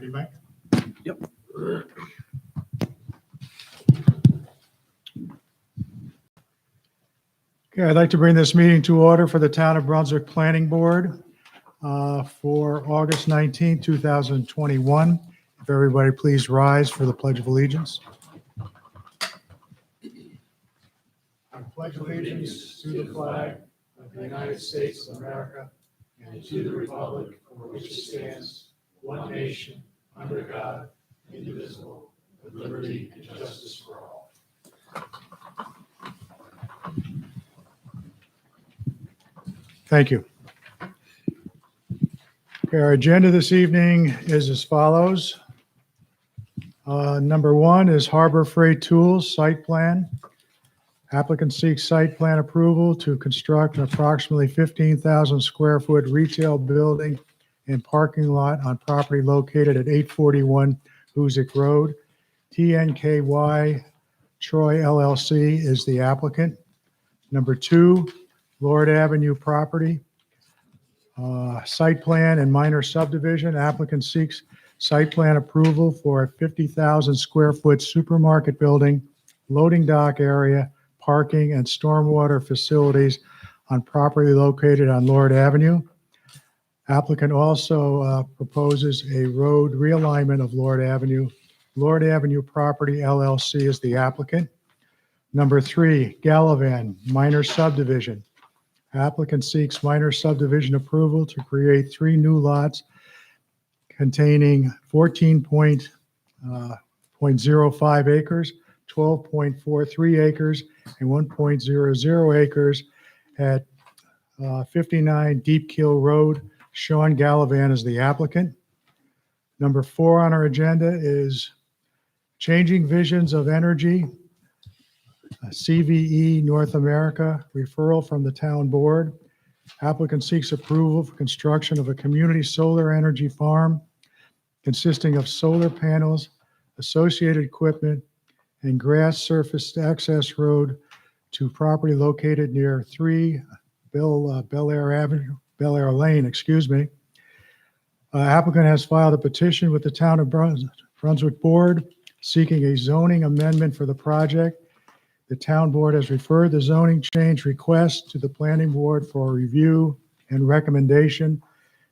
Ready, Mike? Yep. Okay, I'd like to bring this meeting to order for the Town of Brunswick Planning Board for August 19, 2021. If everybody please rise for the Pledge of Allegiance. I pledge allegiance to the flag of the United States of America and to the republic for which it stands, one nation, under God, indivisible, with liberty and justice for all. Thank you. Okay, our agenda this evening is as follows. Number one is Harbor Freight Tools Site Plan. Applicant seeks site plan approval to construct an approximately 15,000 square foot retail building and parking lot on property located at 841 Hoosick Road. TNKY Troy LLC is the applicant. Number two, Lord Avenue property. Site plan and minor subdivision. Applicant seeks site plan approval for a 50,000 square foot supermarket building, loading dock area, parking, and stormwater facilities on property located on Lord Avenue. Applicant also proposes a road realignment of Lord Avenue. Lord Avenue Property LLC is the applicant. Number three, Galavan minor subdivision. Applicant seeks minor subdivision approval to create three new lots containing 14.05 acres, 12.43 acres, and 1.00 acres at 59 Deep Kill Road. Sean Galavan is the applicant. Number four on our agenda is Changing Visions of Energy, CVE North America, referral from the town board. Applicant seeks approval for construction of a community solar energy farm consisting of solar panels, associated equipment, and grass surface access road to property located near 3 Bel Air Lane, Applicant has filed a petition with the Town of Brunswick Board seeking a zoning amendment for the project. The town board has referred the zoning change request to the planning board for review and recommendation.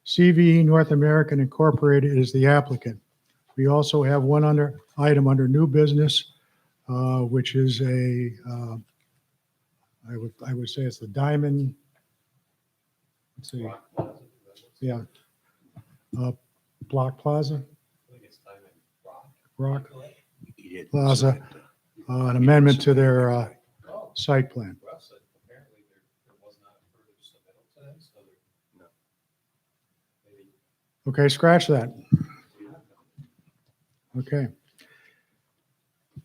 CVE North American Incorporated is the applicant. We also have one item under new business, which is I would say it's the Diamond. Let's see. Yeah. Block Plaza. Rock Plaza. An amendment to their site plan. Apparently there was not further submittal today, so no. Maybe. Okay, scratch that. Okay.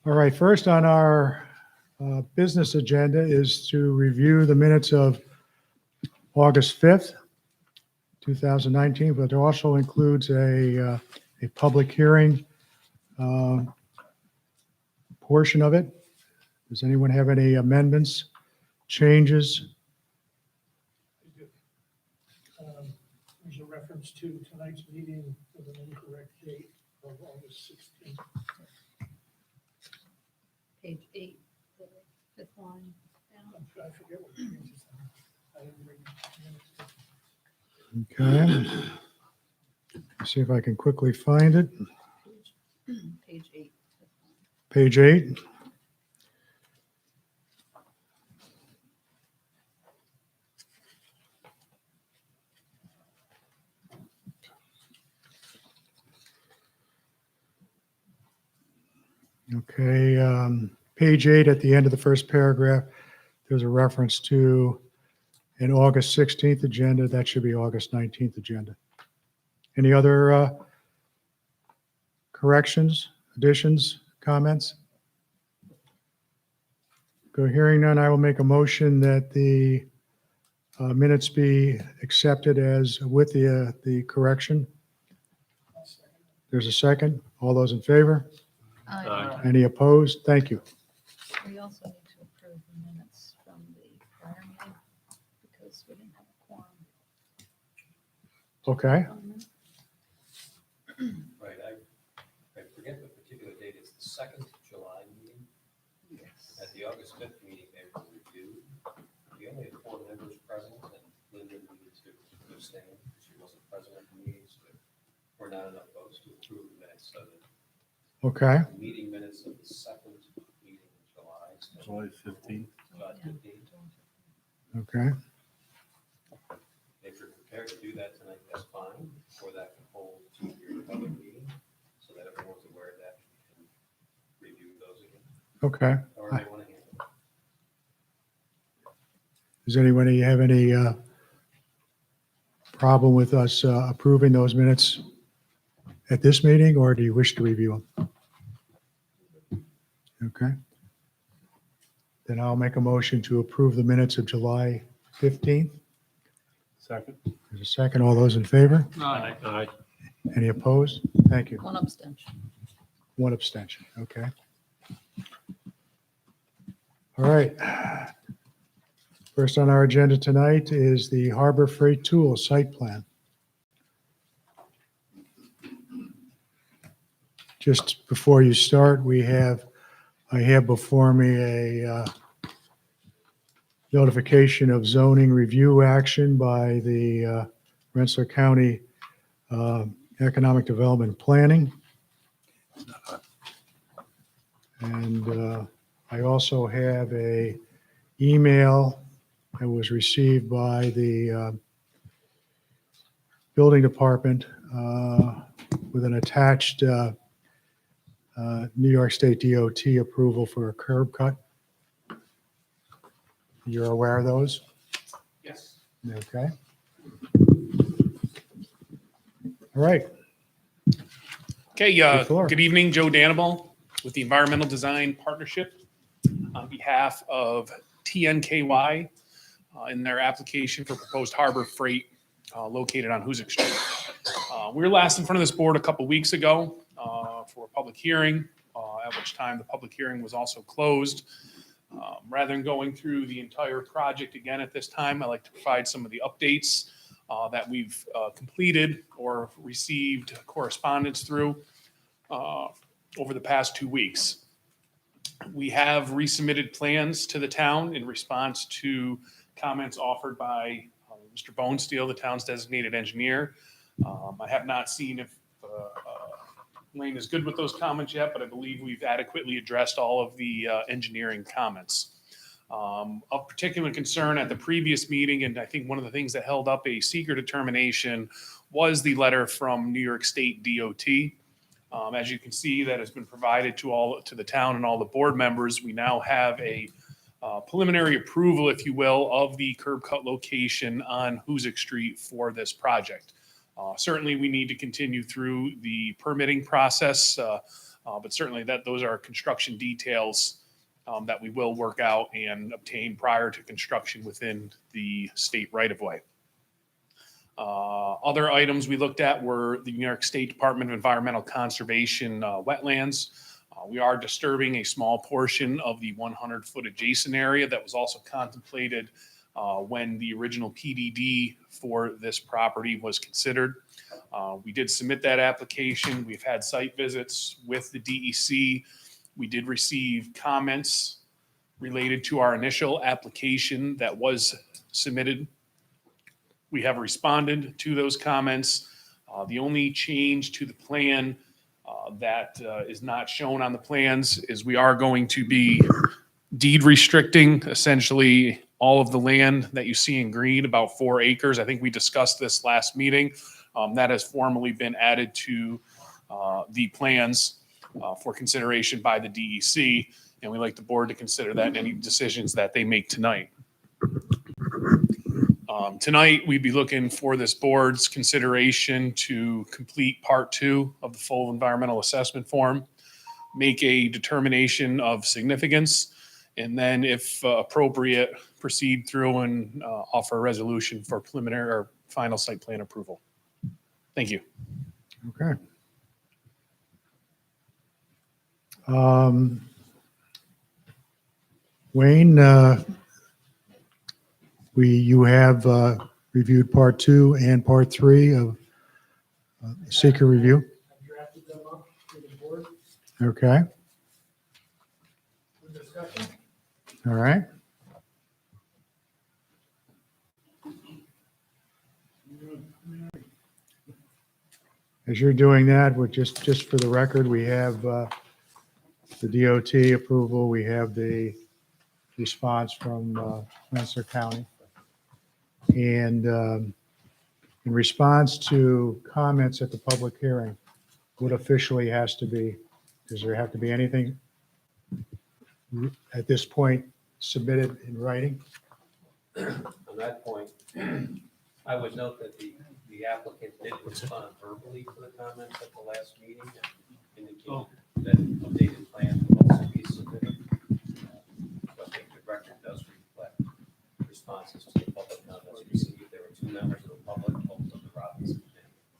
All right, first on our business agenda is to review the minutes of August 5th, 2019, but it also includes a public hearing portion of it. Does anyone have any amendments, changes? There's a reference to tonight's meeting with an incorrect date of August 16th. Page 8, the fifth line down. I forget what page it's on. I didn't bring minutes. Okay. See if I can quickly find it. Page 8. Page 8. Okay, page 8 at the end of the first paragraph, there's a reference to an August 16th agenda. That should be August 19th agenda. Any other corrections, additions, comments? Go hearing none, I will make a motion that the minutes be accepted as with the correction. There's a second. All those in favor? Aye. Any opposed? Thank you. We also need to approve the minutes from the prior meeting because we didn't have a quorum. Okay. Right, second July meeting. Yes. At the August 5th meeting, they were reviewed. We only had 4 members present, and Linda needed to abstain because she wasn't present at the meetings, but we're not enough votes to approve the minutes. So Okay, the meeting minutes of the second meeting in July. So July 15th. July 15th. okay. If you're prepared to do that tonight, that's fine, or that can hold to your other meeting, so that everyone's aware that we can review those again, Okay. or they want to handle it. Does anybody have any problem with us approving those minutes at this meeting, or do you wish to review them? Okay. Then I'll make a motion to approve the minutes of July 15th. Second. There's a second. All those in favor? Aye. Any opposed? Thank you. One abstention. One abstention. Okay. All right. First on our agenda tonight is the Harbor Freight Tool Site Plan. Just before you start, I have before me a notification of zoning review action by the Rensselaer County Economic Development Planning. And I also have a email that was received by the building department with an attached New York State DOT approval for a curb cut. You're aware of those? Yes. Okay. All right. Okay, Good floor. good evening, Joe Danable with the Environmental Design Partnership on behalf of TNKY in their application for proposed harbor freight located on Hoosick Street. We were last in front of this board a couple weeks ago for a public hearing, at which time the public hearing was also closed. Rather than going through the entire project again at this time, I'd like to provide some of the updates that we've completed or received correspondence through over the past 2 weeks. We have resubmitted plans to the town in response to comments offered by Mr. Bonesteel, the town's designated engineer. I have not seen if Lane is good with those comments yet, but I believe we've adequately addressed all of the engineering comments. Of particular concern at the previous meeting, and I think one of the things that held up a seeker determination was the letter from New York State DOT. As you can see, that has been provided to the town and all the board members. We now have a preliminary approval, if you will, of the curb cut location on Hoosick Street for this project. Certainly, we need to continue through the permitting process, but certainly those are construction details that we will work out and obtain prior to construction within the state right-of-way. Other items we looked at were the New York State Department of Environmental Conservation wetlands. We are disturbing a small portion of the 100-foot adjacent area that was also contemplated when the original PDD for this property was considered. We did submit that application. We've had site visits with the DEC. We did receive comments related to our initial application that was submitted. We have responded to those comments. The only change to the plan that is not shown on the plans is we are going to be deed restricting essentially all of the land that you see in green, about 4 acres. I think we discussed this last meeting. That has formally been added to the plans for consideration by the DEC, and we'd like the board to consider that in any decisions that they make tonight. Tonight, we'd be looking for this board's consideration to complete part 2 of the full environmental assessment form, make a determination of significance, and then if appropriate, proceed through and offer a resolution for preliminary or final site plan approval. Thank you. Okay. Wayne, you have reviewed part 2 and part 3 of seeker review. I drafted them up for the board. Okay. All right. As you're doing that, just for the record, we have the DOT approval, we have the response from Rensselaer County. And in response to comments at the public hearing, what officially has to be, does there have to be anything at this point submitted in writing? On that point, I would note that the applicant did respond verbally to the comments at the last meeting and indicated that updated plans will also be submitted. So I think the record does reflect responses to the public comments received. There were two members of the public, both of the Robinson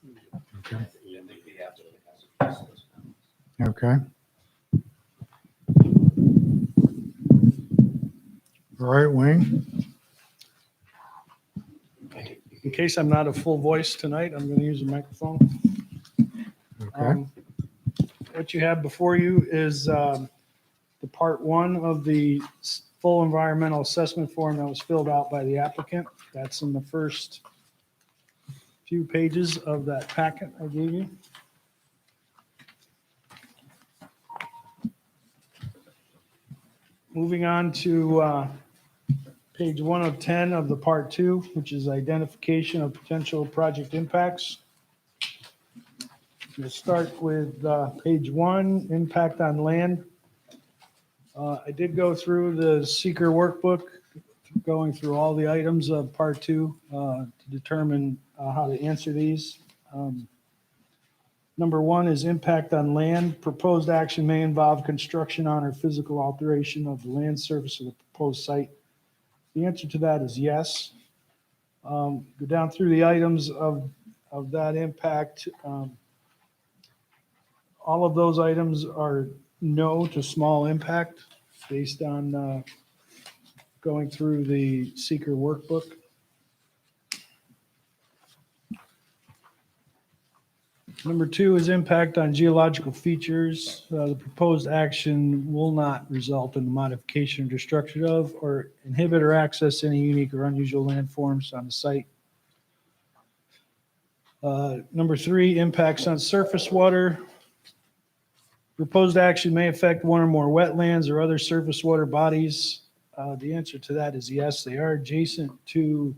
family. Okay. I think the applicant has addressed those comments. Okay. All right, Wayne? In case I'm not a full voice tonight, I'm going to use a microphone. Okay. What you have before you is the part one of the full environmental assessment form that was filled out by the applicant. That's in the first few pages of that packet I gave you. Moving on to page 1 of 10 of the part 2, which is identification of potential project impacts. We'll start with page 1, impact on land. I did go through the seeker workbook, going through all the items of part 2 to determine how to answer these. Number 1 is impact on land. Proposed action may involve construction on or physical alteration of the land surface of the proposed site. The answer to that is yes. Go down through the items of that impact. All of those items are no to small impact based on going through the seeker workbook. Number 2 is impact on geological features. The proposed action will not result in the modification or destruction of or inhibit or access any unique or unusual landforms on the site. Number 3, impacts on surface water. Proposed action may affect one or more wetlands or other surface water bodies. The answer to that is yes, they are adjacent to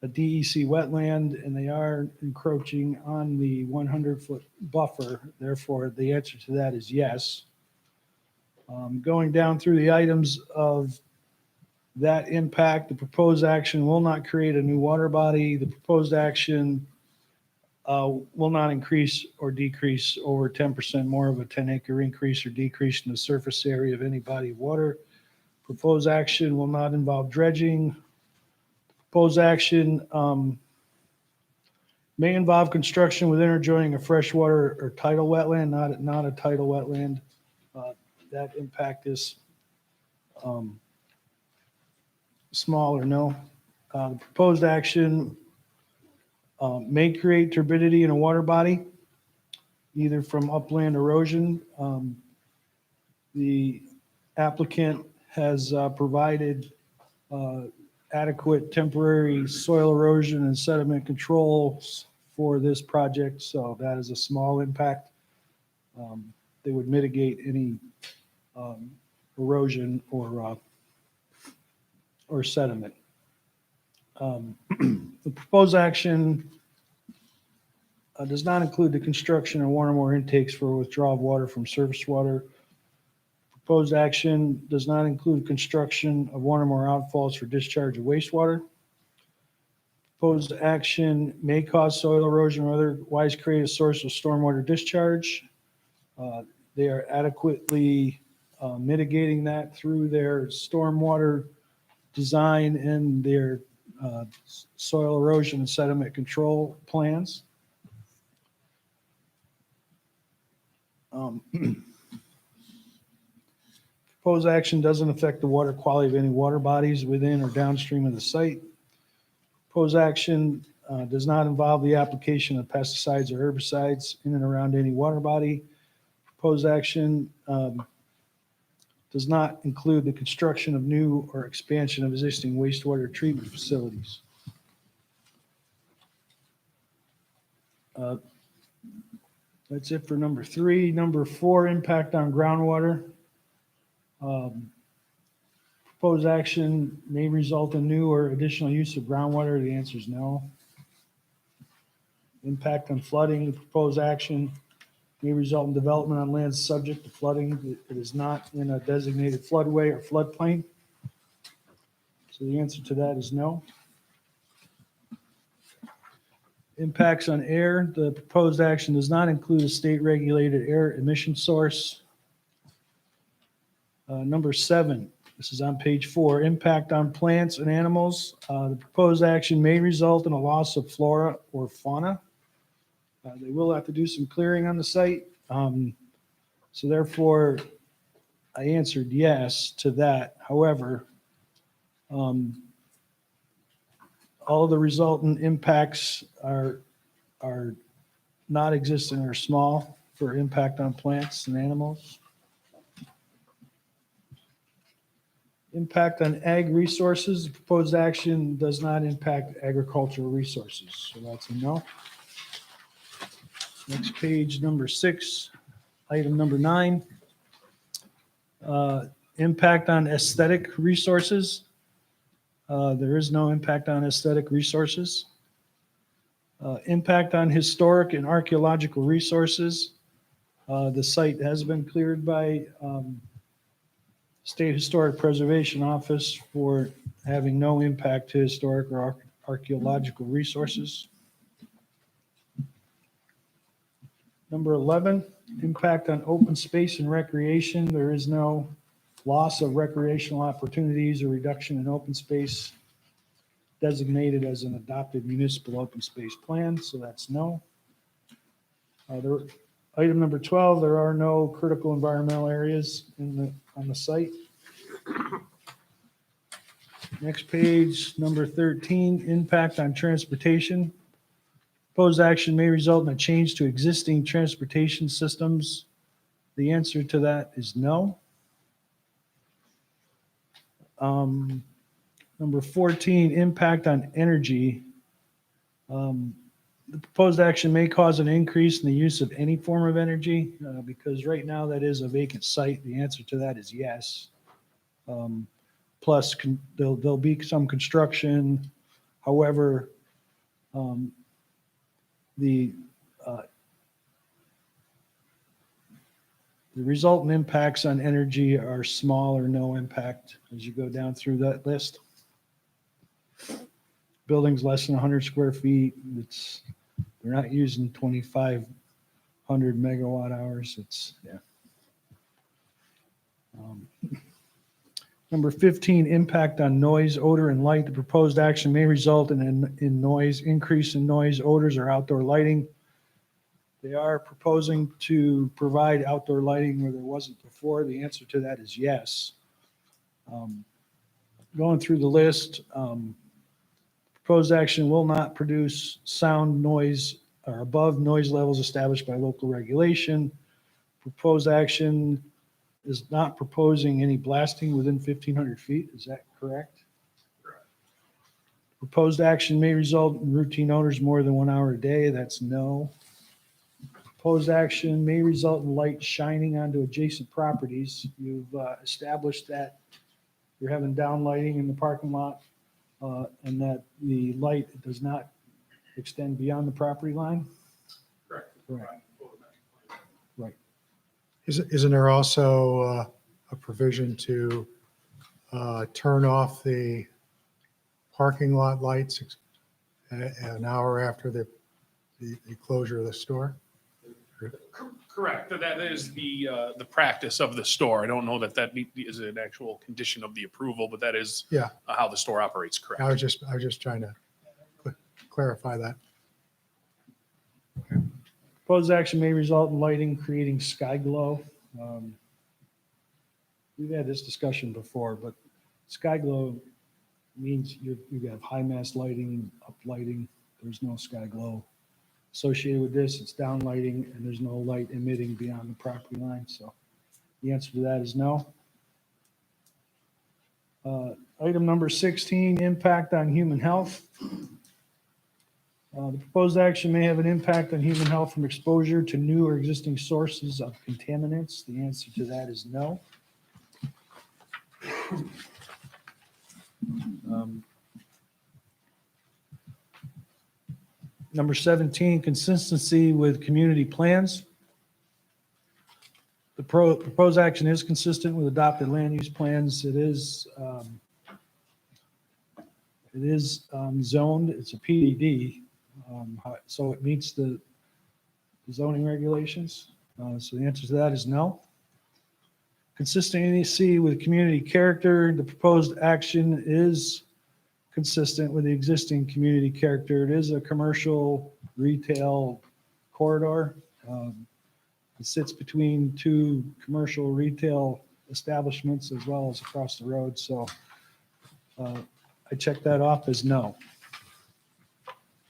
a DEC wetland, and they are encroaching on the 100-foot buffer. Therefore, the answer to that is yes. Going down through the items of that impact, the proposed action will not create a new water body. The proposed action will not increase or decrease over 10% more of a 10-acre increase or decrease in the surface area of any body of water. Proposed action will not involve dredging. Proposed action may involve construction within or joining a freshwater or tidal wetland, not a tidal wetland. That impact is small or no. The proposed action may create turbidity in a water body, either from upland erosion. The applicant has provided adequate temporary soil erosion and sediment controls for this project, so that is a small impact. They would mitigate any erosion or sediment. The proposed action does not include the construction of one or more intakes for withdrawal of water from surface water. Proposed action does not include construction of one or more outfalls for discharge of wastewater. Proposed action may cause soil erosion or otherwise create a source of stormwater discharge. They are adequately mitigating that through their stormwater design and their soil erosion and sediment control plans. Proposed action doesn't affect the water quality of any water bodies within or downstream of the site. Proposed action does not involve the application of pesticides or herbicides in and around any water body. Proposed action does not include the construction of new or expansion of existing wastewater treatment facilities. That's it for number 3. Number 4, impact on groundwater. Proposed action may result in new or additional use of groundwater. The answer is no. Impact on flooding. The proposed action may result in development on lands subject to flooding. It is not in a designated floodway or floodplain. So the answer to that is no. Impacts on air. The proposed action does not include a state-regulated air emission source. Number 7, this is on page 4, impact on plants and animals. The proposed action may result in a loss of flora or fauna. They will have to do some clearing on the site. So therefore, I answered yes to that. However, all the resultant impacts are not existent or small for impact on plants and animals. Impact on ag resources. The proposed action does not impact agricultural resources, so that's a no. Next page, number 6, item number 9. Impact on aesthetic resources. There is no impact on aesthetic resources. Impact on historic and archaeological resources. The site has been cleared by State Historic Preservation Office for having no impact to historic or archaeological resources. Number 11, impact on open space and recreation. There is no loss of recreational opportunities or reduction in open space designated as an adopted municipal open space plan, so that's no. Item number 12, there are no critical environmental areas on the site. Next page, number 13, impact on transportation. Proposed action may result in a change to existing transportation systems. The answer to that is no. Number 14, impact on energy. The proposed action may cause an increase in the use of any form of energy because right now that is a vacant site. The answer to that is yes. Plus, there'll be some construction. However, the resultant impacts on energy are small or no impact as you go down through that list. Buildings less than 100 square feet, they're not using 2,500 megawatt hours. Number 15, impact on noise, odor, and light. The proposed action may result in noise, increase in noise, odors, or outdoor lighting. They are proposing to provide outdoor lighting where there wasn't before. The answer to that is yes. Going through the list, proposed action will not produce sound, noise, or above noise levels established by local regulation. Proposed action is not proposing any blasting within 1,500 feet. Is that correct? Correct. Proposed action may result in routine odors more than 1 hour a day. That's no. Proposed action may result in light shining onto adjacent properties. You've established that you're having downlighting in the parking lot and that the light does not extend beyond the property line. Correct. Right. Right. Isn't there also a provision to turn off the parking lot lights an hour after the closure of the store? Correct. That is the practice of the store. I don't know that is an actual condition of the approval, but that is Yeah. how the store operates. I Correct. was just trying to clarify that. Proposed action may result in lighting creating sky glow. We've had this discussion before, but sky glow means you have high mast lighting, up lighting. There's no sky glow associated with this. It's down lighting and there's no light emitting beyond the property line. So the answer to that is no. Item number 16, impact on human health. The proposed action may have an impact on human health from exposure to new or existing sources of contaminants. The answer to that is no. Number 17, consistency with community plans. The proposed action is consistent with adopted land use plans. It is zoned, it's a PDD, so it meets the zoning regulations. So the answer to that is no. Consistency with community character, the proposed action is consistent with the existing community character. It is a commercial retail corridor. It sits between two commercial retail establishments as well as across the road. So I check that off as no.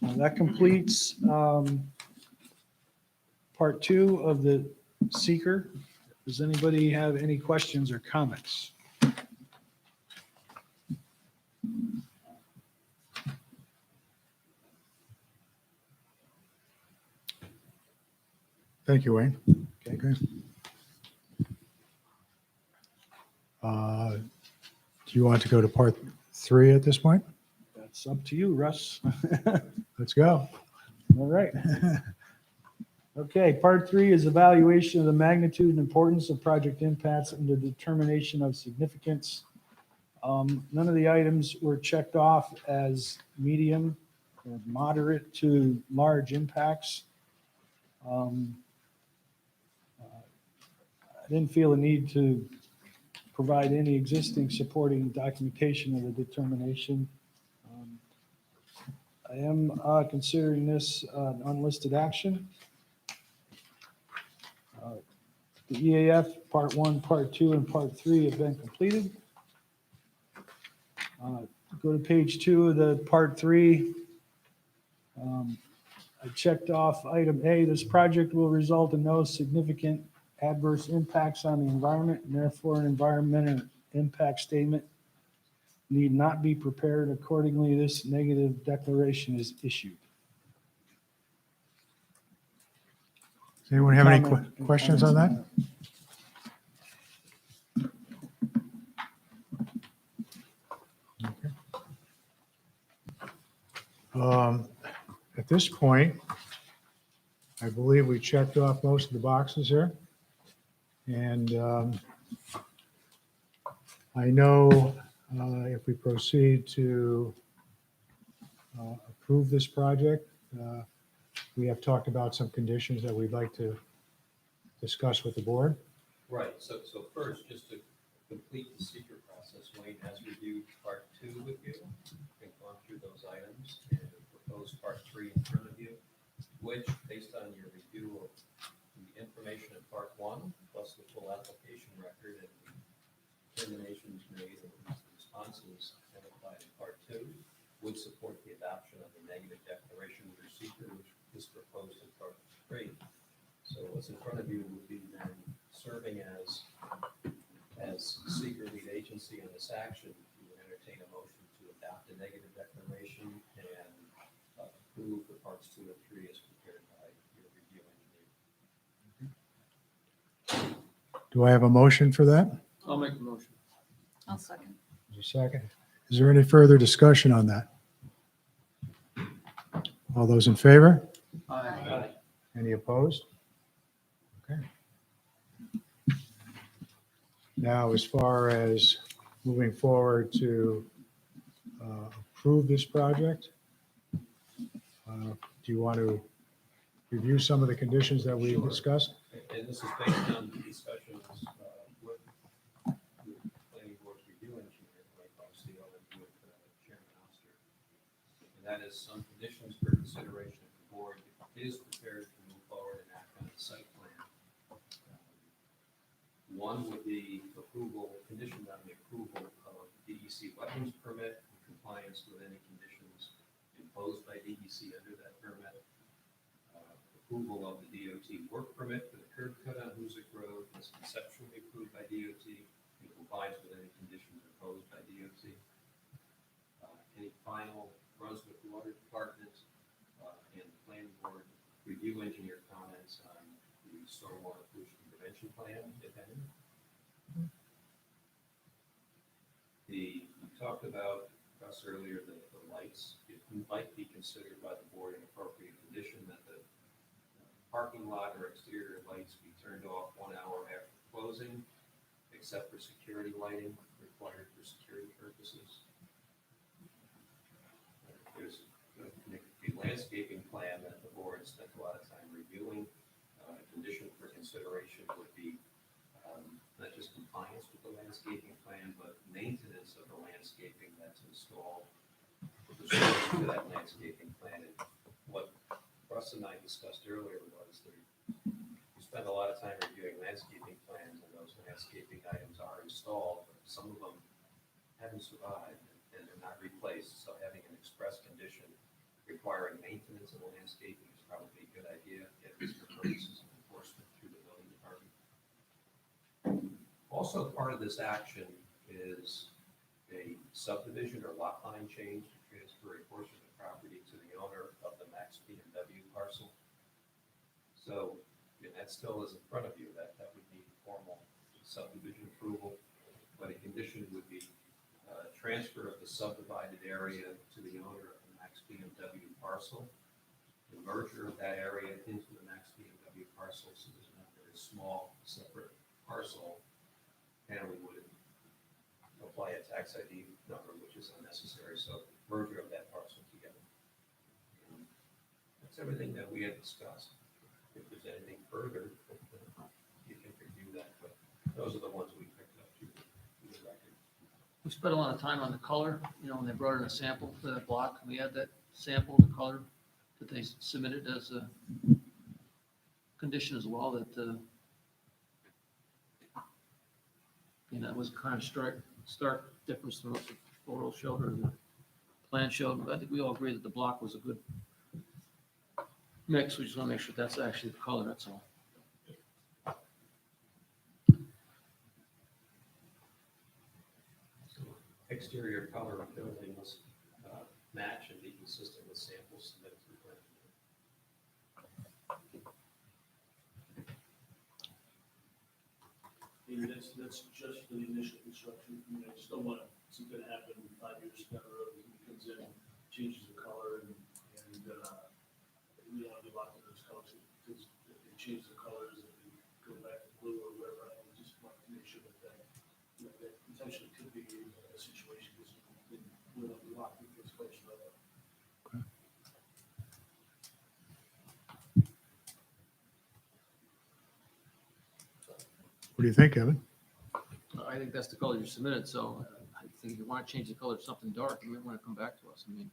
That completes part 2 of the seeker. Does anybody have any questions or comments? Thank you, Wayne. Okay. Okay. Do you want to go to part 3 at this point? That's up to you, Russ. Let's go. All right. Okay, part 3 is evaluation of the magnitude and importance of project impacts and the determination of significance. None of the items were checked off as medium or moderate to large impacts. I didn't feel a need to provide any existing supporting documentation of the determination. I am considering this an unlisted action. The EAF Part 1, Part 2, and Part 3 have been completed. Go to page 2 of the Part 3. I checked off item A. This project will result in no significant adverse impacts on the environment, and therefore an environmental impact statement need not be prepared. Accordingly, this negative declaration is issued. Does anyone have any Comment- questions on that? Okay. At this point, I believe we checked off most of the boxes here. And I know if we proceed to approve this project, we have talked about some conditions that we'd like to discuss with the board. Right, so first, just to complete the secret process, Wayne has reviewed part 2 with you, and gone through those items, and proposed part 3 in front of you, which, based on your review of the information in part 1, plus the full application record and the determinations made and the responses identified in part 2, would support the adoption of the negative declaration under secret, which is proposed in part 3. So what's in front of you would be then serving as secret lead agency on this action. You would entertain a motion to adopt a negative declaration and approve the parts 2 and 3 as prepared by your review engineer. Do I have a motion for that? I'll make the motion. I'll second. Is there a second? Is there any further discussion on that? All those in favor? Aye. Any opposed? Okay. Now, as far as moving forward to approve this project, do you want to review some of the conditions that we Sure. discussed? And this is based on the discussions with the planning board's review engineer, Mike Garcia, and with Chairman Oster. And that is some conditions for consideration if the board is prepared to move forward and act on the site plan. One would be approval, conditioned on the approval of DEC wetlands permit in compliance with any conditions imposed by DEC under that permit. Approval of the DOT work permit for the curb cut on Hoosick Road is conceptually approved by DOT in compliance compliance with any conditions imposed by DOT. Any final Brunswick Water Department and the planning board review engineer comments on the stormwater pollution prevention plan, if any. We talked about, Russ, earlier, the lights. It might be considered by the board an appropriate condition that the parking lot or exterior lights be turned off 1 hour after closing, except for security lighting required for security purposes. There's a landscaping plan that the board spent a lot of time reviewing. A condition for consideration would be not just compliance with the landscaping plan, but maintenance of the landscaping that's installed pursuant to that landscaping plan. And what Russ and I discussed earlier was that we spend a lot of time reviewing landscaping plans, and those landscaping items are installed, but some of them haven't survived and they're not replaced. So having an express condition requiring maintenance of the landscaping is probably a good idea, at least for purposes of enforcement through the building department. Also, part of this action is a subdivision or lot line change to transfer a portion of the property to the owner of the Max B&W parcel. So, and that still is in front of you, that would need formal subdivision approval, but a condition would be transfer of the subdivided area to the owner of the Max B&W parcel, the merger of that area into the Max B&W parcel, so there's not a very small separate parcel, and we would apply a tax ID number, which is unnecessary, so merger of that parcel together. That's everything that we had discussed. If there's anything further, you can review that, but those are the ones we picked up to the record. We spent a lot of time on the color, when they brought in a sample for that block, we had that sample, the color that they submitted as a condition as well, that, it was kind of stark difference from what the photo showed or the plan showed. But I think we all agree that the block was a good mix. We just want to make sure that's actually the color, that's all. Exterior color of buildings match and be consistent with samples submitted to the plan. Maybe that's just for the initial construction. I just don't want something to happen 5 years down the road. He comes in, changes the color, and we don't want to be locked into those colors because if they change the colors, if they go back to blue or whatever, I just want to make sure that potentially could be a situation because we're not locked into this place forever. What do you think, Evan? I think that's the color you submitted, so I think if you want to change the color to something dark, you might want to come back to us. I mean,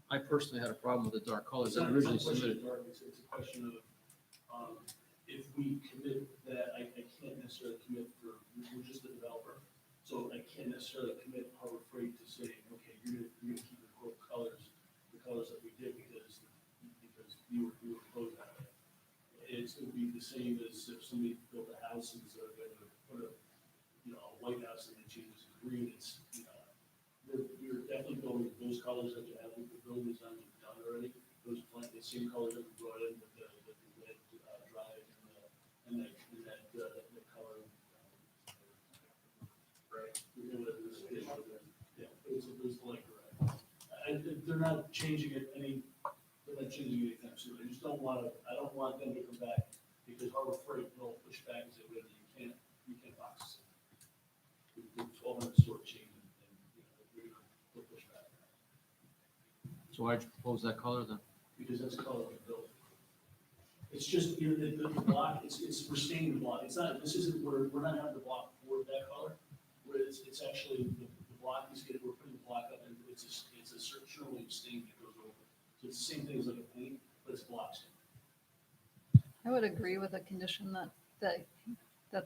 I personally had a problem with the dark colors that originally submitted. It's a question of, if we commit that, I can't necessarily commit for, we're just the developer. So I can't necessarily commit Harbor Freight to say, okay, you're gonna keep the quote colors, the colors that we did because you were closed on it. It's gonna be the same as if somebody built a house and they're gonna put a white house and then changes to green. It's, we're definitely going with those colors that you have with the building designs you've done already. Those the same colors that we brought in with the red drive and that color. Right. Whatever this is, yeah, it was like red. They're not changing it they're not changing anything soon. I just don't want them to come back because Harbor Freight will push back and say, wait, you can't box. We're 1,200 store chain and we'll push back. So why'd you propose that color then? Because that's the color of the building. It's just, the block, we're staining the block. We're not having the block for that color. Where it's actually, the block we're putting the block up and it's a certainly stain that goes over. So it's the same thing as like a paint, but it's block stain. I would agree with a condition that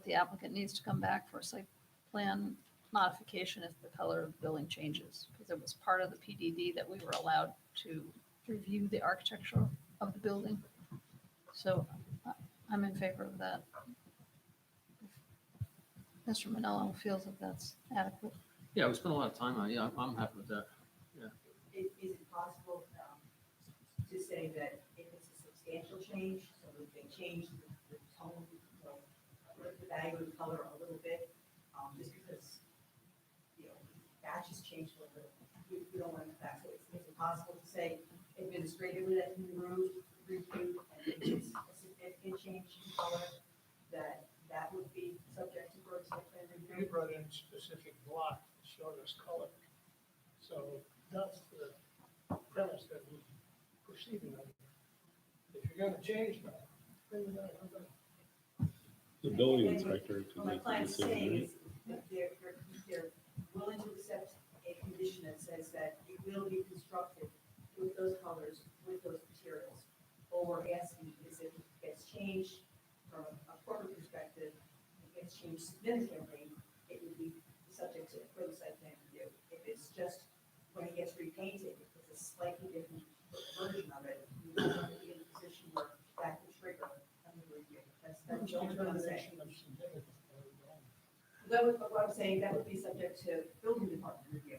the applicant needs to come back for a site plan modification if the color of the building changes, because it was part of the PDD that we were allowed to review the architecture of the building. So I'm in favor of that. Mr. Manello feels that that's adequate. Yeah, we spent a lot of time on it. Yeah, I'm happy with that. Is it possible to say that if it's a substantial change, so if they change the tone, you know, the value of the color a little bit, just because, you know, batches change a little bit, we don't want to back. So is it possible to say administratively that can be reviewed, and if it's a significant change in color, that would be subject to further site plan They review? brought in specific block that showed us color. So that's the premise that we're proceeding on. If you're gonna change that, then you gotta come back. The building inspector can What my make the client's decision, saying right? is that they're willing to accept a condition that says that it will be constructed with those colors, with those materials. All we're asking is if it gets changed from a corporate perspective, it gets changed significantly, it would be subject to further site plan review. If it's just when it gets repainted, it's a slightly different version of it, we don't want to be in a position where that could trigger a new review. That's the only thing I'm saying. Determination of significance. That would, what I'm saying, that would be subject to building department review.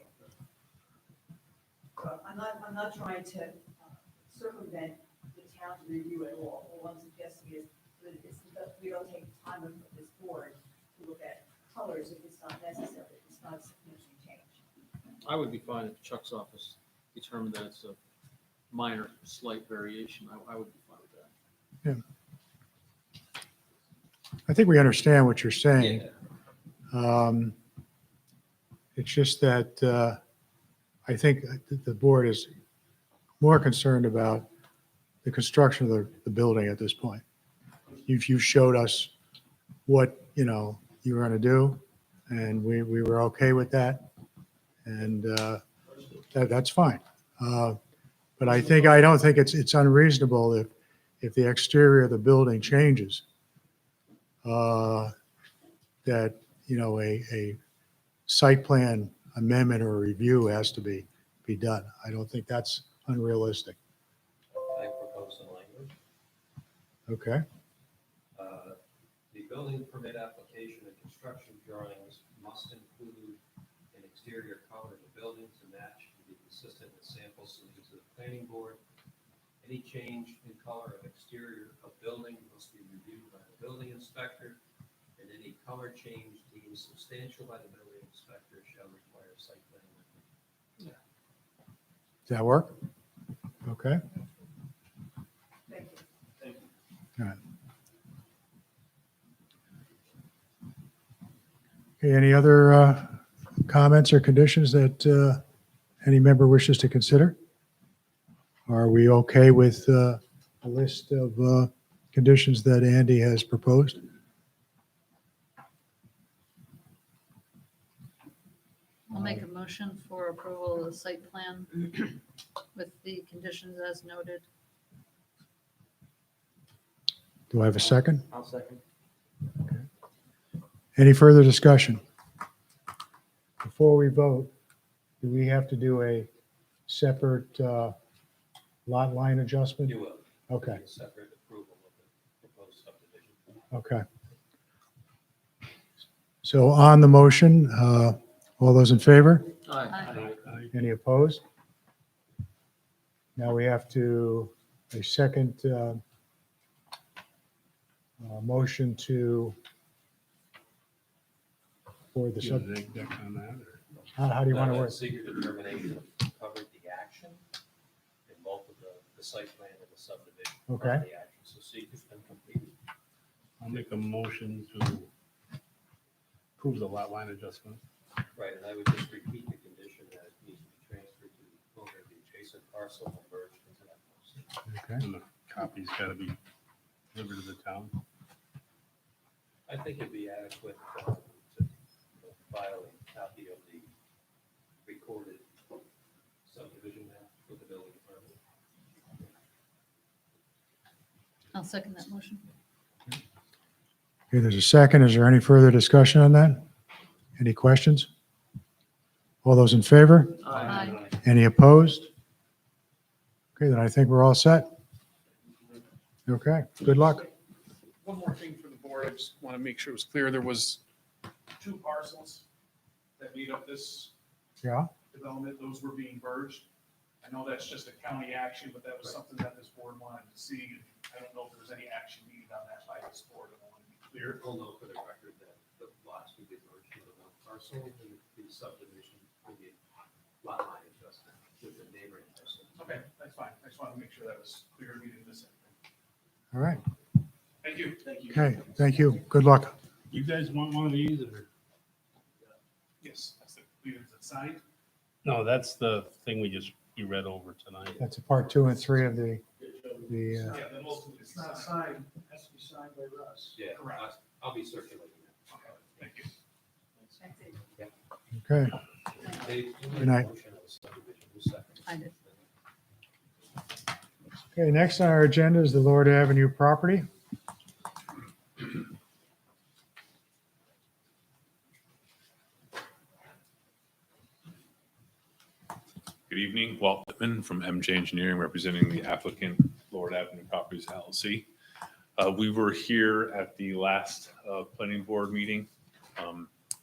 So I'm not trying to circumvent the town's review at all. All I'm suggesting is that we don't take the time of this board to look at colors if it's not necessary, if it's not a significant change. I would be fine if Chuck's office determined that it's a minor, slight variation. I would be fine with that. I think we understand what you're saying. It's just that I think the board is more concerned about the construction of the building at this point. You showed us what, you know, you were going to do, and we were okay with that. And that's fine. But I don't think it's unreasonable if the exterior of the building changes, that, you know, a site plan amendment or review has to be done. I don't think that's unrealistic. I propose some language. Okay? The building permit application and construction drawings must include an exterior color of the building to match and be consistent with samples submitted to the planning board. Any change in color of exterior of building must be reviewed by the building inspector, and any color change deemed substantial by the building inspector shall require site plan review. Does that work? Okay? Thank you. Thank you. All right. Okay, any other comments or conditions that any member wishes to consider? Are we okay with a list of conditions that Andy has proposed? I'll make a motion for approval of the site plan with the conditions as noted. Do I have a second? I'll second. Any further discussion? Before we vote, do we have to do a separate lot line adjustment? You will. Okay, A separate approval of the proposed subdivision. okay. So on the motion, all those in favor? Aye. Any opposed? Now we have to, a second motion for the sub, Zig deck on that, or? how do you want to work? Seeker determination covered the action in both of the site plan and the subdivision. Okay. Covered the action. So seeker's been completed. I'll make a motion to approve the lot line adjustment. Right, and I would just repeat the condition that it needs to be transferred to the owner of the adjacent parcel and merged into that parcel. Okay. And the copy's got to be delivered to the town. I think it'd be adequate to file a copy of the recorded subdivision map with the building department. I'll second that motion. Okay, there's a second. Is there any further discussion on that? Any questions? All those in favor? Aye. Any opposed? Okay, then I think we're all set. Okay, good luck. One more thing for the board, I just want to make sure it was clear, there was two parcels that made up this Yeah, development, those were being merged. I know that's just a county action, but that was something that this board wanted to see. I don't know if there's any action needed on that by this board. I want to be clear. We'll know for the record that the lots would get merged into one parcel, and the subdivision would be lot line adjustment with the neighboring parcel. Okay, that's fine. I just wanted to make sure that was clear. We didn't miss anything. all right. Thank you. Thank you. Okay, thank you. Good luck. You guys want one of these or? Yes, that's the, is it signed? No, that's the thing you read over tonight. That's a part 2 and 3 of the, Yeah, the most It's not signed, it has to be signed by Russ. Yeah, Correct. I'll be circulating that. Okay, thank you. That's it. okay. Dave, Good night. motion on the subdivision, who's second? I did. Okay, next on our agenda is the Lord Avenue property. Good evening, Walt Whitman from MJ Engineering, representing the applicant, Lord Avenue Properties LLC. We were here at the last planning board meeting.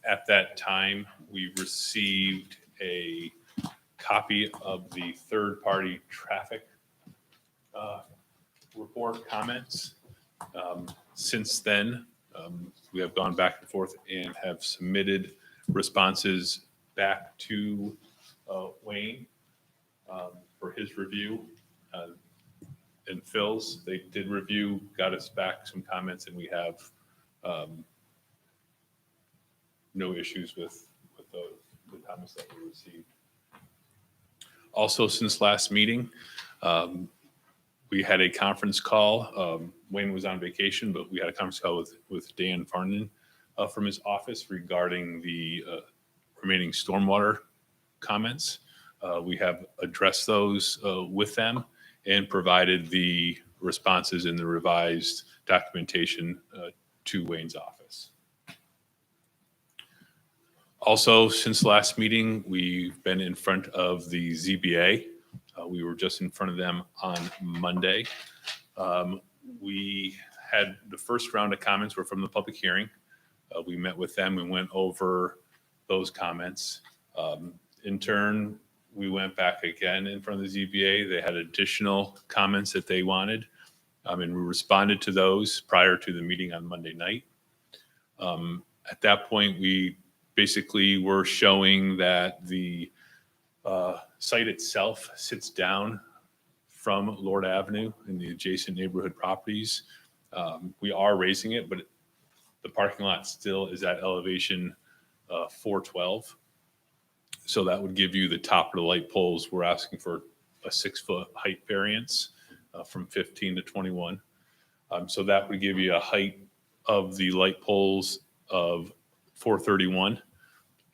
At that time, we received a copy of the third-party traffic report comments. Since then, we have gone back and forth and have submitted responses back to Wayne for his review and Phil's. They did review, got us back some comments, and we have no issues with the comments that we received. Also, since last meeting, we had a conference call. Wayne was on vacation, but we had a conference call with Dan Farnan from his office regarding the remaining stormwater comments. We have addressed those with them and provided the responses in the revised documentation to Wayne's office. Also, since last meeting, we've been in front of the ZBA. We were just in front of them on Monday. We had the first round of comments were from the public hearing. We met with them and went over those comments. In turn, we went back again in front of the ZBA. They had additional comments that they wanted, and we responded to those prior to the meeting on Monday night. At that point, we basically were showing that the site itself sits down from Lord Avenue and the adjacent neighborhood properties. We are raising it, but the parking lot still is at elevation 412. So that would give you the top of the light poles. We're asking for a 6-foot height variance from 15 to 21. So that would give you a height of the light poles of 431,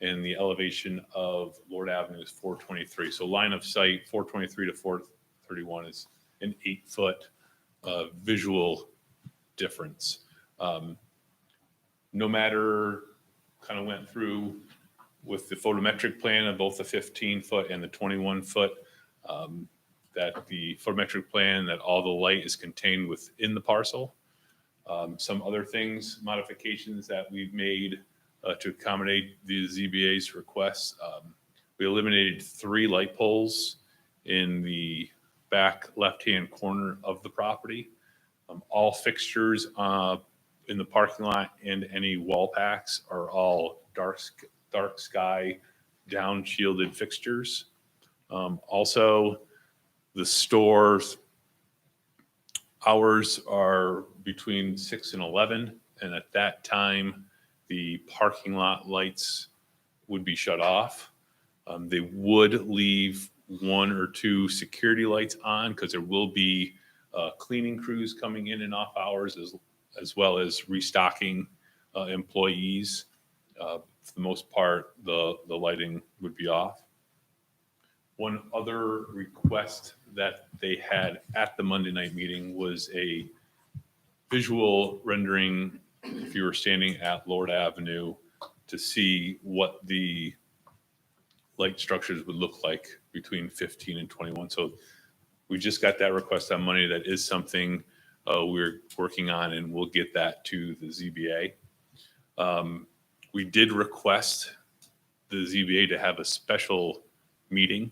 and the elevation of Lord Avenue is 423. So line of sight, 423 to 431 is an 8-foot visual difference. No matter, kind of went through with the photometric plan of both the 15-foot and the 21-foot, that the photometric plan, that all the light is contained within the parcel. Some other things, modifications that we've made to accommodate the ZBA's requests. We eliminated 3 light poles in the back left-hand corner of the property. All fixtures in the parking lot and any wall packs are all dark sky down shielded fixtures. Also, the store's hours are between 6 and 11, and at that time, the parking lot lights would be shut off. They would leave 1 or 2 security lights on because there will be cleaning crews coming in and off hours, as well as restocking employees. For the most part, the lighting would be off. One other request that they had at the Monday night meeting was a visual rendering, if you were standing at Lord Avenue, to see what the light structures would look like between 15 and 21. So we just got that request on Monday. That is something we're working on, and we'll get that to the ZBA. We did request the ZBA to have a special meeting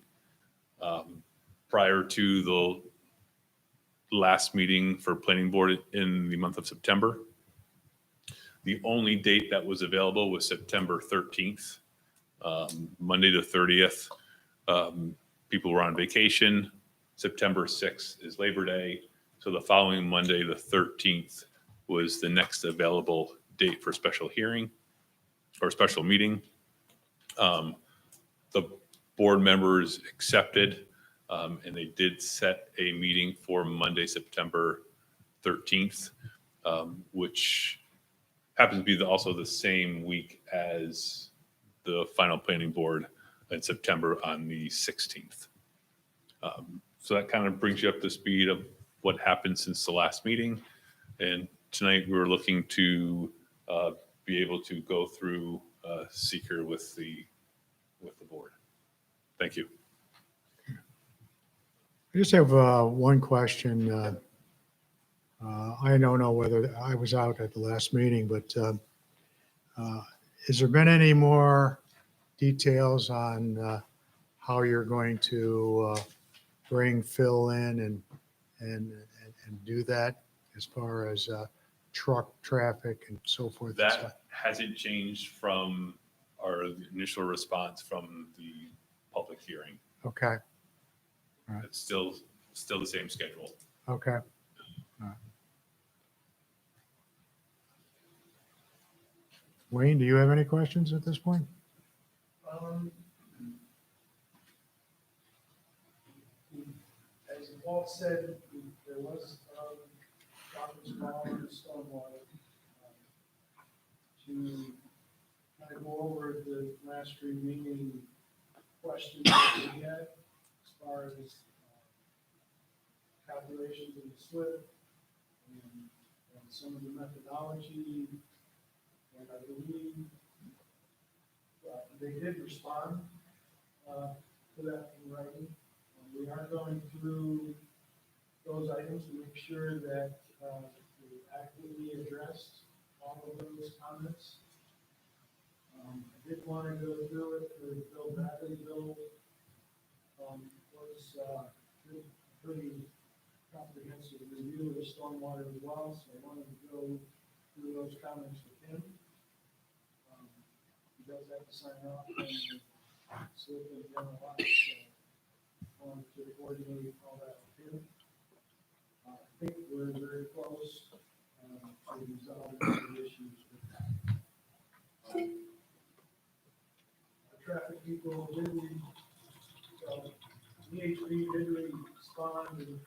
prior to the last meeting for planning board in the month of September. The only date that was available was September 13th, Monday the 30th. People were on vacation. September 6th is Labor Day. So the following Monday, the 13th, was the next available date for special hearing or special meeting. The board members accepted, and they did set a meeting for Monday, September 13th, which happens to be also the same week as the final planning board in September on the 16th. So that kind of brings you up to speed of what happened since the last meeting. And tonight we were looking to be able to go through seeker with the board. Thank you. I just have one question. I don't know whether I was out at the last meeting, but has there been any more details on how you're going to bring Phil in and do that as far as truck traffic and so forth? and stuff? That hasn't changed from our initial response from the public hearing. Okay, It's still the same schedule. okay. Wayne, do you have any questions at this point? As Paul said, there was conference call on stormwater to kind of go over the last remaining questions that we had as far as calculations of the slip and some of the methodology. And I believe they did respond to that in writing. We are going through those items to make sure that we accurately addressed all of those comments. I did want to go through it for Bill Bradley. Bill was pretty comprehensive review of the stormwater as well, so I wanted to go through those comments with him. He does have to sign off on the slip and general lot, so wanted to coordinate all that with him. I think we're very close to resolving the issues with that. Our traffic people did VHB did respond and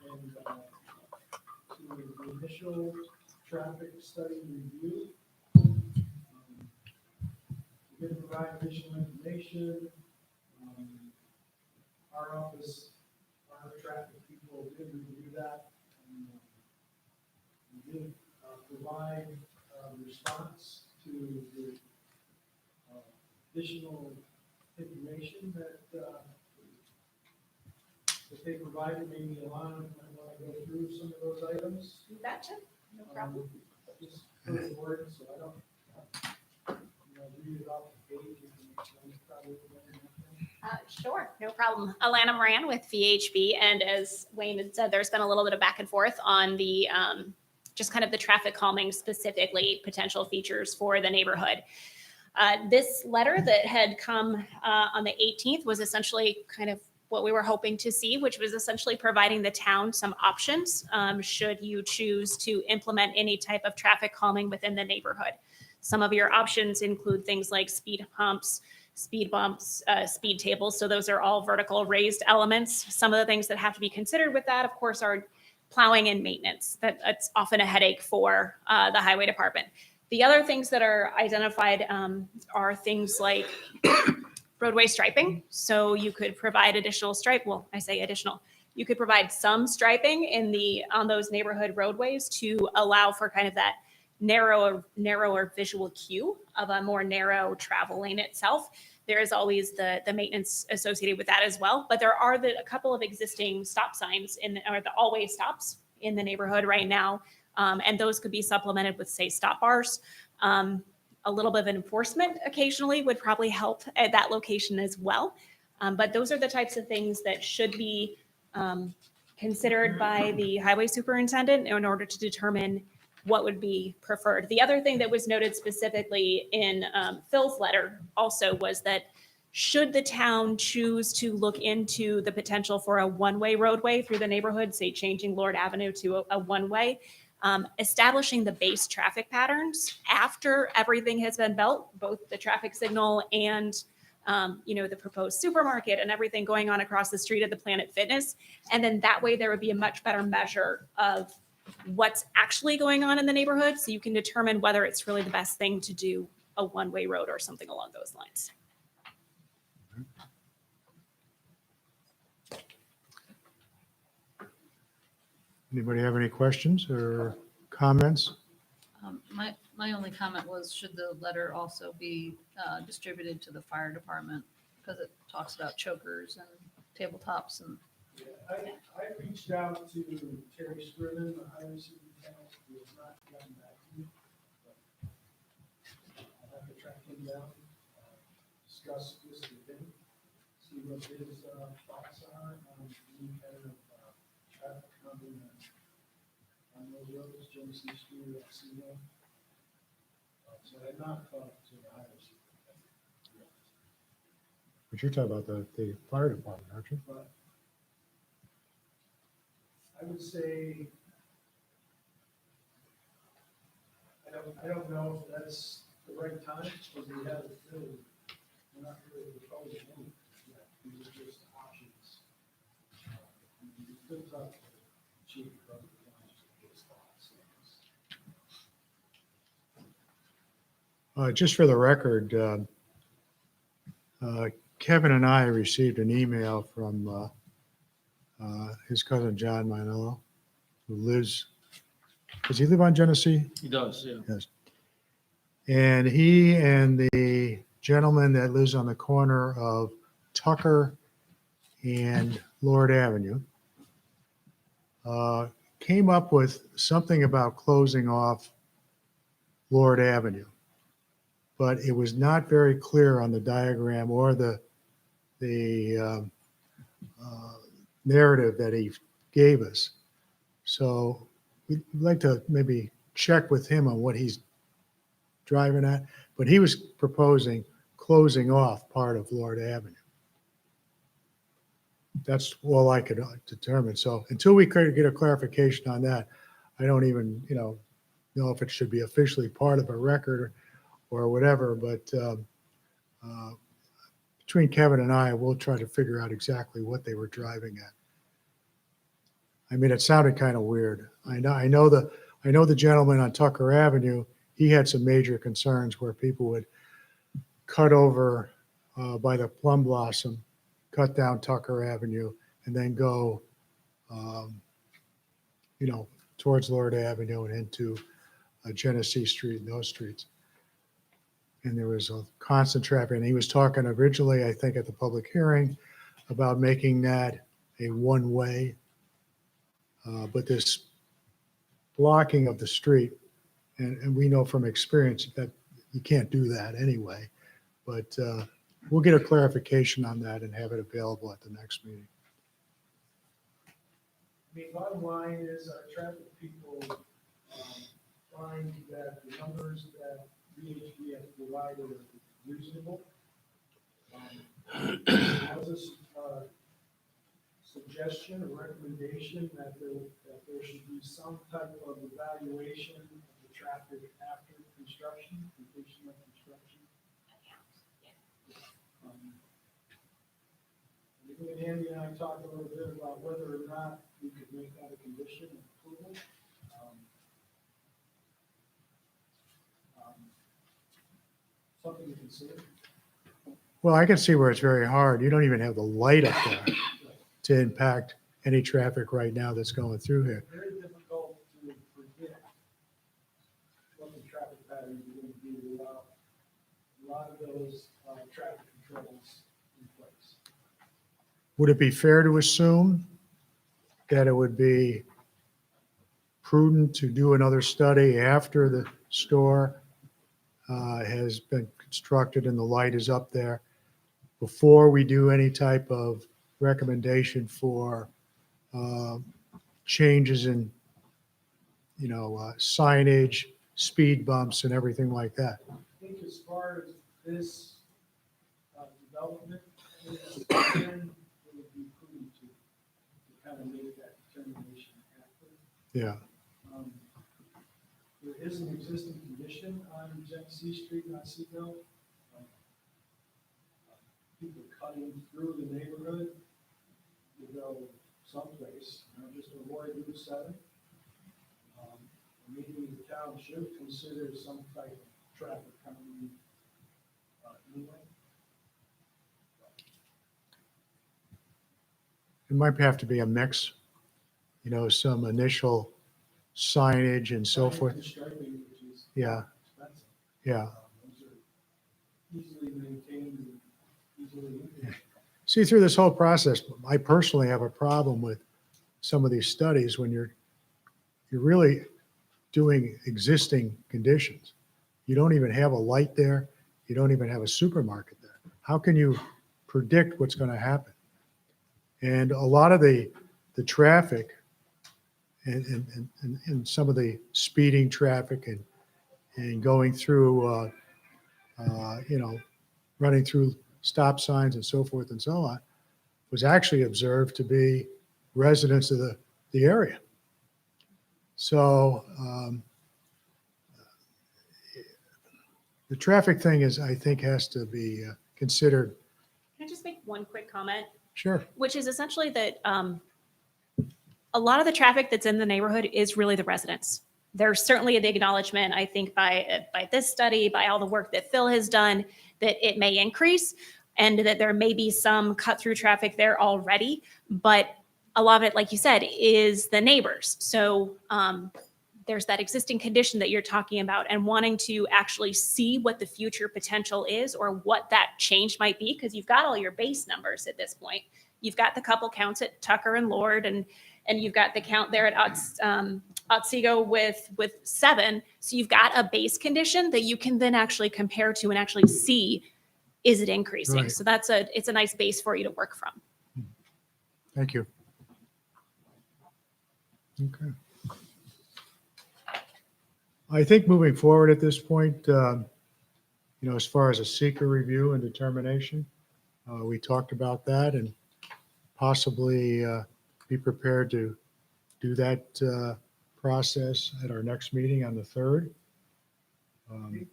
to the initial traffic study review. We did provide additional information. Our office, our traffic people did review that. And, we did provide a response to the additional information that they provided. Maybe Alana might want to go through some of those items. You betcha, no problem. Just for the word, so I don't read it off the page. Probably Sure, no problem. Alana Moran with VHB, and as Wayne had said, there's been a little bit of back and forth on the just kind of the traffic calming, specifically potential features for the neighborhood. This letter that had come on the 18th was essentially kind of what we were hoping to see, which was essentially providing the town some options should you choose to implement any type of traffic calming within the neighborhood. Some of your options include things like speed humps, speed bumps, speed tables. So those are all vertical raised elements. Some of the things that have to be considered with that, of course, are plowing and maintenance. That's often a headache for the highway department. The other things that are identified are things like roadway striping. So you could provide additional stripe. Well, I say additional. You could provide some striping on those neighborhood roadways to allow for kind of that narrower visual cue of a more narrow travel lane itself. There is always the maintenance associated with that as well. But there are a couple of existing stop signs or the always stops in the neighborhood right now. And those could be supplemented with, say, stop bars. a little bit of enforcement occasionally would probably help at that location as well. But those are the types of things that should be considered by the highway superintendent in order to determine what would be preferred. The other thing that was noted specifically in Phil's letter also was that should the town choose to look into the potential for a one-way roadway through the neighborhood, say changing Lord Avenue to a one-way, establishing the base traffic patterns after everything has been built, both the traffic signal and the proposed supermarket and everything going on across the street at the Planet Fitness. And then that way there would be a much better measure of what's actually going on in the neighborhood. So you can determine whether it's really the best thing to do a one-way road or something along those lines. Anybody have any questions or comments? My only comment was, should the letter also be distributed to the fire department? Because it talks about chokers and tabletops and. I reached out to Terry Scriven, the highway superintendent, who has not gotten back to me. I'll have to track him down, discuss this with him, see what his thoughts are on any kind of traffic coming on those roads, Genesee Street, Oxino. So I have not talked to the highway superintendent. But you're talking about the fire department, aren't you? But I would say, I don't know if that's the right time, because we haven't really, we're not really proposing anything yet. These are just options. We could talk to the chief of the his thoughts. Just for the record, Kevin and I received an email from his cousin John Manillo, who lives, does he live on Genesee? He does, yeah. Yes. And he and the gentleman that lives on the corner of Tucker and Lord Avenue came up with something about closing off Lord Avenue. But it was not very clear on the diagram or the narrative that he gave us. So we'd like to maybe check with him on what he's driving at, but he was proposing closing off part of Lord Avenue. That's all I could determine. So until we could get a clarification on that, I don't even, know if it should be officially part of a record or whatever, but between Kevin and I, we'll try to figure out exactly what they were driving at. I mean, it sounded kind of weird. I know the gentleman on Tucker Avenue, he had some major concerns where people would cut over by the Plum Blossom, cut down Tucker Avenue, and then go, towards Lord Avenue and into Genesee Street and those streets. And there was a constant traffic. And he was talking originally, I think, at the public hearing about making that a one-way. But this blocking of the street, and we know from experience that you can't do that anyway. But we'll get a clarification on that and have it available at the next meeting. I mean, bottom line is our traffic people find that the numbers that VHB has provided are reasonable. As a suggestion or recommendation that there should be some type of evaluation of the traffic after construction, completion of construction. Andy and I talked a little bit about whether or not we could make that a condition of approval. Something to consider. Well, I can see where it's very hard. You don't even have the light up there to impact any traffic right now that's going through here. Very difficult to predict what the traffic patterns are going to be without a lot of those traffic controls in place. Would it be fair to assume that it would be prudent to do another study after the store has been constructed and the light is up there. Before we do any type of recommendation for changes in, signage, speed bumps and everything like that. I think as far as this development is concerned, it would be prudent to kind of make that determination after. Yeah. There is an existing condition on Genesee Street in Otsego. People cutting through the neighborhood to go someplace, just to avoid Route 7. Maybe the town should consider some type of traffic calming anyway. It might have to be a mix, some initial signage and so forth. And striping, which is Yeah, expensive. yeah. Those are easily maintained and easily. See, through this whole process, I personally have a problem with some of these studies when you're really doing existing conditions. You don't even have a light there. You don't even have a supermarket there. How can you predict what's going to happen? And a lot of the traffic and some of the speeding traffic and going through, running through stop signs and so forth and so on was actually observed to be residents of the area. So the traffic thing is, I think, has to be considered. Can I just make one quick comment? Sure. Which is essentially that a lot of the traffic that's in the neighborhood is really the residents. There's certainly the acknowledgement, I think, by this study, by all the work that Phil has done, that it may increase and that there may be some cut through traffic there already. But a lot of it, like you said, is the neighbors. So there's that existing condition that you're talking about and wanting to actually see what the future potential is or what that change might be, because you've got all your base numbers at this point. You've got the couple counts at Tucker and Lord, and you've got the count there at Otsego with 7. So you've got a base condition that you can then actually compare to and actually see, is it increasing? Right. So it's a nice base for you to work from. Thank you. Okay. I think moving forward at this point, as far as a seeker review and determination, we talked about that and possibly be prepared to do that process at our next meeting on the 3rd. I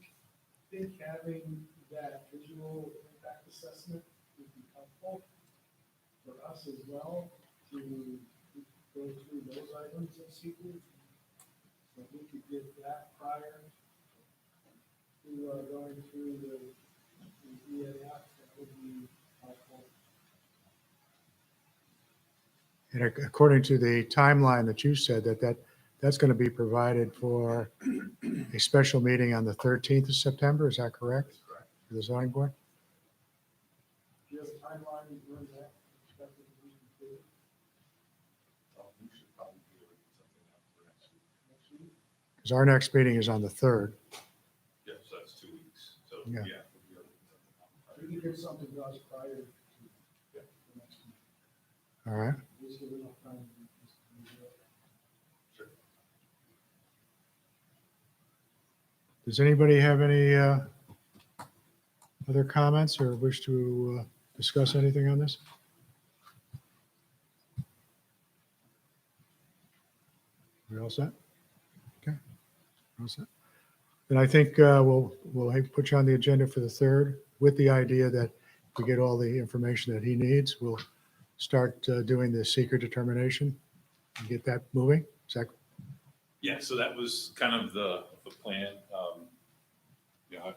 think having that visual impact assessment would be helpful for us as well to go through those items in sequence. So we could get that prior to going through the EAF, that would be helpful. And according to the timeline that you said, that's going to be provided for a special meeting on the 13th of September. Is that correct? Correct. For the zoning board? Do you have a timeline when that expected to be completed? We should probably be able to get something out for next week. Next week? Because our next meeting is on the 3rd. Yeah, so that's 2 weeks. So, Yeah. yeah. we'll be able to get something out. We could get something to us prior to the next week. All right. At least give enough time to do this. Does anybody have any other comments or wish to discuss anything on this? We all set? Okay. All set. Then I think we'll put you on the agenda for the 3rd with the idea that if we get all the information that he needs, we'll start doing the seeker determination and get that moving. Is that Yeah, so that was kind of the plan.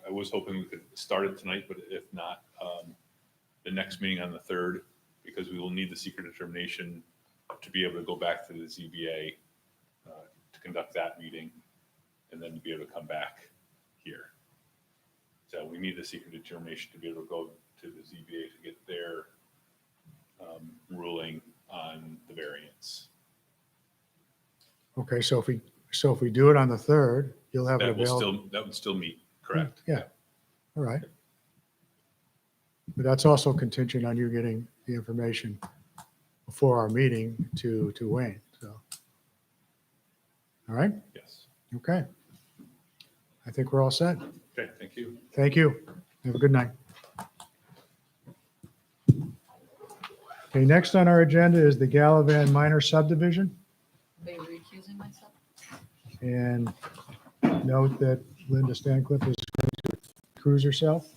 I was hoping we could start it tonight, but if not, the next meeting on the 3rd, because we will need the secret determination to be able to go back to the ZBA to conduct that meeting, and then to be able to come back here. So we need the secret determination to be able to go to the ZBA to get their ruling on the variance. okay? So if we do it on the 3rd, you'll have it That will available. that would still meet. Correct. Yeah, all right. But that's also contingent on you getting the information before our meeting to Wayne, so. All right, Yes. okay. I think we're all set. Okay, thank you. Thank you. Have a good night. Okay, next on our agenda is the Galavan minor subdivision. Are you recusing myself? And note that Linda Stancliffe is going to recuse herself.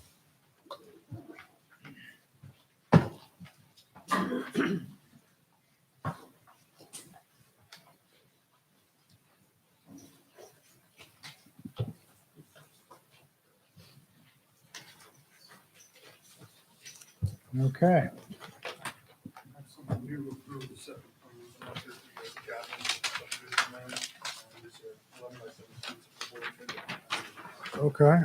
Okay. Okay.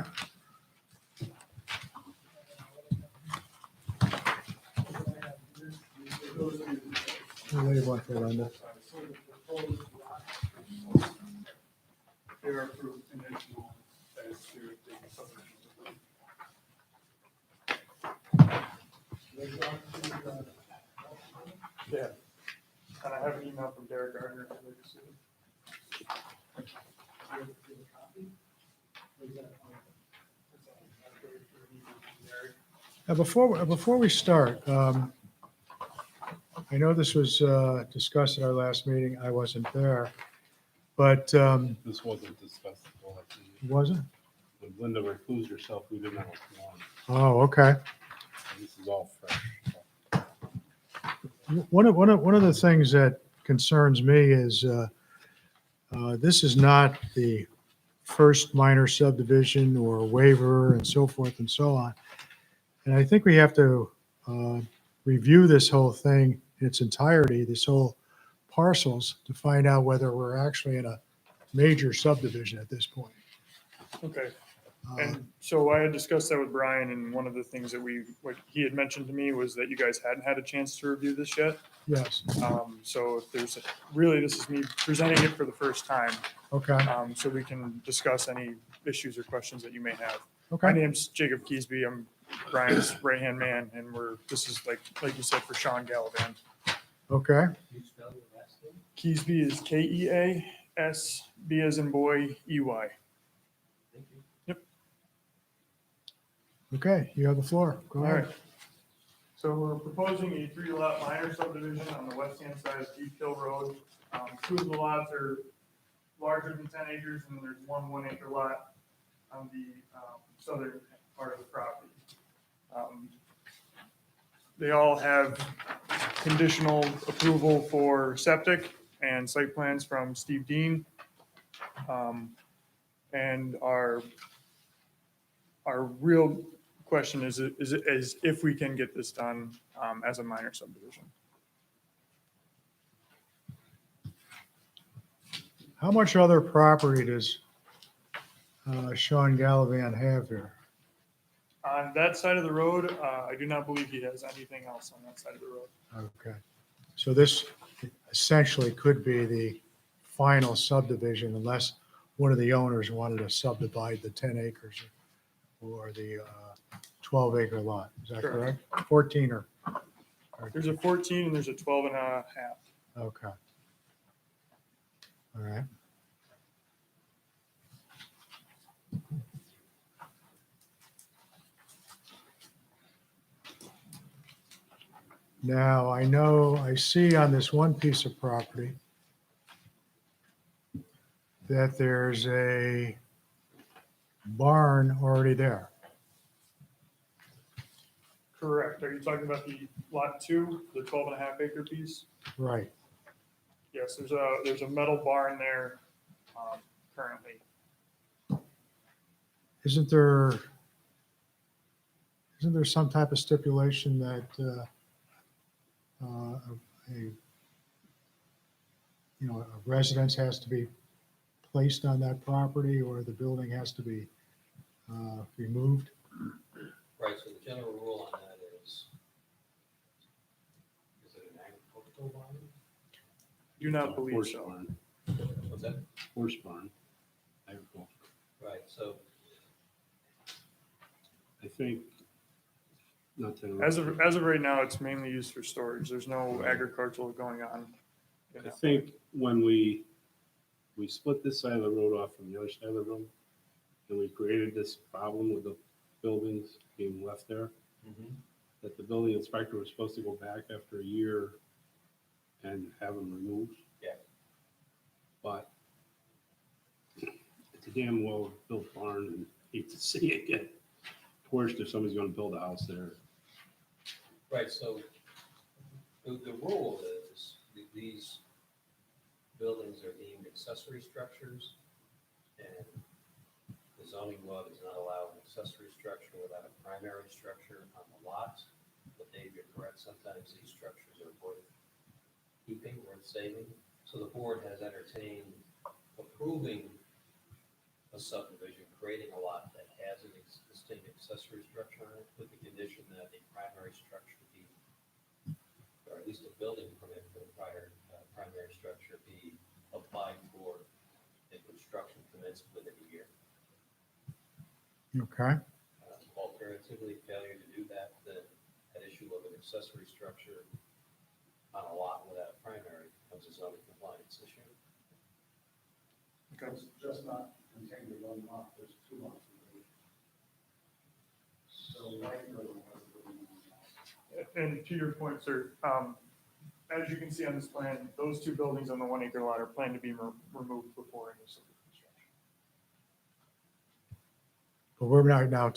We'll leave one for Linda. They are approved conditional as to the subdivision. Yeah, and I have an email from Derek Gardner. If you'd like to see it. Now, before we start, I know this was discussed at our last meeting. I wasn't there, but This wasn't discussed at the last meeting. was it? When Linda recused herself, we didn't have a quorum. Oh, okay. This is all fresh. One of the things that concerns me is this is not the first minor subdivision or waiver and so forth and so on. And I think we have to review this whole thing in its entirety, this whole parcels, to find out whether we're actually in a major subdivision at this point. Okay, Uh, and so I had discussed that with Brian, and one of the things that what he had mentioned to me was that you guys hadn't had a chance to review this yet. Yes, So if there's, really, this is me presenting it for the first time, okay, so we can discuss any issues or questions that you may have. My okay, name's Jacob Keesby. I'm Brian's right-hand man, and this is like you said, for Sean Gallivan. okay, Can you spell your last name? Keesby is Keasb as in boy, EY. Thank you. okay, you have the floor. Go All ahead. right. So we're proposing a 3-lot minor subdivision on the west-hand side of Deep Hill Road. 2 of the lots are larger than 10 acres, and there's 1 1-acre lot on the southern part of the property. They all have conditional approval for septic and site plans from Steve Dean. And our real question is if we can get this done as a minor subdivision. How much other property does Sean Gallivan have here? On that side of the road, I do not believe he has anything else on that side of the road. Okay, so this essentially could be the final subdivision unless one of the owners wanted to subdivide the 10 acres or the 12-acre lot. Is that Sure. correct? 14 or, There's a 14 and there's a 12 and a half. okay. All right. Now, I see on this one piece of property that there's a barn already there. Correct. Are you talking about the lot 2, the 12 and a half acre piece? Right. Yes, there's a metal barn there currently. Isn't there some type of stipulation that a residence has to be placed on that property or the building has to be removed? Right, so the general rule on that is it an agricultural barn? Do not believe Horse so. barn. What's that? Horse barn. Agriculture. Right, so think, not to. As of right now, it's mainly used for storage. There's no agricultural going on. I think when we split this side of the road off from the other side of the road, and we created this problem with the buildings being left there, that the building inspector was supposed to go back after a year and have them removed. Yeah. But it's a damn well-built barn, and hate to see it get torched if somebody's gonna build a house there. Right, so the rule is these buildings are deemed accessory structures, and the zoning law does not allow an accessory structure without a primary structure on the lot. But Dave, you're correct, sometimes these structures are worth keeping, worth saving. So the board has entertained approving a subdivision, creating a lot that has an existing accessory structure on it, with the condition that a primary structure be, or at least a building permit for the primary structure be applied for, and construction commenced within a year. Okay, Alternatively, failure to do that, then that issue of an accessory structure on a lot without a primary becomes a zoning compliance issue. Okay. Just not contained in one lot, there's two lots. So why And to your point, sir, as you can see on this plan, those two buildings on the 1 acre lot are planned to be removed before any sort of construction. but we're not now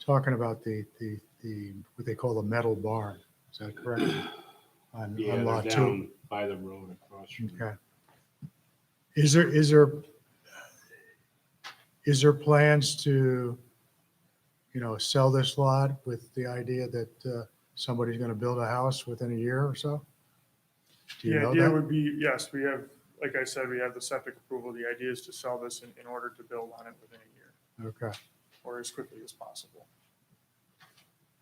talking about the, what they call the metal barn. Is that correct? On Yeah, on they're lot two? down by the road across from. Okay. Is there plans to, sell this lot with the idea that somebody's going to build a house within a year or so? Do you The know idea that? would be, yes, we have, like I said, we have the septic approval. The idea is to sell this in order to build on it within a year, Okay. or as quickly as possible.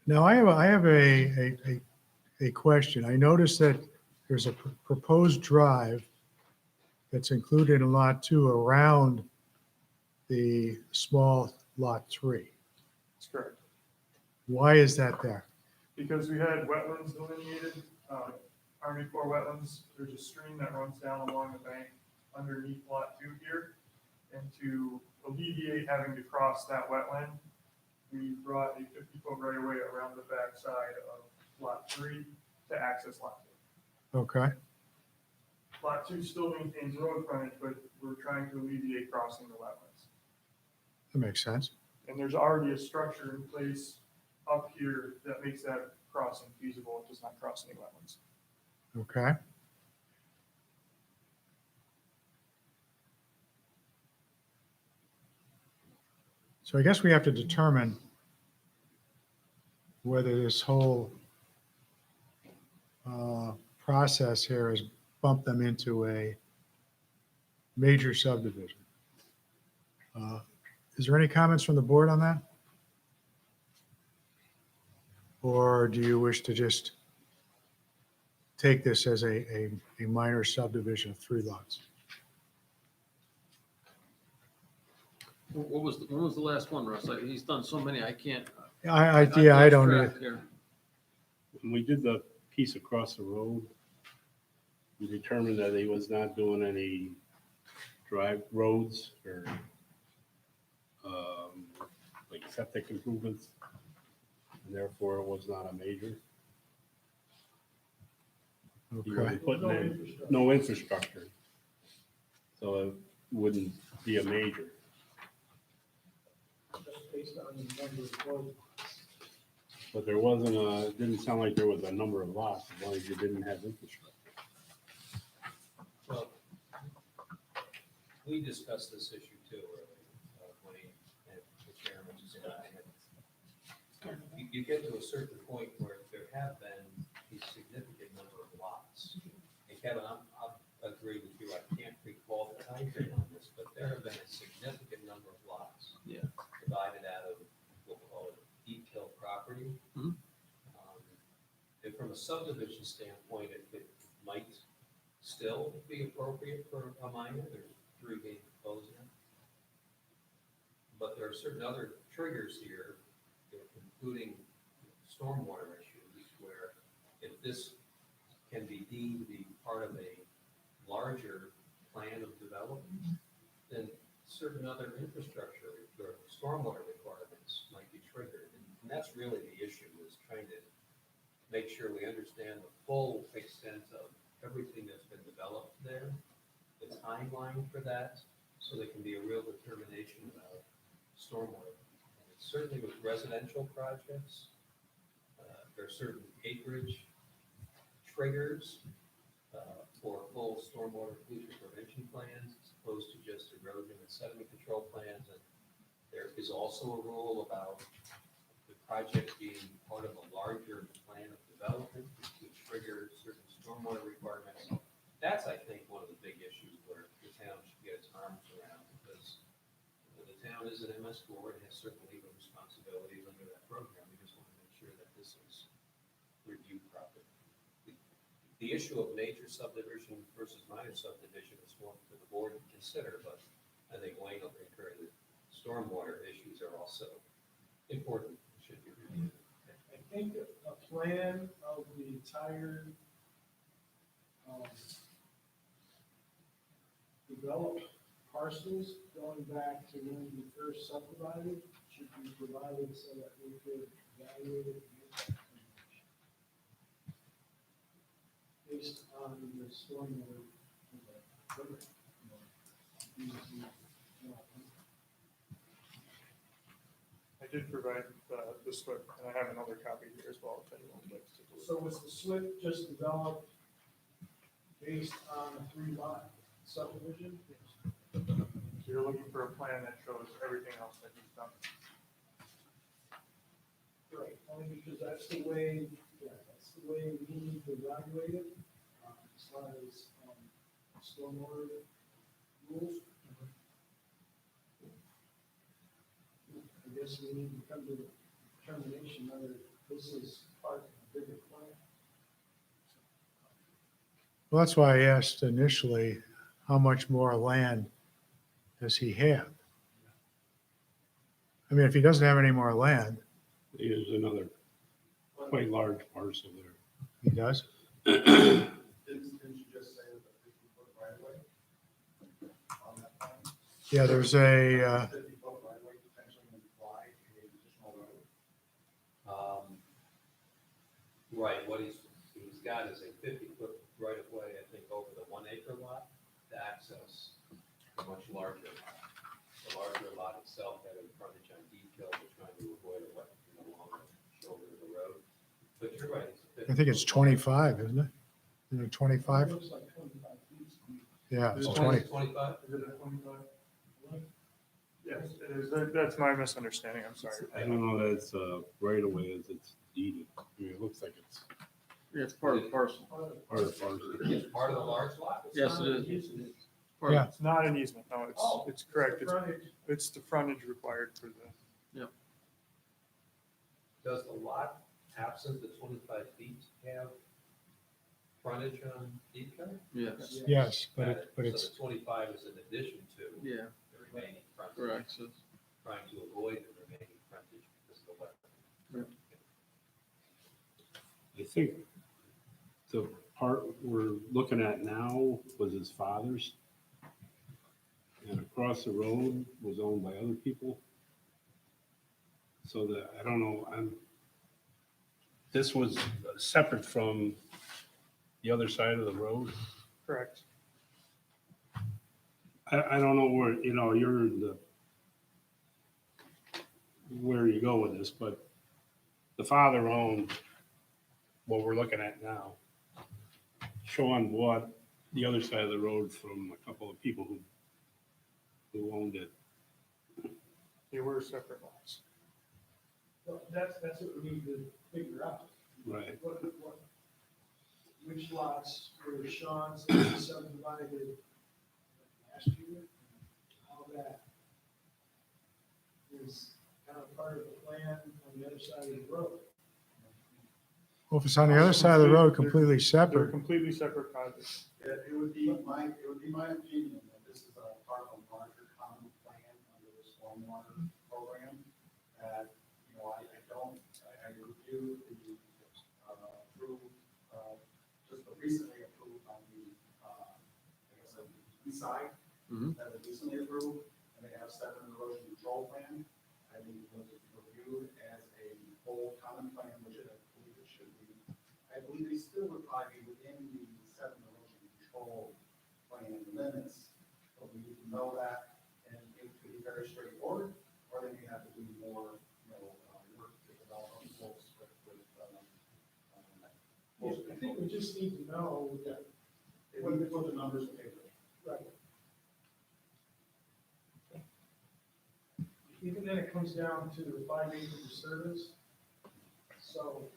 Now, I have a question. I noticed that there's a proposed drive that's included in lot 2 around the small lot 3. That's correct. Why is that there? Because we had wetlands delineated, Army Corps wetlands, there's a stream that runs down along the bank underneath lot 2 here. And to alleviate having to cross that wetland, we brought a 50-foot right of way around the back side of lot 3 to access lot 2. Okay, Lot 2 still maintains road frontage, but we're trying to alleviate crossing the wetlands. that makes sense. And there's already a structure in place up here that makes that crossing feasible. It does not cross any wetlands. Okay. So I guess we have to determine whether this whole process here has bumped them into a major subdivision. Is there any comments from the board on that? Or do you wish to just take this as a minor subdivision of 3 lots? When was the last one, Russ? He's done so many, I can't. I I've don't lost know. track here. When we did the piece across the road, we determined that he was not doing any drive roads or like septic improvements. And therefore, it was not a major. He Okay, wasn't putting in no infrastructure. So it wouldn't be a major. Just based on the number of roads. But there wasn't it didn't sound like there was a number of lots, as long as you didn't have infrastructure. Well, we discussed this issue too, when the chairman just and I had. You get to a certain point where there have been a significant number of lots. And Kevin, I agree with you, I can't recall the timeframe on this, but there have been a significant number of lots. Yeah. Divided out of, we'll call it deep hill property. Mhm. And from a subdivision standpoint, it might still be appropriate for a minor, there's 3 being proposed now. But there are certain other triggers here, including stormwater issues, where if this can be deemed to be part of a larger plan of development, then certain other infrastructure or stormwater requirements might be triggered. And that's really the issue, is trying to make sure we understand the full extent of everything that's been developed there, the timeline for that, so there can be a real determination about stormwater. And certainly with residential projects, there are certain acreage triggers for full stormwater pollution prevention plans, as opposed to just erosion and sediment control plans. And there is also a rule about the project being part of a larger plan of development, which would trigger certain stormwater requirements. That's, I think, one of the big issues where the town should get its arms around, because the town is an MS4 and has certain legal responsibilities under that program. We just want to make sure that this is reviewed properly. The issue of major subdivision versus minor subdivision is one for the board to consider, but I think Wayne will concur that stormwater issues are also important, should be reviewed. I think a plan of the entire developed parcels going back to when we first subdivided should be provided so that we could evaluate it and make that determination based on the stormwater. I did provide the SWIP, and I have another copy here as well, if anyone would like to take a look. So was the SWIP just developed based on a 3-lot subdivision? So you're looking for a plan that shows everything else that he's done. Right, only because that's the way, that's the way we need to evaluate it, as far as, stormwater rules. I guess we need to come to the determination whether this is part of a bigger plan. Well, that's why I asked initially, how much more land does he have? I mean, if he doesn't have any more land, There's another quite large parcel there. he does? Didn't you just say that the 50-foot right of way on that plan? Yeah, there's a, 50-foot right of way potentially imply a additional road. Right, what he's got is a 50-foot right of way, I think, over the 1 acre lot to access a much larger lot. The larger lot itself had a frontage on Deep Hill, we're trying to avoid a wet, along the shoulder of the road. But you're right, it's a I think it's 25, isn't it? Is it 25? It looks like 25 feet to me. Yeah, it's 20, 20. 25? Is it a 25? Yes, it is. That's my misunderstanding. I'm sorry. I don't know that it's right away as it's deeded. I mean, it looks like it's Yeah, it's part of the parcel. part of the parcel. It's part of the large lot? Yes, it is. Yeah. It's not an easement. No, Oh, it's correct. the frontage. It's the frontage required for the, Does the lot absent the 25 feet have frontage on Deep Hill? Yes, Yes, but So it's, the 25 is in addition to yeah, the remaining frontage. correct. So Trying to avoid the remaining frontage because of the wetland. I think the part we're looking at now was his father's. And across the road was owned by other people. So that, I don't know, this was separate from the other side of the road. correct. I don't know where, you're where you go with this, but the father owned what we're looking at now. Sean bought the other side of the road from a couple of people who owned it. They were separate lots. Well, that's what we need to figure out. Right. Which lots were Sean's that he subdivided last year? How that is kind of part of the plan on the other side of the road. well, if it's on the other side of the road, completely They're separate, completely separate projects. It would be my opinion that this is a part of a larger common plan under the stormwater program. That, I I reviewed the, approved, just the recently approved on the, I guess, the east side. That was recently approved, and they have sediment erosion control plan. I mean, was reviewed as a whole common plan, which I believe it should be. I believe they still would probably be within the sediment erosion control plan limits, but we need to know that, and it could be very straightforward, or they may have to do more, work to develop a full script with, I think we just need to know that, they wouldn't put the numbers in paper. right. Even then, it comes down to the 5-acre disturbance. So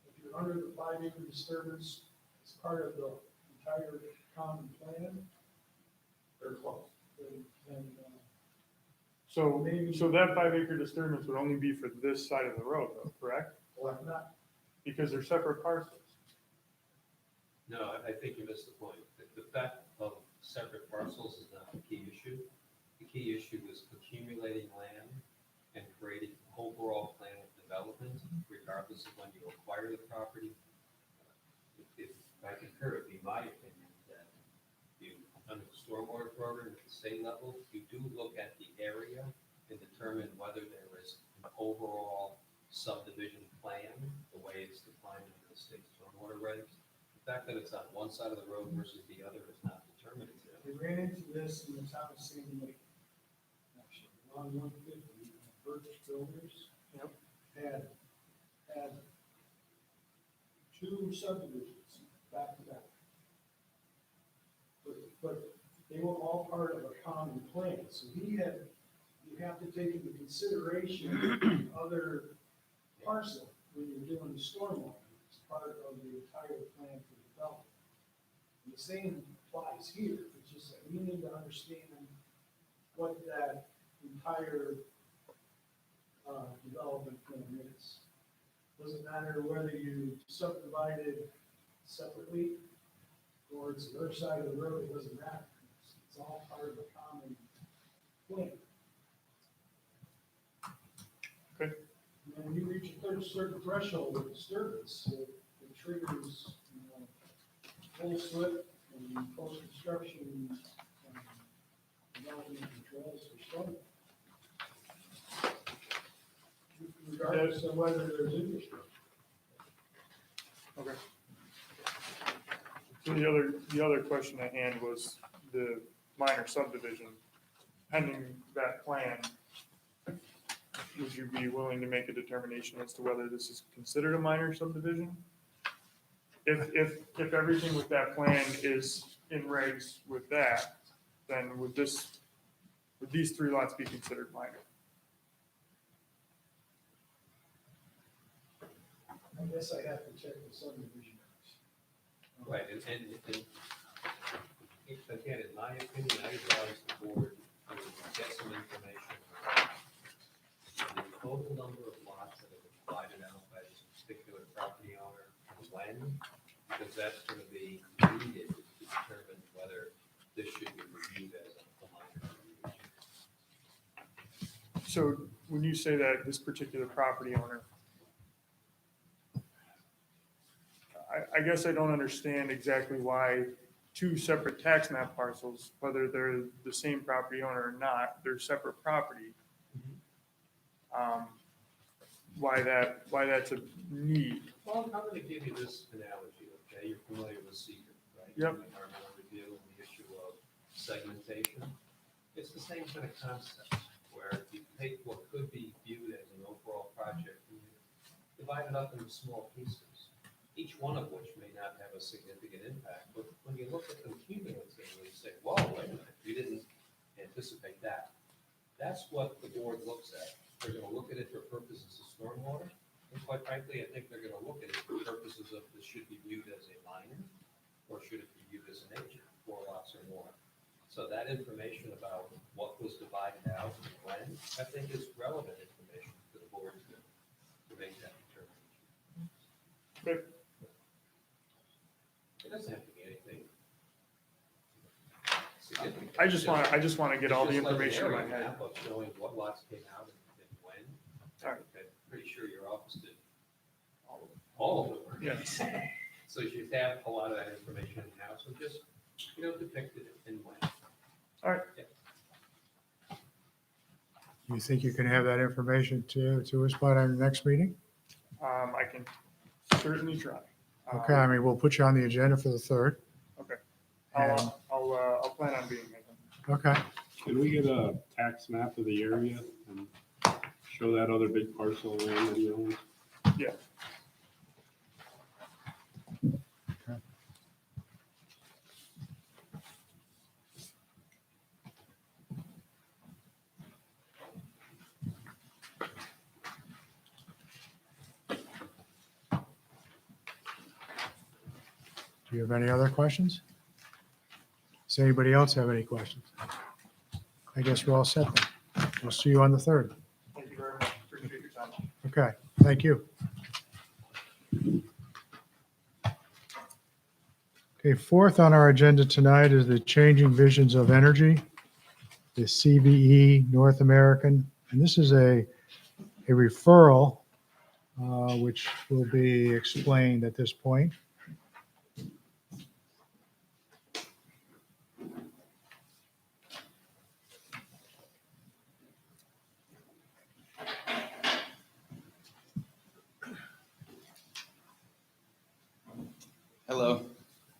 if you're under the 5-acre disturbance, it's part of the entire common plan, They're close. then So, Maybe- so that 5-acre disturbance would only be for this side of the road though, correct? not, Because they're separate parcels. No, I think you missed the point. The fact of separate parcels is not the key issue. The key issue is accumulating land and creating an overall plan of development, regardless of when you acquire the property. If I concur, it'd be my opinion that you, under the stormwater program at the state level, you do look at the area and determine whether there is an overall subdivision plan, the way it's defined in the state stormwater regs. The fact that it's on one side of the road versus the other is not determinative. we ran into this in the town of Sandy Lake. Actually, on 150, Birch Builders. Had two subdivisions back to back. But they were all part of a common plan, so you have to take into consideration other parcel when you're doing the stormwater. It's part of the entire plan for development. And the same applies here, it's just that we need to understand what that entire development plan is. Doesn't matter whether you subdivide it separately or it's the other side of the road, it doesn't matter. It's all part of a common plan. Okay. And then when you reach a certain threshold of disturbance, it triggers, full slip and post-construction development controls for stormwater. Regardless of whether there's infrastructure. Okay. So the other question at hand was the minor subdivision. Pending that plan, would you be willing to make a determination as to whether this is considered a minor subdivision? If everything with that plan is in regs with that, then would these 3 lots be considered minor? I guess I have to check the subdivision. Right, and again, in my opinion, I advise the board to get some information. The total number of lots that have been divided out by this particular property owner, and when, because that's going to be needed to determine whether this should be reviewed as a minor subdivision. So when you say that this particular property owner, I guess I don't understand exactly why 2 separate tax map parcels, whether they're the same property owner or not, they're separate property. Why that's a need. Well, I'm going to give you this analogy, okay? You're familiar with secret, right? Yep. The environmental review and the issue of segmentation. It's the same kind of concept, where you take what could be viewed as an overall project and you divide it up into small pieces, each one of which may not have a significant impact. But when you look at them cumulatively, you say, whoa, wait a minute, we didn't anticipate that. That's what the board looks at. They're going to look at it for purposes of stormwater. And quite frankly, I think they're going to look at it for purposes of this should be viewed as a minor, or should it be viewed as a major, 4 lots or more. So that information about what was divided out and when, I think is relevant information for the board to make that determination. Okay. It doesn't have to be anything significant. I just want to get all the It's just like an information in my area head. map of showing what lots came out and when. All right. I'm pretty sure your office did all of them are. Yes. So you should have a lot of that information now, so just, depict it in way. All right. You think you can have that information to us by our next meeting? I can certainly try. Okay, I mean, we'll put you on the agenda for the 3rd. Okay. And- I'll plan on being there. Okay, Can we get a tax map of the area and show that other big parcel of land that he owns? Yeah. do you have any other questions? Does anybody else have any questions? I guess we're all set then. We'll see you on the 3rd. Thank you very much. Appreciate your time. Okay, thank you. Okay, 4th on our agenda tonight is the Changing Visions of Energy, the CVE North American. And this is a referral, which will be explained at this point. Hello,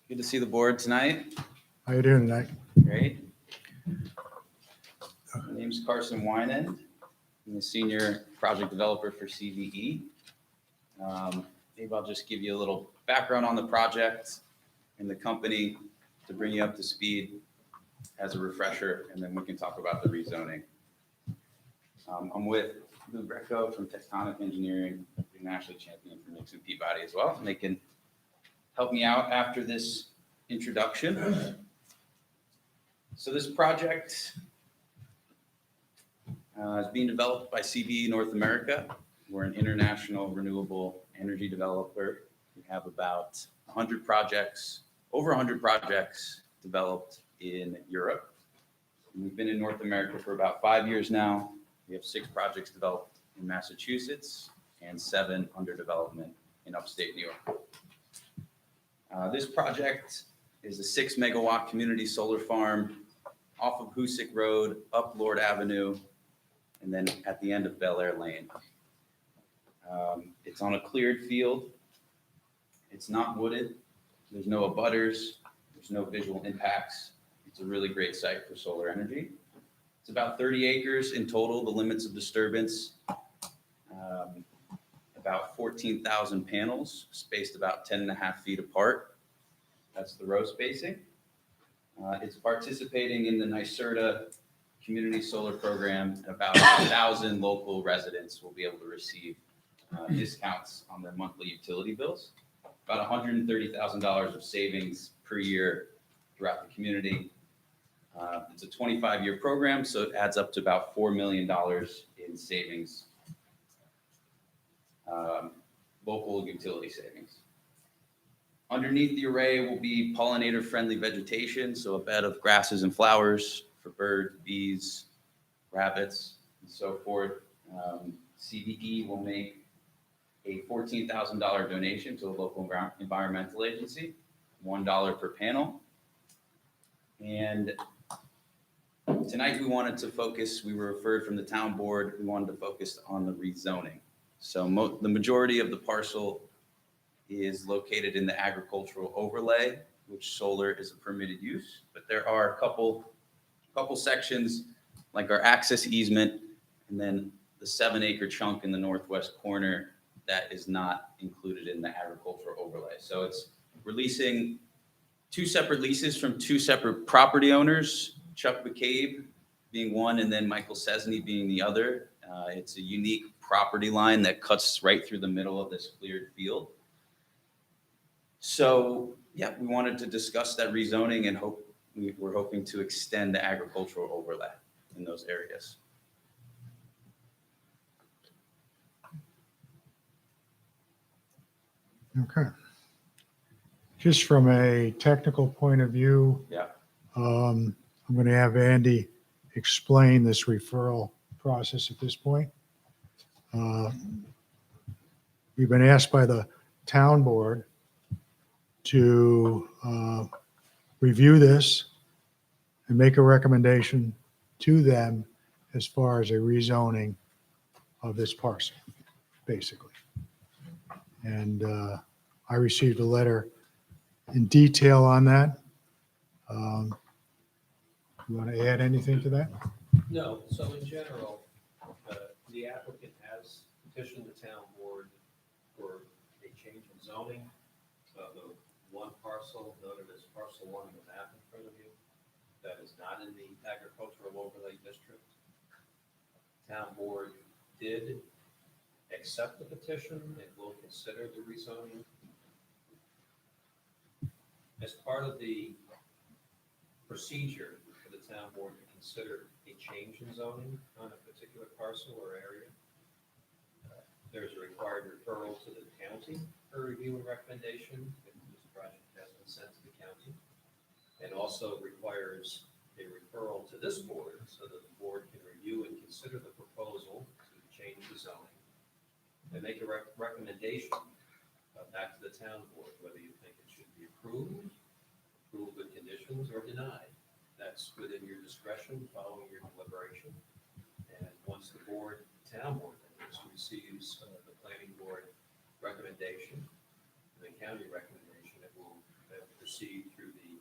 good to see the board tonight. How you doing tonight? Great. My name's Carson Wynand. I'm the senior project developer for CVE. Maybe I'll just give you a little background on the project and the company to bring you up to speed as a refresher, and then we can talk about the rezoning. I'm with Lou Greco from Tectonic Engineering, the national champion for Nixon Peabody as well, and they can help me out after this introduction. So this project is being developed by CVE North America. We're an international renewable energy developer. We have about 100 projects, over 100 projects developed in Europe. And we've been in North America for about 5 years now. We have 6 projects developed in Massachusetts and 7 under development in upstate New York. This project is a 6 megawatt community solar farm off of Hoosick Road, up Lord Avenue, and then at the end of Bel Air Lane. It's on a cleared field. It's not wooded. There's no abutters. There's no visual impacts. It's a really great site for solar energy. It's about 30 acres in total, the limits of disturbance. About 14,000 panels spaced about 10.5 feet apart. That's the row spacing. It's participating in the NYSERDA Community Solar Program. About 1,000 local residents will be able to receive discounts on their monthly utility bills. About $130,000 of savings per year throughout the community. It's a 25-year program, so it adds up to about $4 million in savings, local utility savings. Underneath the array will be pollinator-friendly vegetation, so a bed of grasses and flowers for birds, bees, rabbits, and so forth. CVE will make a $14,000 donation to a local environmental agency, $1 per panel. And tonight we wanted to focus, we were referred from the town board, we wanted to focus on the rezoning. So the majority of the parcel is located in the agricultural overlay, which solar is a permitted use. But there are a couple sections like our access easement and then the 7-acre chunk in the northwest corner that is not included in the agricultural overlay. So it's releasing 2 separate leases from 2 separate property owners, Chuck McCabe being one and then Michael Cesney being the other. It's a unique property line that cuts right through the middle of this cleared field. So yeah, we wanted to discuss that rezoning and we're hoping to extend the agricultural overlay in those areas. Okay. Just from a technical point of view, Yeah. I'm going to have Andy explain this referral process at this point. We've been asked by the town board to review this and make a recommendation to them as far as a rezoning of this parcel, basically. And I received a letter in detail on that. You want to add anything to that? No, so in general, the applicant has petitioned the town board for a change in zoning. The one parcel noted as parcel one on the map in front of you, that is not in the agricultural overlay district. Town board did accept the petition and will consider the rezoning. As part of the procedure for the town board to consider a change in zoning on a particular parcel or area, there's a required referral to the county for review and recommendation if this project has been sent to the county. And also requires a referral to this board so that the board can review and consider the proposal to change the zoning and make a recommendation back to the town board, whether you think it should be approved with conditions, or denied. That's within your discretion following your deliberation. And once the board, town board, receives the planning board recommendation, the county recommendation, it will proceed through the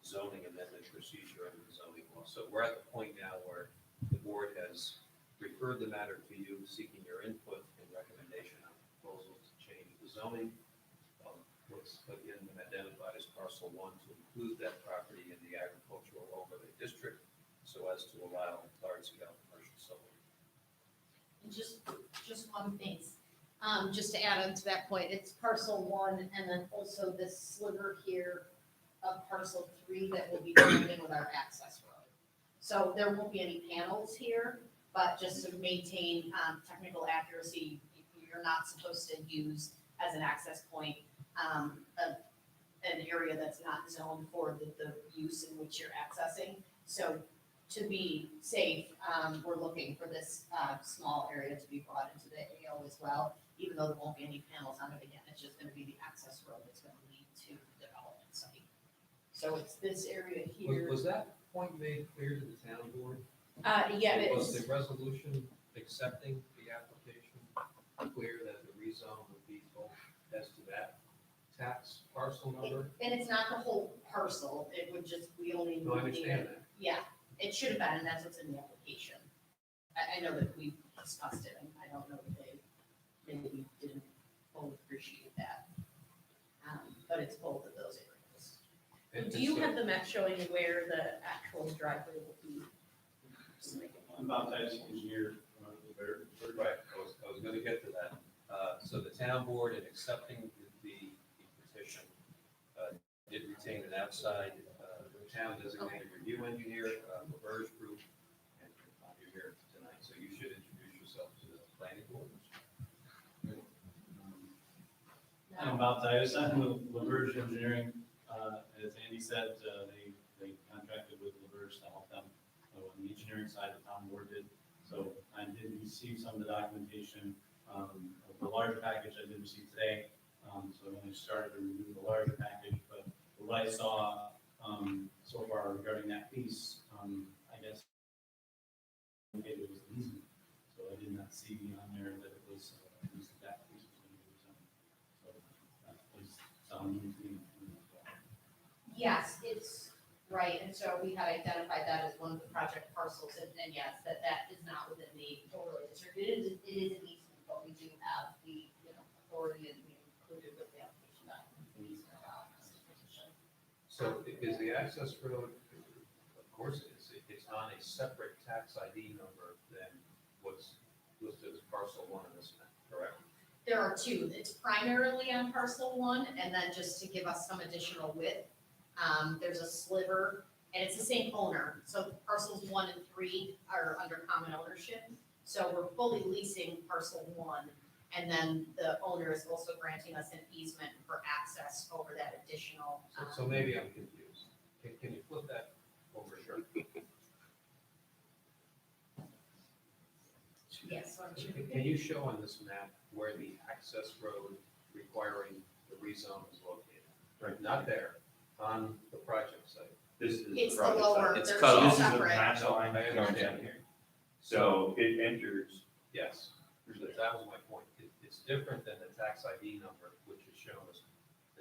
zoning amendment procedure under the zoning law. So we're at the point now where the board has referred the matter to you, seeking your input and recommendation on proposals to change the zoning. What's again been identified as parcel one to include that property in the agricultural overlay district so as to allow large-scale commercial solar. And just one thing, just to add on to that point, it's parcel one and then also this sliver here of parcel three that will be joining with our access road. So there won't be any panels here, but just to maintain technical accuracy, you're not supposed to use as an access point an area that's not zoned for the use in which you're accessing. So to be safe, we're looking for this small area to be brought into the AO as well, even though there won't be any panels on it again. It's just going to be the access road that's going to lead to the development site. So it's this area here. Was that point made clear to the town board? Yeah, it Was is. the resolution accepting the application clear that the rezone would be both as to that tax parcel number? And it's not the whole parcel. It would just, we only. No, I understand that. Yeah, it should have been, and that's what's in the application. I know that we discussed it, and I don't know that they maybe didn't fully appreciate that. But it's both of those areas. And Do you so- have the map showing where the actual driveway will be? Just to make it- I'm baptized engineer, Right, I was gonna get to that. So the town board, in accepting the petition, did retain an outside, town designated review engineer, LaBerge Group, and you're here tonight, so you should introduce yourself to the planning board. I'm Bob Titus, I'm with LaBerge Engineering. As Andy said, they contracted with LaBerge to help them on the engineering side, the town board did. So I did receive some of the documentation of the larger package I did receive today. So I only started to review the larger package, but what I saw so far regarding that piece, I guess it was an easement. So I did not see on there that it was at least that piece was going to be zoned. So that was sounding to me. Yes, it's right, and so we had identified that as one of the project parcels, and yes, that is not within the overlay district. It is an easement, but we do have the, authority, and we included with the application document, the easement about this petition. So is the access road, of course it is, it's on a separate tax ID number than what's listed as parcel one in this map, correct? There are two. It's primarily on parcel one, and then just to give us some additional width, there's a sliver, and it's the same owner. So parcels 1 and 3 are under common ownership. So we're fully leasing parcel 1, and then the owner is also granting us an easement for access over that additional. So maybe I'm confused. Can you flip that over? Sure. Yes. so I'm sure- Can you show on this map where the access road requiring the rezone is located. Right, not there, on the project site. This is. It's the project lower, site. It's they're cut two off. This is a separate. match No, line. I understand. So it enters, Yes, that was my point. It's different than the tax ID number, which is shown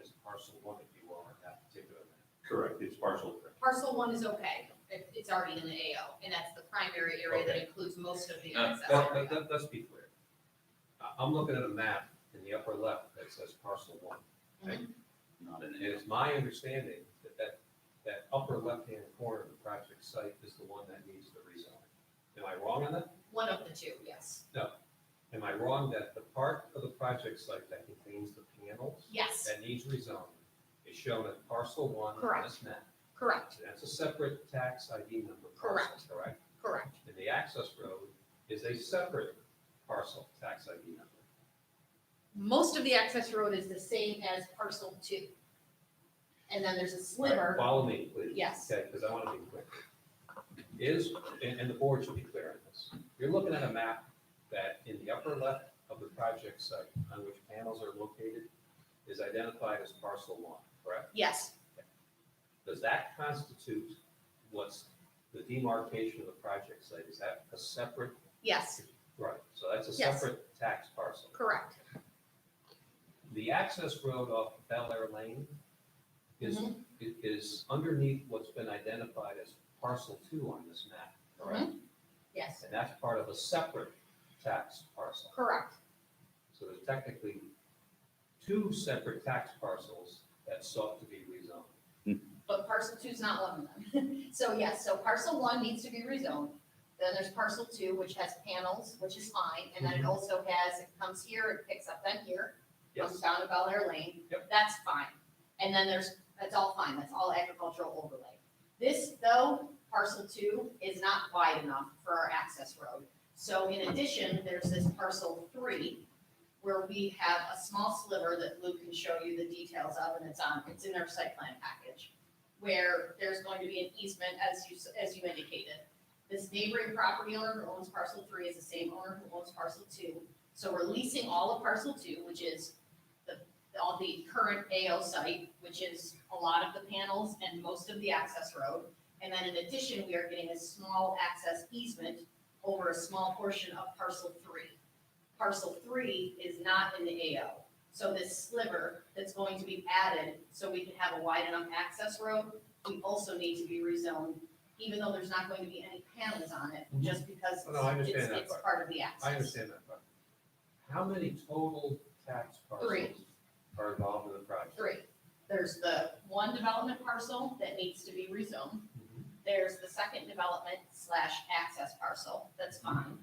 as parcel one, if you will, on that particular map. correct, it's parcel. Parcel one is okay. It's already in the AO, and that's the primary area that Okay. includes most of the Uh, access area. Let's be clear. I'm looking at a map in the upper left that says parcel one. Okay? Not in And it. it's my understanding that upper left-hand corner of the project site is the one that needs the rezoning. Am I wrong on that? One of the two, yes. No. Am I wrong that the part of the project site that contains the panels Yes, that needs rezoning is shown as parcel one on Correct. this map? correct, That's a separate tax ID number parcel, correct? correct. And the access road is a separate parcel tax ID number. Most of the access road is the same as parcel two. And then there's a sliver. Follow me, please. Yes. Okay, because I want to be clear. And the board should be clear on this. You're looking at a map that in the upper left of the project site on which panels are located is identified as parcel one, correct? Yes, Does that constitute what's the demarcation of the project site? Is that a separate, yes, right, so that's a Yes. separate tax parcel. correct. The access road off Bel Air Lane is, Mhm. is underneath what's been identified as parcel two on this map, correct? Yes, And that's part of a separate tax parcel. correct. So there's technically two separate tax parcels that sought to be rezoned. But parcel two is not one of them. So yes, so parcel one needs to be rezoned. Then there's parcel two, which has panels, which is fine. And then it also has, it comes here, it picks up then here, comes Yes, down to Bel Air Lane. Yep. That's fine. And then that's all fine. That's all agricultural overlay. This, though, parcel two is not wide enough for our access road. So in addition, there's this parcel three, where we have a small sliver that Luke can show you the details of, and it's in our site plan package, where there's going to be an easement, as you indicated. This neighboring property owner who owns parcel three is the same owner who owns parcel two. So we're leasing all of parcel two, which is all the current AO site, which is a lot of the panels and most of the access road. And then in addition, we are getting a small access easement over a small portion of parcel three. Parcel three is not in the AO. So this sliver that's going to be added, so we can have a wide enough access road, we also need to be rezoned, even though there's not going to be any panels on it, just because Oh, no, I understand that it's part. part of the access. I understand that part. How many total tax parcels Three. are involved in the project? Three. There's the one development parcel that needs to be rezoned. Mhm. There's the second development / access parcel, that's fine.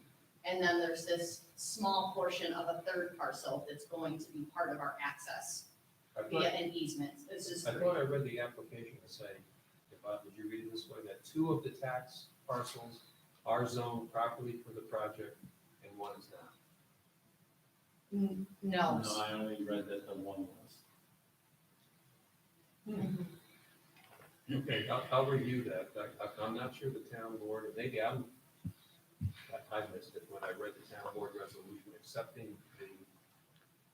And then there's this small portion of a third parcel that's going to be part of our access I via thought, an easement. This is I three. thought I read the application to say, did you read it this way, that two of the tax parcels are zoned properly for the project and one is not? No. No, I only read that the one was. Mhm. Okay, I'll review that. I'm not sure the town board, maybe I missed it when I read the town board resolution accepting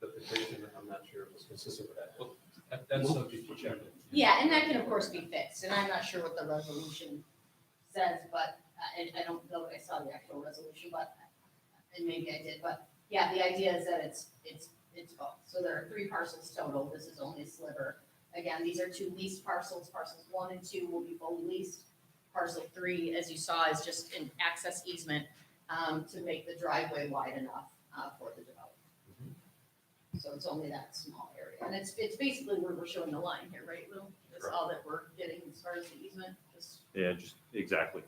the petition. I'm not sure it was consistent with that. Well, that's subject to check. Yeah, and that can of course be fixed, and I'm not sure what the resolution says, but, I don't know if I saw the actual resolution, but, and maybe I did, but, yeah, the idea is that it's both. So there are three parcels total, this is only a sliver. Again, these are two leased parcels, parcels 1 and 2 will be fully leased. Parcel 3, as you saw, is just an access easement, to make the driveway wide enough, for the development. So it's only that small area, and it's basically where we're showing the line here, right, Lou? That's all that we're getting as far as the easement, just, Yeah, just exactly.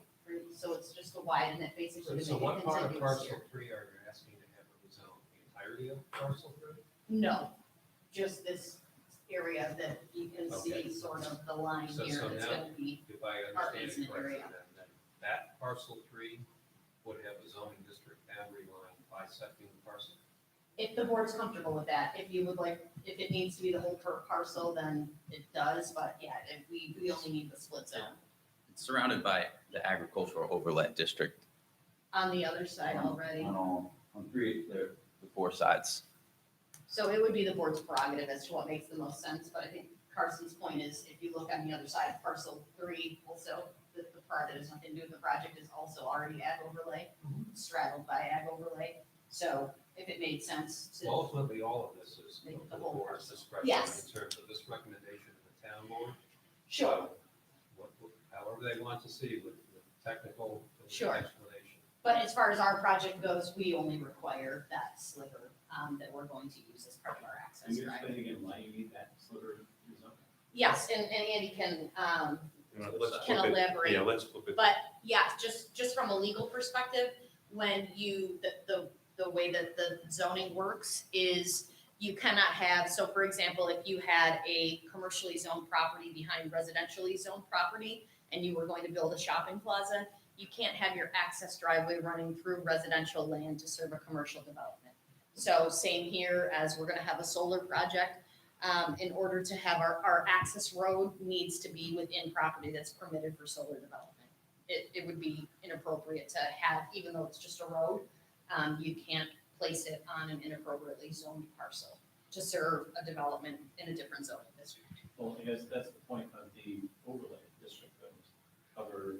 so it's just to widen it basically to So make what it part of contiguous parcel here. 3 are you asking to have it rezoned? The entirety of parcel 3? No, just this area that you can Okay. see sort of the line So- here so that's now- gonna be, If I Our understand it easement correctly, area. then that parcel 3 would have a zoning district boundary line bisecting the parcel? if the board's comfortable with that, if you would like, if it needs to be the whole per parcel, then it does, but yeah, if we only need the split zone. It's surrounded by the agricultural overlay district On the other side already. on 3, the 4 sides. So it would be the board's prerogative as to what makes the most sense, but I think Carson's point is, if you look on the other side of parcel 3, also, the part that has nothing to do with the project is also already ag overlay, straddled by ag overlay. So if it made sense to. Well, ultimately, all of this is Make the the whole board's parcel. discretion Yes. in terms of this recommendation of the town board. Sure, However they want to see with technical Sure. explanation. but as far as our project goes, we only require that sliver that we're going to use as part of our access And you're drive. explaining again why you need that sliver rezone? Yes, and Andy can, Let's can flip it. elaborate. Yeah, let's flip it. But yeah, just from a legal perspective, when you, the way that the zoning works is you cannot have, so for example, if you had a commercially zoned property behind residentially zoned property and you were going to build a shopping plaza, you can't have your access driveway running through residential land to serve a commercial development. So same here, as we're gonna have a solar project, in order to have our access road needs to be within property that's permitted for solar development. It would be inappropriate to have, even though it's just a road, you can't place it on an inappropriately zoned parcel to serve a development in a different zoning district. Well, I guess that's the point of the overlay district, that was cover,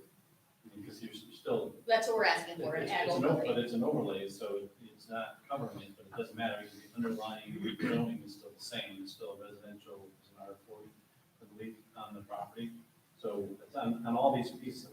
because you're still. That's what we're asking for, an It's ag an o- overlay. But it's an overlay, so it's not covering it, but it doesn't matter, because the underlying zoning is still the same, it's still residential, it's an R40, I believe, on the property. So it's on all these pieces,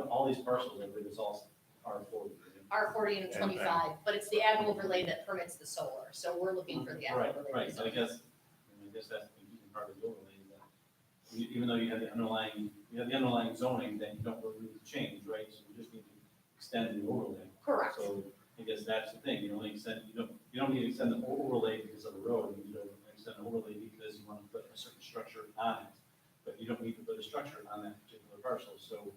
all these parcels, I believe it's all R40. R40 and 25, but it's the ag overlay that permits the solar, so we're looking for the ag Right, overlay. right, so I guess that's the confusing part of the overlay, is that even though you have the underlying zoning, then you don't really need to change, right? So you just need to extend the overlay. Correct. So I guess that's the thing, you only extend, you don't need to extend the overlay because of a road, you need to extend the overlay because you want to put a certain structure on it. But you don't need to put a structure on that particular parcel, so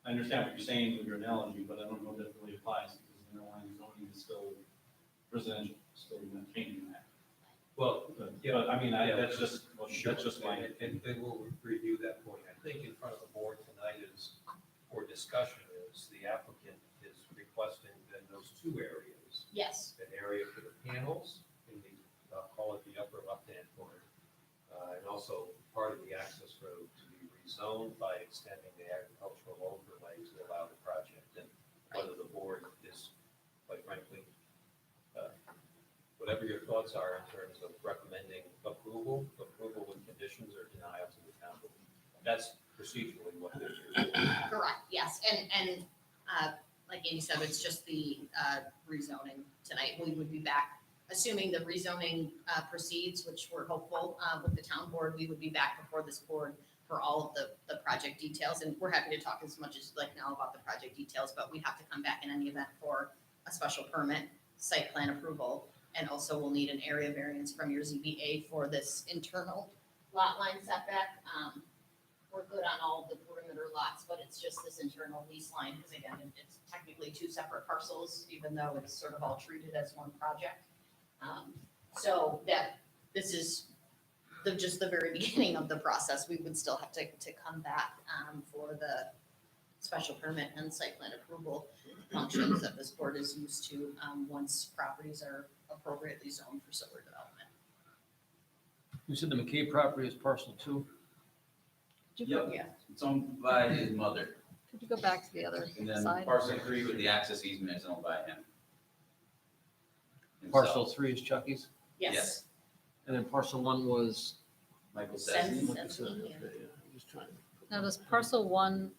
I understand what you're saying with your analogy, but I don't know if that really applies, because the underlying zoning is still residential, still not changing that. Well, But, yeah. but I mean, that's just my. And we'll review that point. I think in front of the board tonight is, for discussion, is the applicant is requesting that those two areas, Yes, an area for the panels in the, I'll call it the upper left-hand corner, and also part of the access road to be rezoned by extending the agricultural overlay to allow the project. And whether the board is, quite frankly, whatever your thoughts are in terms of recommending approval with conditions, or denial to the town board. That's procedurally what they're doing. correct, yes, and like Andy said, it's just the rezoning tonight. We would be back, assuming the rezoning proceeds, which we're hopeful with the town board, we would be back before this board for all of the project details, and we're happy to talk as much as you'd like now about the project details, but we'd have to come back in any event for a special permit, site plan approval, and also we'll need an area variance from your ZBA for this internal lot line setback. We're good on all the perimeter lots, but it's just this internal lease line, because again, it's technically two separate parcels, even though it's sort of all treated as one project. So that, this is just the very beginning of the process. We would still have to come back for the special permit and site plan approval functions that this board is used to once properties are appropriately zoned for solar development. You said the McKay property is parcel 2? Could you go, Yeah. It's owned by his mother, could you go back to the other and then side? parcel 3 with the access easement is owned by him. Parcel Himself. 3 is Chucky's, Yes. Yes. and then parcel 1 was. Michael Sense- Sessions. sense me, yeah. I'm just trying to. Now, does parcel 1,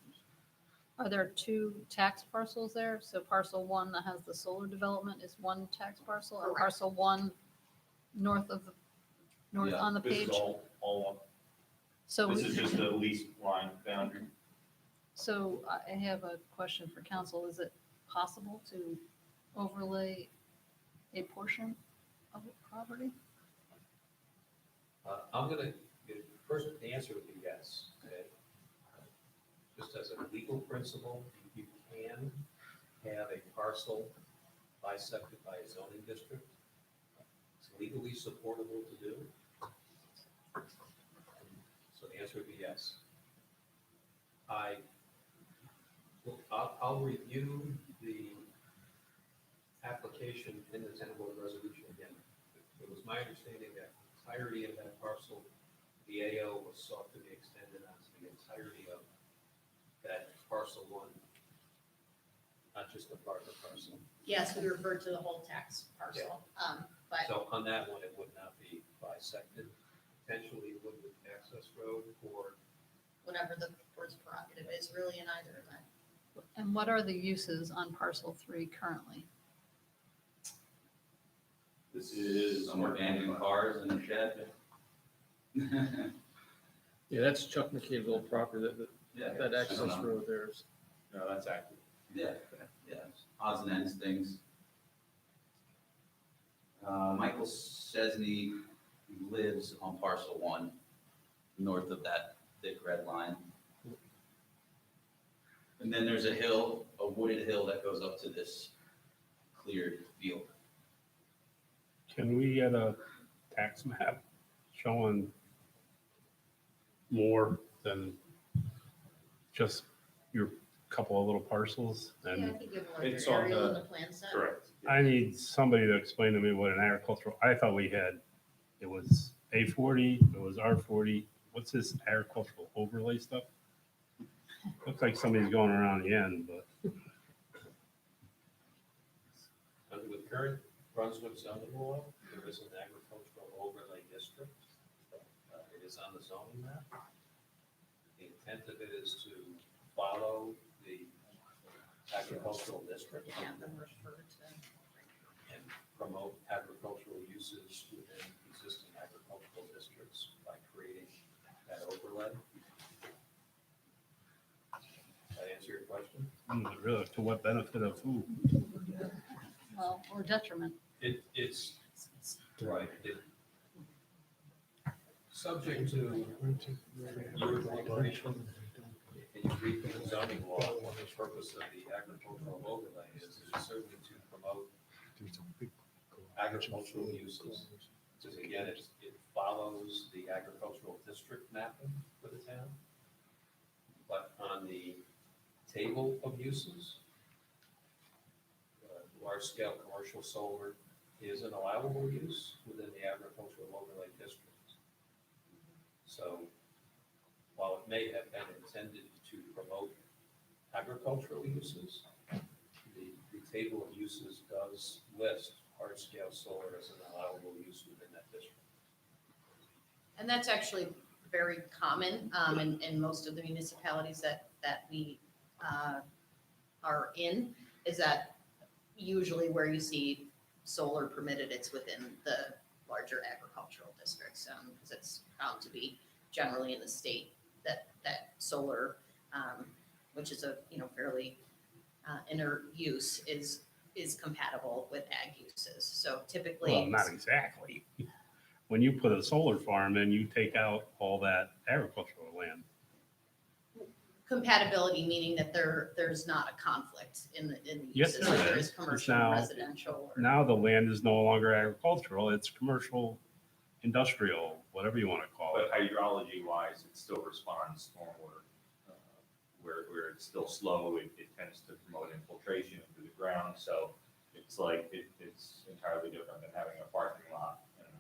are there 2 tax parcels there? So parcel 1 that has the solar development is 1 tax parcel, and Correct. parcel 1 north Yeah, on the page? all, So, this is just a lease line boundary. so I have a question for council. Is it possible to overlay a portion of a property? I'm gonna, first, the answer would be yes, okay? Just as a legal principle, you can have a parcel bisected by a zoning district. It's legally supportable to do. So the answer would be yes. I'll review the application in the town board resolution again. It was entirety of that parcel. The AO was sought to be extended onto the entirety of that parcel one, not just the Barker parcel. Yes, we referred to the whole tax parcel, but So on that one, it would not be bisected. Potentially it would with access road or whatever the board's prerogative is really in either event. And what are the uses on parcel 3 currently? This is some abandoned cars and a shed. Yeah, that's Chuck McCabe's old property, Yeah, that I access don't know. road there is. No, that's active. Yeah, yeah, odds and ends things. Michael Chesney lives on parcel 1, north of that thick red line. And then there's a hill, a wooded hill that goes up to this cleared field. Can we get a tax map showing more than just your couple of little parcels? Yeah, I And think you have a It's larger on aerial in the- the plan set. Correct. I need somebody to explain to me what an agricultural, I thought we had, it was A40, it was R40. What's this agricultural overlay stuff? Looks like somebody's going around the end, but under the current Brunswick zoning law, there is an agricultural overlay district. It is on the zoning map. The intent of it is to follow the agricultural district Yeah, then refer to. and promote agricultural uses within existing agricultural districts by creating that overlay. Did I answer your question? really, to what benefit of who? Well, or detriment? It's, right, subject to your deliberation. And you read through the zoning law, what the purpose of the agricultural overlay is certainly to promote agricultural uses. Because again, it follows the agricultural district mapping for the town. But on the table of uses, large-scale commercial solar is an allowable use within the agricultural overlay district. So while it may have been intended to promote agricultural uses, the table of uses does list large-scale solar as an allowable use within that district. And that's actually very common in most of the municipalities that we are in, is that usually where you see solar permitted, it's within the larger agricultural districts, because it's found to be generally in the state that solar, which is a, fairly inert use, is compatible with ag uses. So typically. Well, not exactly. When you put a solar farm in, you take out all that agricultural land. Compatibility, meaning that there's not a conflict in the Yes, uses, there like there is. is commercial, Now- residential. or- Now the land is no longer agricultural, it's commercial, industrial, whatever you want to call it. But hydrology wise, it still responds stormwater. Where it's still slow, it tends to promote infiltration into the ground, so it's like, it's entirely different than having a parking lot and an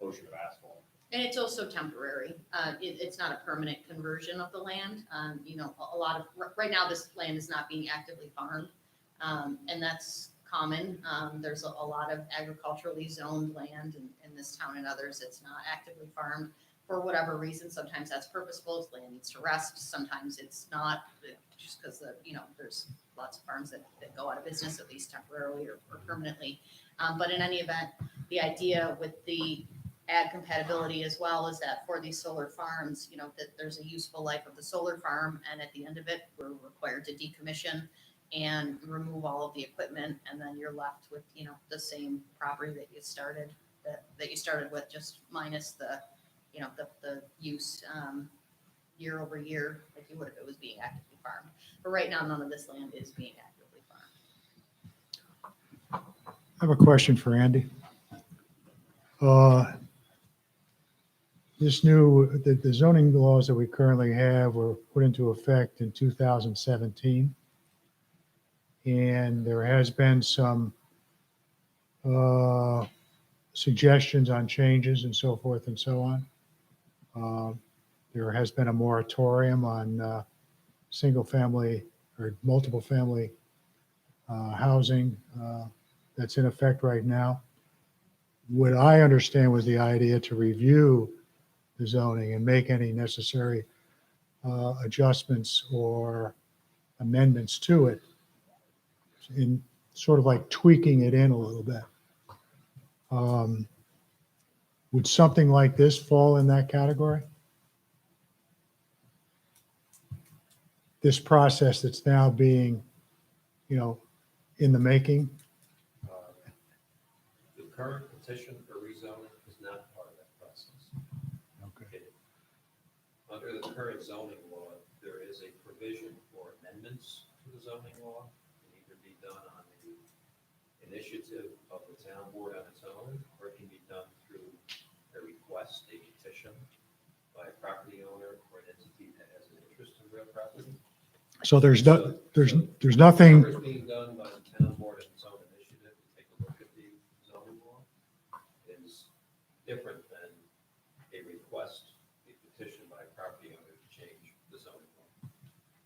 ocean of asphalt. And it's also temporary. It's not a permanent conversion of the land. A lot of, right now, this land is not being actively farmed. And that's common. There's a lot of agriculturally zoned land in this town and others. It's not actively farmed for whatever reason. Sometimes that's purposeful. The land needs to rest. Sometimes it's not, just because there's lots of farms that go out of business, at least temporarily or permanently. But in any event, the idea with the ag compatibility as well is that for these solar farms, that there's a useful life of the solar farm, and at the end of it, we're required to decommission and remove all of the equipment, and then you're left with, the same property that you started with, just minus the use year over year, like you would if it was being actively farmed. But right now, none of this land is being actively farmed. I have a question for Andy. The zoning laws that we currently have were put into effect in 2017. And there has been some suggestions on changes and so forth and so on. There has been a moratorium on single-family or multiple-family housing that's in effect right now. What I understand was the idea to review the zoning and make any necessary adjustments or amendments to it, in sort of like tweaking it in a little bit. Would something like this fall in that category? This process that's now being, in the making? The current petition for rezoning is not part of that process. Okay. Under the current zoning law, there is a provision for amendments to the zoning law. It can either be done on the initiative of the town board on its own, or it can be done through a request, a petition by a property owner or an entity that has an interest in real property. So there's Whatever's nothing, being done by the town board on its own initiative to take a look at the zoning law is different than a request, a petition by a property owner to change the zoning law.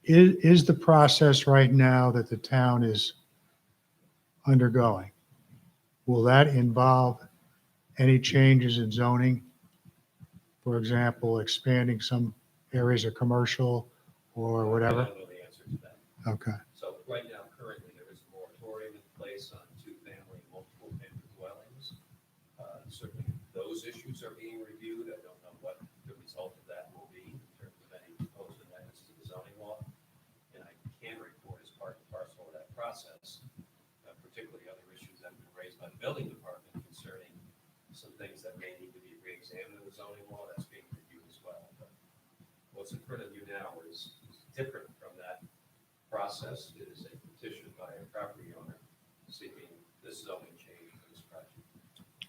is the process right now that the town is undergoing, will that involve any changes in zoning? For example, expanding some areas of commercial or I whatever? don't know the answer to that. Okay. So right now, currently, there is a moratorium in place on two-family, multiple-family dwellings. Certainly, those issues are being reviewed. I don't know what the result of that will be in terms of any proposed amendments to the zoning law. And I can report as part and parcel of that process, particularly other issues that have been raised by the building department concerning some things that may need to be reexamined in the zoning law. That's being reviewed as well. But what's in front of you now is different from that process. It is a petition by a property owner seeking this zoning change for this project.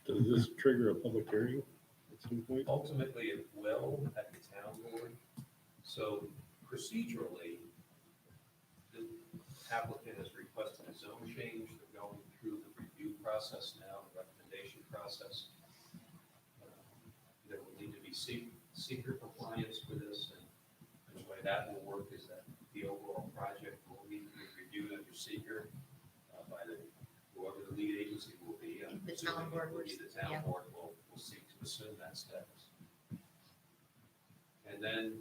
Does this trigger a public hearing at some point? Ultimately, it will at the town board. So procedurally, the applicant has requested a zone change. They're going through the review process now, the recommendation process. There will need to be seeker compliance for this, and the way that will work is that the overall project will need to be reviewed under seeker by whoever the lead agency will be. I'm The town presuming board it will would- be the town yeah. board will seek to assume that status. And then,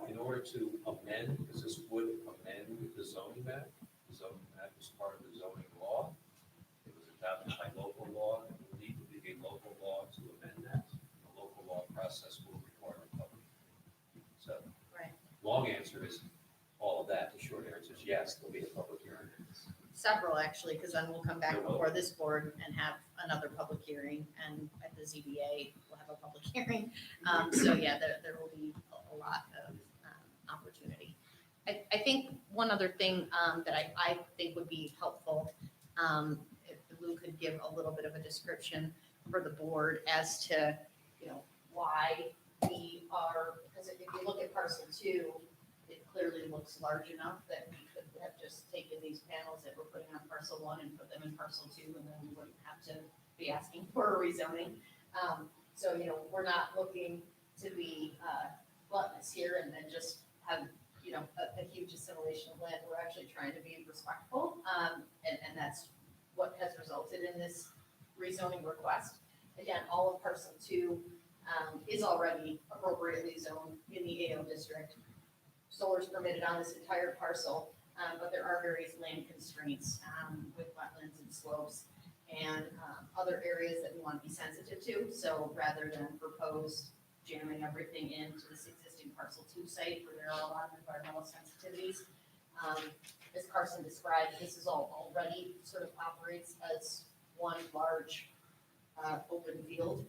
in order to amend, because this would amend the zoning map, the zoning map is part of the zoning law. It was adopted by local law, and will need to be a local law to amend that. The local law process will require a public. So, Right. long answer is all of that. The short answer is yes, there'll be a public hearing. Several, actually, because then we'll come back There will. before this board and have another public hearing, and at the ZBA, we'll have a public hearing. So yeah, there will be a lot of opportunity. I think one other thing that I think would be helpful, if Lou could give a little bit of a description for the board as to, why we are, because if you look at parcel 2, it clearly looks large enough that we could have just taken these panels that we're putting on parcel 1 and put them in parcel 2, and then we wouldn't have to be asking for a rezoning. So, we're not looking to be gluttonous here and then just have, a huge assimilation of land. We're actually trying to be respectful, and that's what has resulted in this rezoning request. Again, all of parcel 2 is already appropriately zoned in the AO district. Solar is permitted on this entire parcel, but there are various land constraints with wetlands and slopes and other areas that we want to be sensitive to. So rather than propose jamming everything into this existing parcel 2 site where there are a lot of environmental sensitivities, as Carson described, this is all already sort of operates as one large open field.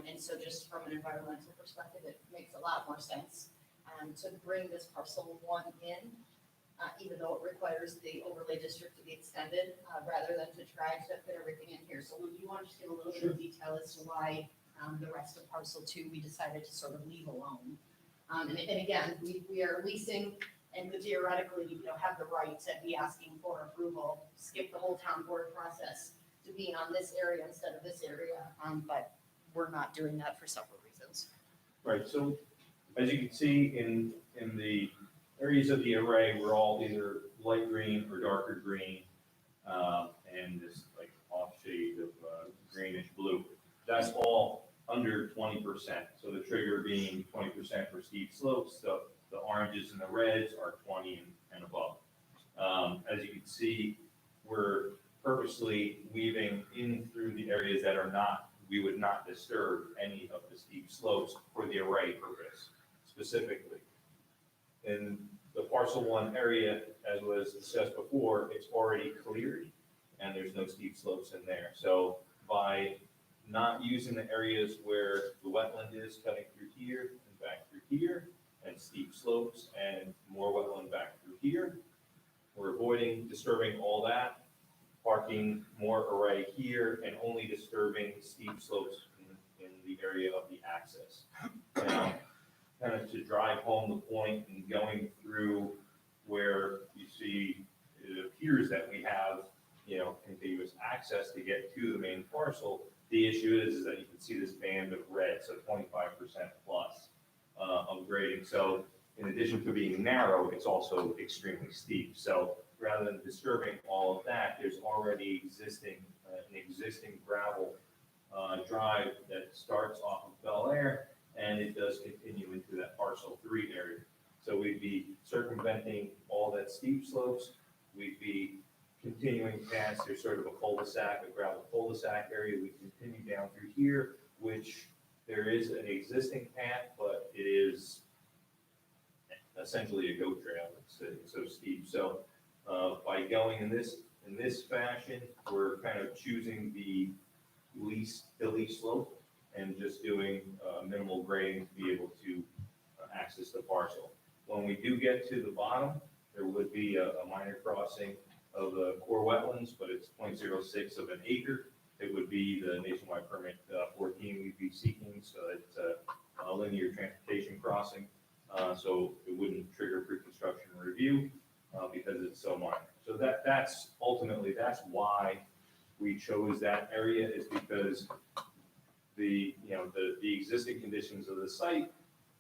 And so just from an environmental perspective, it makes a lot more sense to bring this parcel 1 in, even though it requires the overlay district to be extended, rather than to try to fit everything in here. So Lou, do you want to just give a little bit of detail as to why the rest of parcel 2 we decided to sort of leave alone? And again, we are leasing and could theoretically, have the rights and be asking for approval, skip the whole town board process to be on this area instead of this area. But we're not doing that for several reasons. Right, so as you can see in the areas of the array, we're all either light green or darker green, and this like off shade of greenish blue. That's all under 20%. So the trigger being 20% for steep slopes, the oranges and the reds are 20 and above. As you can see, we're purposely weaving in through the areas that are not, we would not disturb any of the steep slopes for the array purpose specifically. In the parcel 1 area, as was discussed before, it's already cleared and there's no steep slopes in there. So by not using the areas where the wetland is cutting through here and back through here, and steep slopes and more wetland back through here, we're avoiding disturbing all that, parking more array here, and only disturbing steep slopes in the area of the access. Now, kind of to drive home the point and going through where you see it appears that we have, contiguous access to get to the main parcel. The issue is that you can see this band of red, so 25% plus of grading. So in addition to being narrow, it's also extremely steep. So rather than disturbing all of that, there's already an existing gravel drive that starts off of Bel Air, and it does continue into that parcel 3 area. So we'd be circumventing all that steep slopes. We'd be continuing past, there's sort of a cul-de-sac, a gravel cul-de-sac area. We continue down through here, which there is an existing path, but it is essentially a goat trail. It's so steep. So by going in this fashion, we're kind of choosing the least slope and just doing minimal grading to be able to access the parcel. When we do get to the bottom, there would be a minor crossing of the core wetlands, but it's 0.06 of an acre. It would be the nationwide permit 14 we'd be seeking, so it's a linear transportation crossing. So it wouldn't trigger pre-construction review because it's so minor. So that's ultimately, that's why we chose that area, is because the existing conditions of the site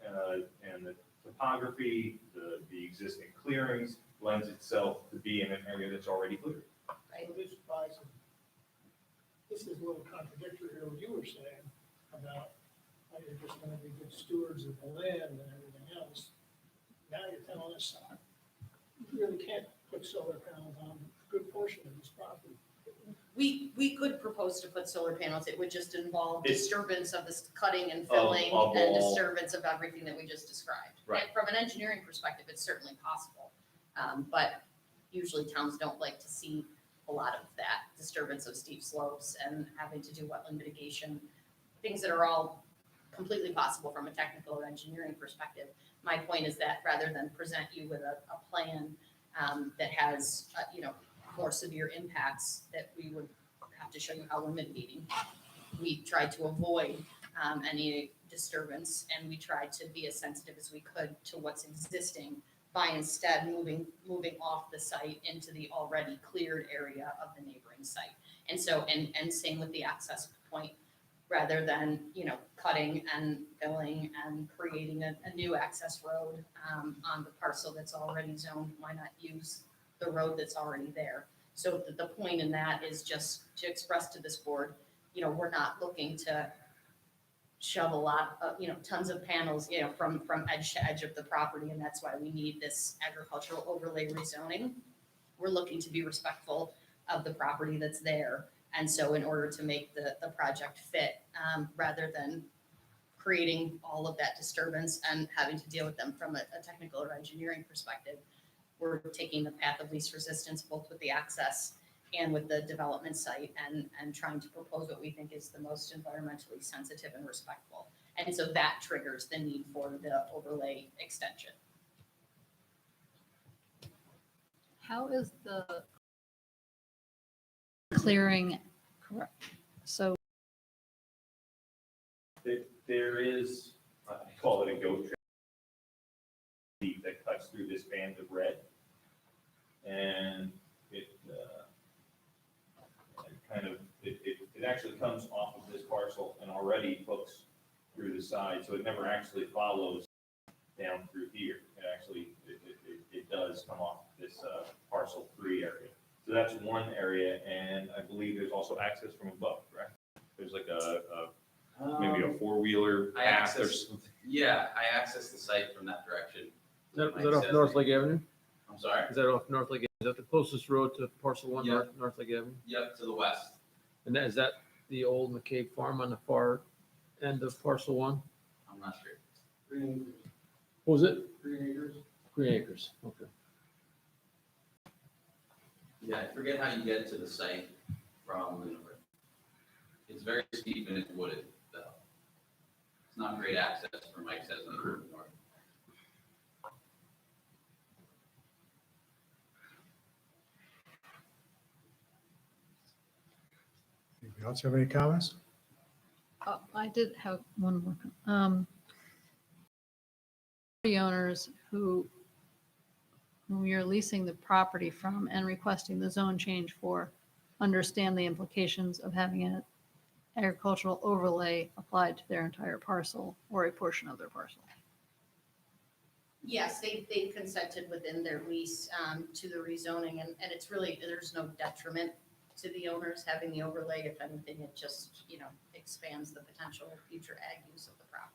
and the topography, the existing clearings lends itself to be in an area that's already cleared. So this is a little contradictory to what you were saying about how you're just gonna be good stewards of the land and everything else. Now you're telling us you really can't put solar panels on a good portion of this property. We could propose to put solar panels. It would just involve It's- disturbance of this cutting and filling of and all- disturbance of everything that we just described. Right. And from an engineering perspective, it's certainly possible. But usually towns don't like to see a lot of that disturbance of steep slopes and having to do wetland mitigation, things that are all completely possible from a technical or engineering perspective. My point is that rather than present you with a plan that has, more severe impacts that we would have to show you how we're mitigating, we tried to avoid any disturbance, and we tried to be as sensitive as we could to what's existing by instead moving off the site into the already cleared area of the neighboring site. And so, and same with the access point, rather than, cutting and filling and creating a new access road on the parcel that's already zoned, why not use the road that's already there? So the point in that is just to express to this board, we're not looking to shove a lot of, tons of panels, from edge to edge of the property, and that's why we need this agricultural overlay rezoning. We're looking to be respectful of the property that's there, and so in order to make the project fit, rather than creating all of that disturbance and having to deal with them from a technical or engineering perspective, we're taking the path of least resistance, both with the access and with the development site, and trying to propose what we think is the most environmentally sensitive and respectful. And so that triggers the need for the overlay extension. How is the clearing correct? So There is, I call it a goat trail that cuts through through this band of red. And it it actually comes off of this parcel and already hooks through the side, so it never actually follows down through here. It actually, it does come off this parcel 3 area. So that's one area, and I believe there's also access from above, correct? There's like maybe a 4-wheeler I path or access- something. Yeah, I access the site from that direction. Is that off North Lake Avenue? I'm sorry? Is that off North Lake, is that the closest road to parcel one, Yeah. North Lake Avenue? Yep, to the west. And is that the old McCabe Farm on the far end of parcel one? I'm not sure. What was it? Green Acres. Green Acres, okay. Yeah, I forget how you get to the site from Lunenburg. It's very steep and it's wooded, though. It's not great access for Mike says on the north. Anybody else have any comments? I did have one more. Property owners who we are leasing the property from and requesting the zone change for understand the implications of having an agricultural overlay applied to their entire parcel or a portion of their parcel. Yes, they consented within their lease to the rezoning, and it's really, there's no detriment to the owners having the overlay. If anything, it just, expands the potential future ag use of the property.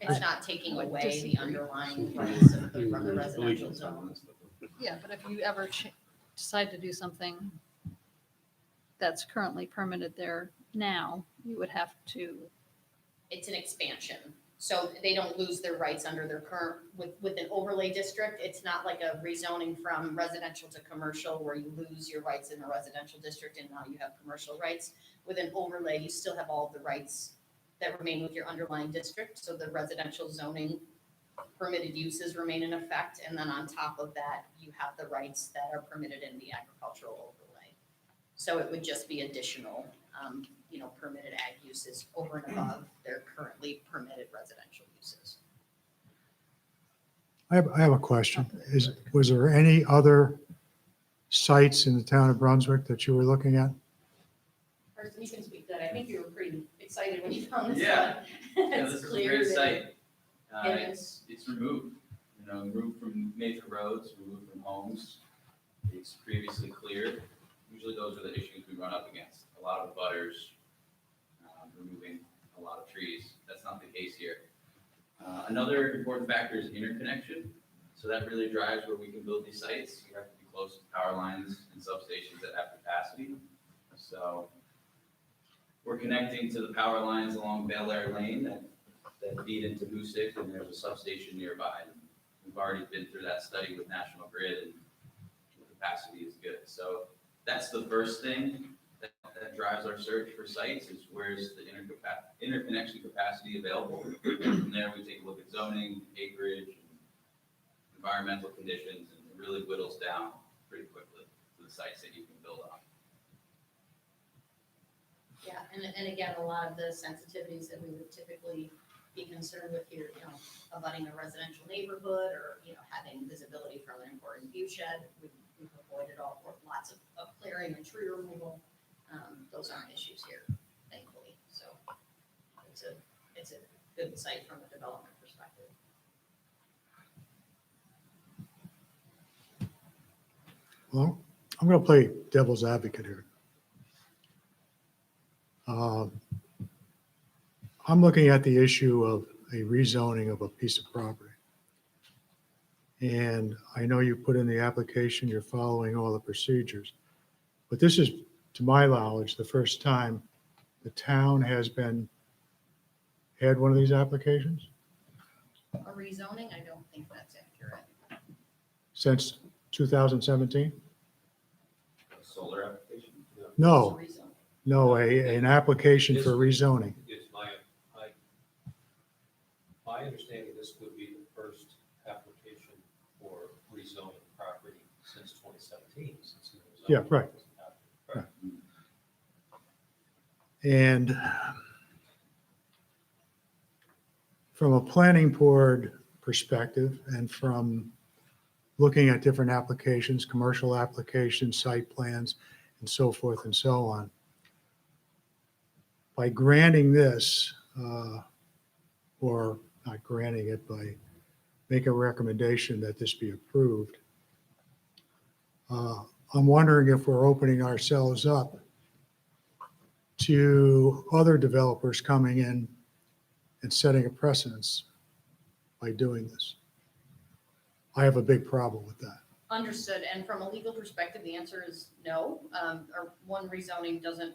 It's not taking I would away the disagree. underlying rights of from the residential zone. Yeah, but if you ever decide to do something that's currently permitted there now, you would have to. It's an expansion. So they don't lose their rights under their current, with an overlay district. It's not like a rezoning from residential to commercial where you lose your rights in a residential district and now you have commercial rights. With an overlay, you still have all of the rights that remain with your underlying district. So the residential zoning permitted uses remain in effect. And then on top of that, you have the rights that are permitted in the agricultural overlay. So it would just be additional, permitted ag uses over and above their currently permitted residential uses. I have a question. Was there any other sites in the town of Brunswick that you were looking at? Or you can speak to that. I think you were pretty excited when you found this Yeah. one. Yeah, It's this is a clear great that- site. and It's removed, removed from major roads, removed from homes. It's previously cleared. Usually those are the issues we run up against. A lot of butters, removing a lot of trees. That's not the case here. Another important factor is interconnection. So that really drives where we can build these sites. You have to be close to power lines and substations that have capacity. So we're connecting to the power lines along Bel Air Lane that feed into Hoosick, and there's a substation nearby. We've already been through that study with National Grid, and the capacity is good. So that's the first thing that drives our search for sites is where's the interconnection capacity available. From there, we take a look at zoning, acreage, and environmental conditions, and it really whittles down pretty quickly to the sites that you can build on. Yeah, and again, a lot of the sensitivities that we would typically be concerned with here, abutting a residential neighborhood or, having visibility from an important view shed, we've avoided all, lots of clearing and tree removal. Those aren't issues here, thankfully. So it's a good site from a development perspective. Well, I'm going to play devil's advocate here. I'm looking at the issue of a rezoning of a piece of property. And I know you put in the application, you're following all the procedures. But this is, to my knowledge, the first time the town has had one of these applications A rezoning, I don't think that's accurate. since 2017? Solar application? No, It's a rezoning. no, an application for rezoning. It's my understanding, this would be the first application for rezoning property since 2017, since it was. Yeah, right. Right. And from a planning board perspective and from looking at different applications, commercial applications, site plans, and so forth and so on, by granting this, or not granting it, by make a recommendation that this be approved, I'm wondering if we're opening ourselves up to other developers coming in and setting a precedence by doing this. I have a big problem with that. Understood, and from a legal perspective, the answer is no. Or one rezoning doesn't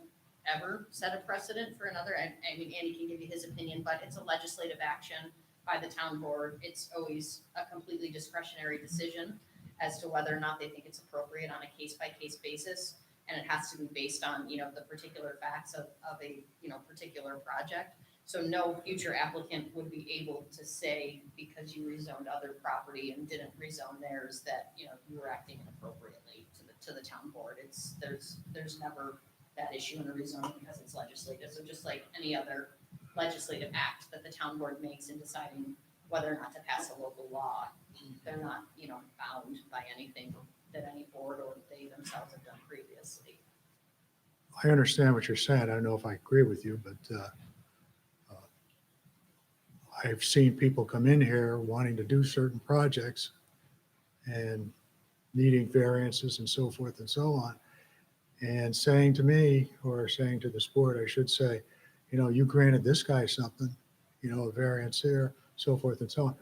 ever set a precedent for another. I mean, Andy can give you his opinion, but it's a legislative action by the town board. It's always a completely discretionary decision as to whether or not they think it's appropriate on a case-by-case basis. And it has to be based on, you know, the particular facts of a, you know, particular project. So no future applicant would be able to say, because you rezoned other property and didn't rezone theirs, that, you know, you were acting inappropriately to the town board. There's never that issue in a rezoning because it's legislative. So just like any other legislative act that the town board makes in deciding whether or not to pass a local law, they're not, you know, bound by anything that any board or they themselves have done previously. I understand what you're saying. I don't know if I agree with you, but I've seen people come in here wanting to do certain projects and needing variances and so forth and so on. And saying to me, or saying to this board, I should say, you know, you granted this guy something, you know, a variance here, so forth and so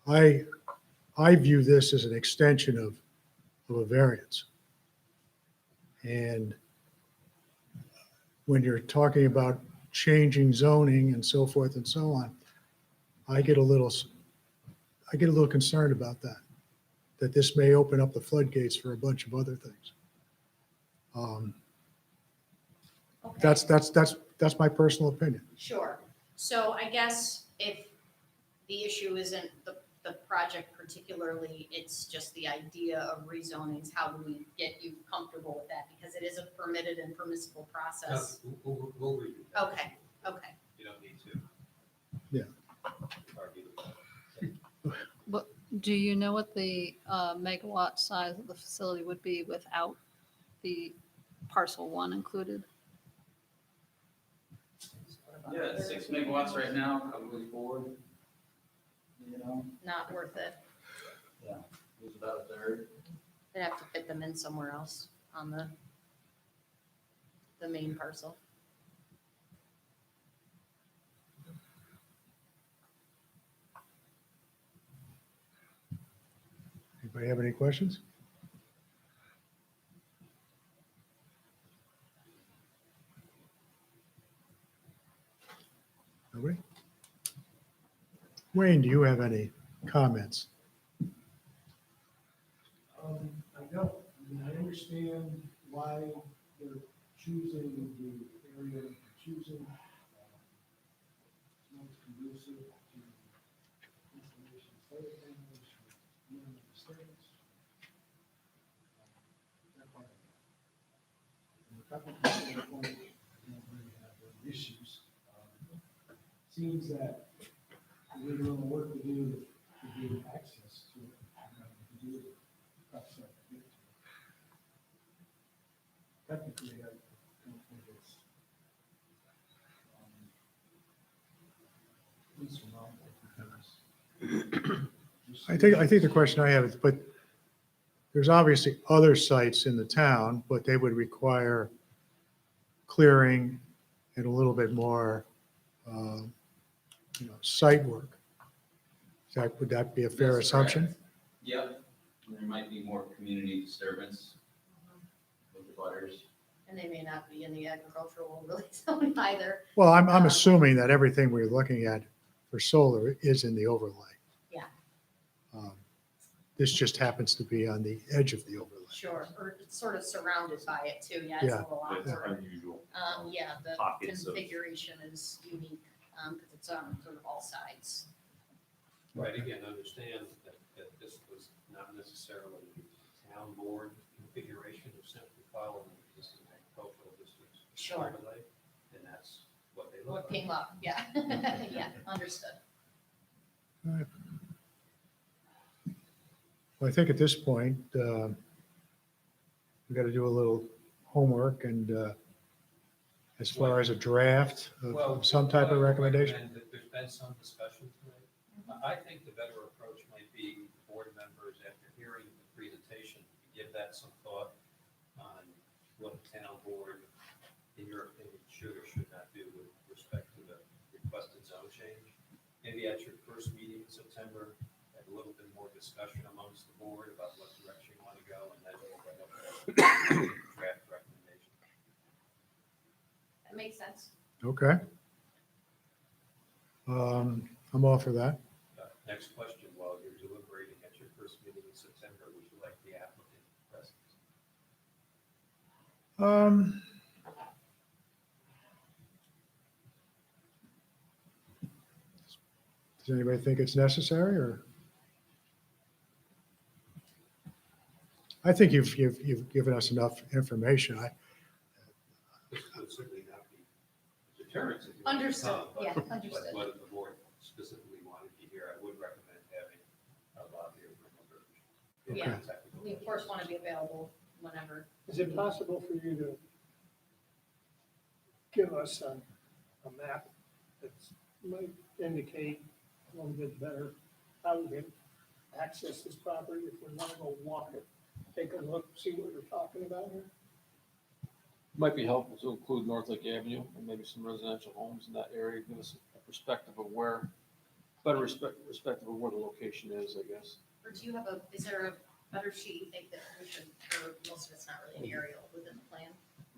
on. I view this as an extension of a variance. And when you're talking about changing zoning and so forth and so on, I get a little concerned about that this may open up the floodgates for a bunch of other things. Okay. That's my personal opinion. Sure. So I guess if the issue isn't the project particularly, it's just the idea of rezonings, how do we get you comfortable with that? Because it is a permitted and permissible process. We'll review that. Okay, okay. You don't need to. Yeah. Argue with that. But do you know what the megawatt size of the facility would be without the parcel one included? Yeah, it's 6 megawatts right now, probably 4. You know, Not worth it. yeah, it was about a third. They'd have to fit them in somewhere else on the main parcel. Anybody have any questions? Nobody? Wayne, do you have any comments? I don't. I mean, I understand why they're choosing the area they're choosing. It's most conducive to installation of solar panels, minimal disturbance. That part of it. And a couple of people point, I don't really have any issues. Seems that we're doing the work to do to give access to it, to do it. Technically, I don't think it's insurmountable because. I think the question I have is, but there's obviously other sites in the town, but they would require clearing and a little bit more, site work. Would that be a fair That's assumption? correct. Yep, there might be more community disturbance with the butters. And they may not be in the agricultural overlay zone either. Well, I'm assuming that everything we're looking at for solar is in the overlay. Yeah, This just happens to be on the edge of the overlay. sure. Or it's sort of surrounded by it too. Yeah, it's Yeah. a little It's awkward. unusual. Yeah, the Pockets of- configuration is unique, because it's on sort of all sides. Right, again, understand that this was not necessarily town board configuration, of simply following the existing agricultural districts. Sure. overlay, and that's what they look What like. came up, yeah. Yeah, understood. Well, I think at this point, we got to do a little homework and as far as a draft Well, of some type of I would recommendation. recommend that There's been some discussion tonight. I think the better approach might be board members, after hearing the presentation, give that some thought on what the town board, in your opinion, should or should not do with respect to the requested zone change. Maybe at your first meeting in September, have a little bit more discussion amongst the board about what direction you want to go, and then we'll bring up a draft recommendation. That makes sense. Okay. I'm all for that. Next question, while you're deliberating at your first meeting in September, would you like the applicant present? Does anybody think it's necessary or? I think you've given us enough information. This would certainly not be deterrent. if you want to Understood. come, but- Yeah, But understood. what if the board specifically wanted to hear, I would recommend having a lobby or remote. Yeah. We of course want to be available whenever. Is it possible for you to give us a map that might indicate a little bit better how we can access this property if we want to go walk it, take a look, see what we're talking about here? Might be helpful to include North Lake Avenue and maybe some residential homes in that area, give us a perspective of where, better perspective of where the location is, I guess. Or do you have is there a better sheet you think that we should, or most of it's not really an aerial within the plan?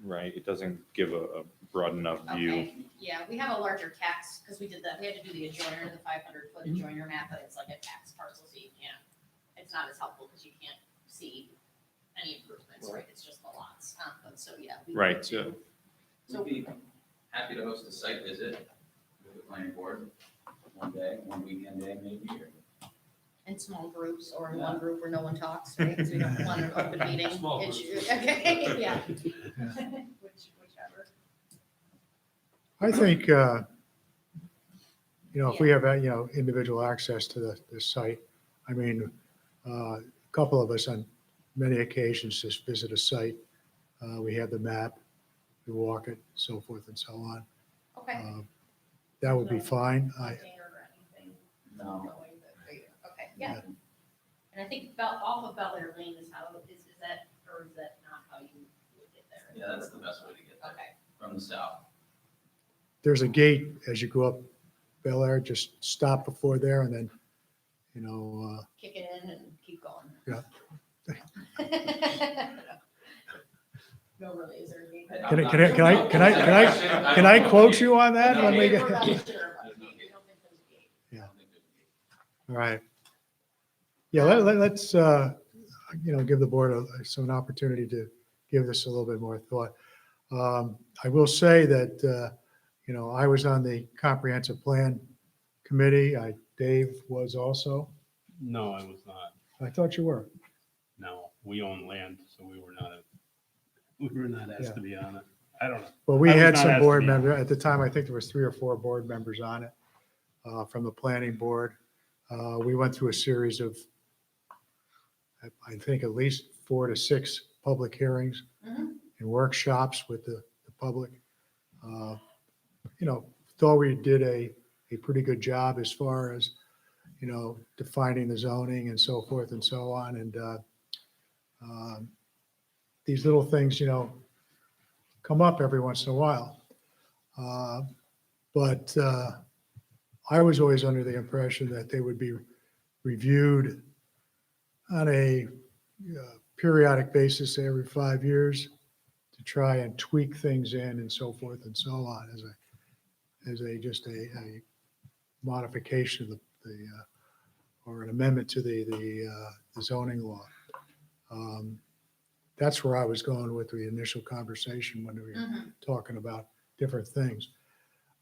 Right, it doesn't give a broad enough view. Okay, yeah, we have a larger tax, because we did that, we had to do the adjoiner, the 500-foot adjoiner map, but it's like a tax parcel, so you can't, it's not as helpful because you can't see any improvements, right? It's just the lots. But so, yeah. we Right, could do- We'd be happy to host a site visit with the planning board one day, one weekend day maybe, or In small groups, or in one group where no one talks, right? Because we don't want an open meeting Small groups. issue. Okay, yeah. Whichever. I think, if we have, individual access to the site, I mean, a couple of us on many occasions just visit a site. We have the map, we walk it, so forth and so on. Okay. That would be fine. Container or anything no. going, but great. Okay, yeah. And I think off of Bel Air Lane is how, is that, or is that not how you would get there? Yeah, that's the best way to get there, Okay. from the south. There's a gate as you go up Bel Air, just stop before there and then, Kick it in and keep going. Yeah. No, really, is there a gate? can I quote you on that when we get? We're not sure about the gate. We don't think there's a gate. Yeah. All right. Yeah, let's, give the board an opportunity to give this a little bit more thought. I will say that, I was on the comprehensive plan committee. Dave was also. No, I was not. I thought you were. No, we own land, so we were not asked Yeah. to be on it. I don't know. Well, we I was had not some asked to board be on it. members, at the time, I think there was 3 or 4 board members on it from the planning board. We went through a series of, I think, at least 4 to 6 public hearings Mhm. and workshops with the public. Thought we did a pretty good job as far as, defining the zoning and so forth and so on. And these little things, come up every once in a while. But I was always under the impression that they would be reviewed on a periodic basis every 5 years to try and tweak things in and so forth and so on as a just a modification of the or an amendment to the zoning law. That's where I was going with the initial conversation when we were Mhm. talking about different things.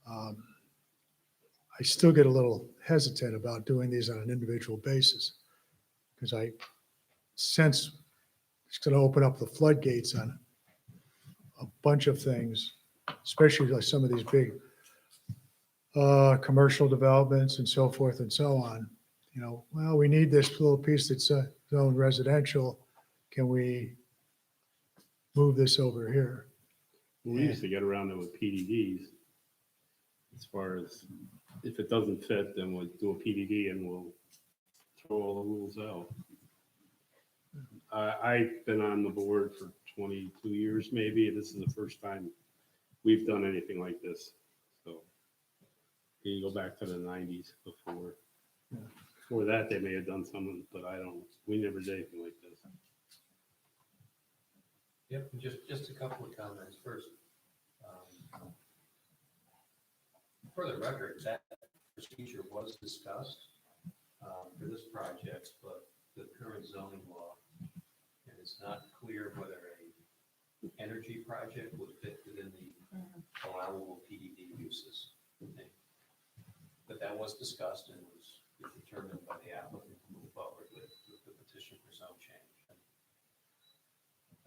I still get a little hesitant about doing these on an individual basis because I sense it's going to open up the floodgates on a bunch of things, especially like some of these big commercial developments and so forth and so on. you know, well, we need this little piece that's zoned residential. Can we move this over here? We used to get around it with PDDs. As far as, if it doesn't fit, then we'll do a PDD and we'll throw all the rules out. I've been on the board for 22 years maybe. This is the first time we've done anything like this. So you go back to the 90s before. Before that, they may have done something, but we never did anything like this. Yep, just a couple of comments. First, for the record, that procedure was discussed for this project, but the current zoning law, and it's not clear whether a energy project would fit within the allowable PDD uses. But that was discussed and was determined by the applicant to move forward with the petition for zone change. And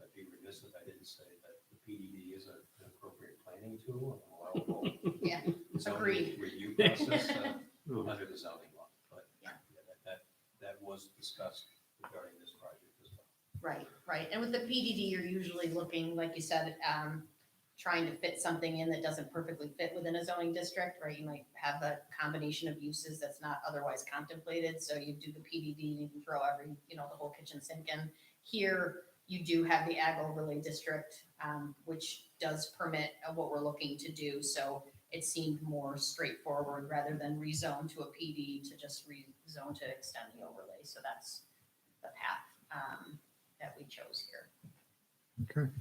I'd be remiss if I didn't say that the PDD is an appropriate planning tool and allowable Yeah, zoning agreed. review process under the zoning law. But that was discussed regarding this project as well. Right. And with the PDD, you're usually looking, like you said, trying to fit something in that doesn't perfectly fit within a zoning district, right? You might have a combination of uses that's not otherwise contemplated. So you do the PDD, you can throw the whole kitchen sink in. Here, you do have the ag overlay district, which does permit what we're looking to do. So it seemed more straightforward rather than rezone to a PD to just rezone to extend the overlay. So that's the path that we chose here. Okay.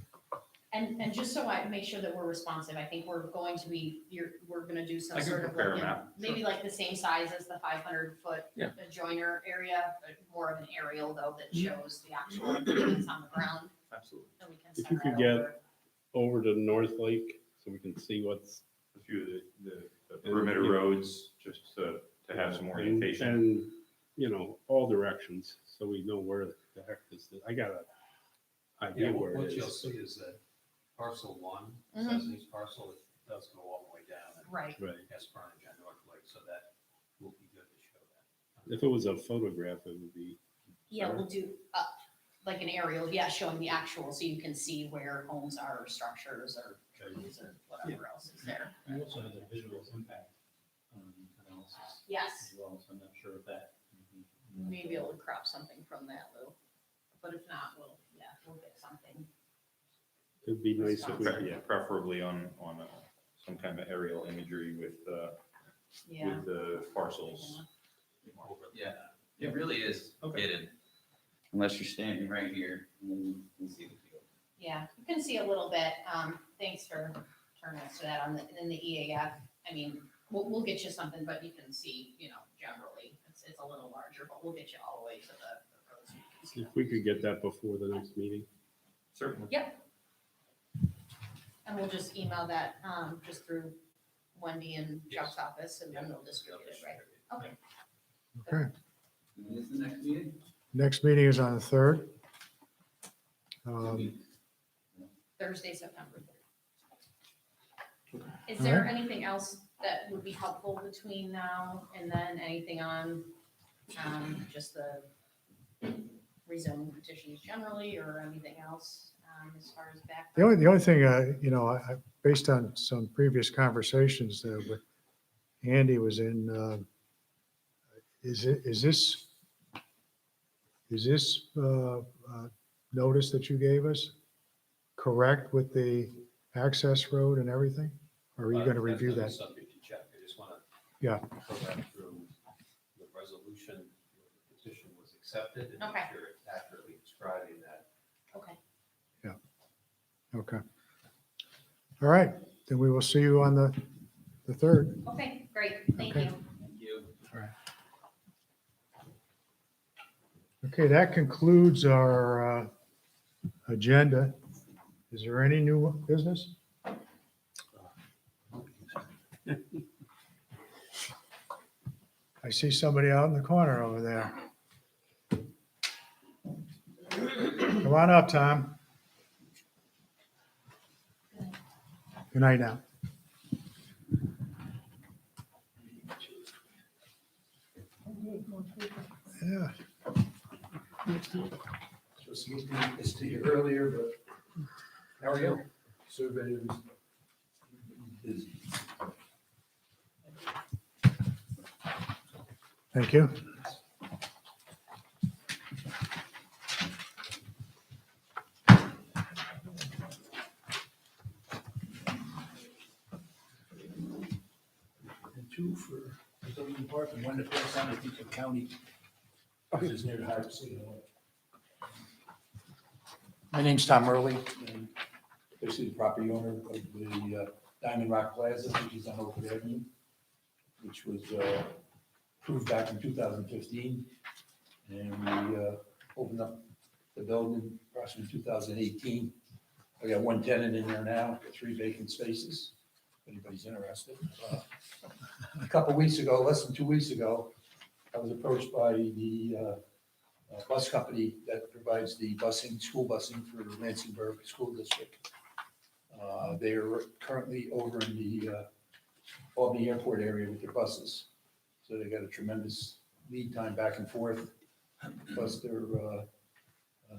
And just so I make sure that we're responsive, I think we're going to be, we're gonna do some I can sort of, prepare a like, map, maybe like the same size as the 500-foot Yeah. joiner area, but more of an aerial though that shows the actual improvements on the ground. Absolutely. And we can If send you that could get over. over to North Lake so we can see what's. A few of the perimeter roads, just to have some orientation. And, all directions, so we know where the heck this is. I got an idea Yeah, where what it you'll is. see is that parcel one, Mhm. Sesame parcel, it does go all the way down and Right. Right. has frontage on North Lake, so that will be good to show that. If it was a photograph, it would be. Yeah, we'll do like an aerial, showing the actual, so you can see where homes are, or structures, or trees, or whatever else is there. You also have the visual impact analysis Yes, as well, so I'm not sure if that. maybe able to crop something from that, Lou. But if not, we'll get something. It'd be nice if we, Yeah, preferably on some kind of aerial imagery with the parcels. Yeah, it really is Okay. hidden. Unless you're standing right here, and then you can see the field. Yeah, you can see a little bit. Thanks for turning us to that in the EAF. I mean, we'll get you something, but you can see, generally, it's a little larger, but we'll get you all the way to the road so you can see if we could get that before the next meeting. Certainly. Yep. And we'll just email that, just through Wendy and Chuck's office, and then they'll distribute it, right? Okay. Okay. When is the next meeting? Next meeting is on the 3rd. Thursday, September 3rd. Is there anything else that would be helpful between now and then? Anything on, just the rezoning petitions generally, or anything else, as far as back? The only thing, based on some previous conversations with Andy was in, is this notice that you gave us correct with the access road and everything? Or are you going to review that? Subject to check, I just want to. Yeah. Go back through the resolution, the petition was accepted, and Okay. make sure it's accurately describing that. Okay. Okay. All right, then we will see you on the 3rd. Okay, great. Thank Okay. you. Thank you. Okay, that concludes our agenda. Is there any new business? I see somebody out in the corner over there. Come on up, Tom. Good night now. Okay, Supposed to get this to you earlier, but how are you? Surveyor was busy. Thank you. And two for the building department, one that goes on, I think, the county, which is near the Harbor City. My name's Tom Early, and basically the property owner of the Diamond Rock Plaza, which is on Oakwood Avenue, which was approved back in 2015. And we opened up the building approximately 2018. I got one tenant in there now, 3 vacant spaces, if anybody's interested. A couple weeks ago, less than 2 weeks ago, I was approached by the bus company that provides the busing, school busing for Lansingburg School District. They are currently over in the Albany Airport area with their buses. So they got a tremendous lead time back and forth. Plus their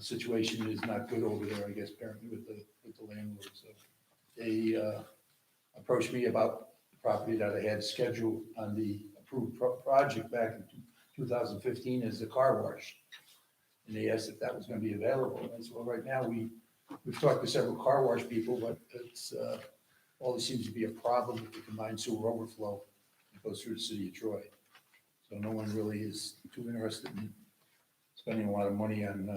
situation is not good over there, I guess, apparently with the landlord. So they approached me about the property that I had scheduled on the approved project back in 2015 as a car wash. And they asked if that was going to be available. And I said, well, right now we've talked to several car wash people, but it's always seems to be a problem with the combined sewer overflow that goes through the city of Troy. So no one really is too interested in spending a lot of money on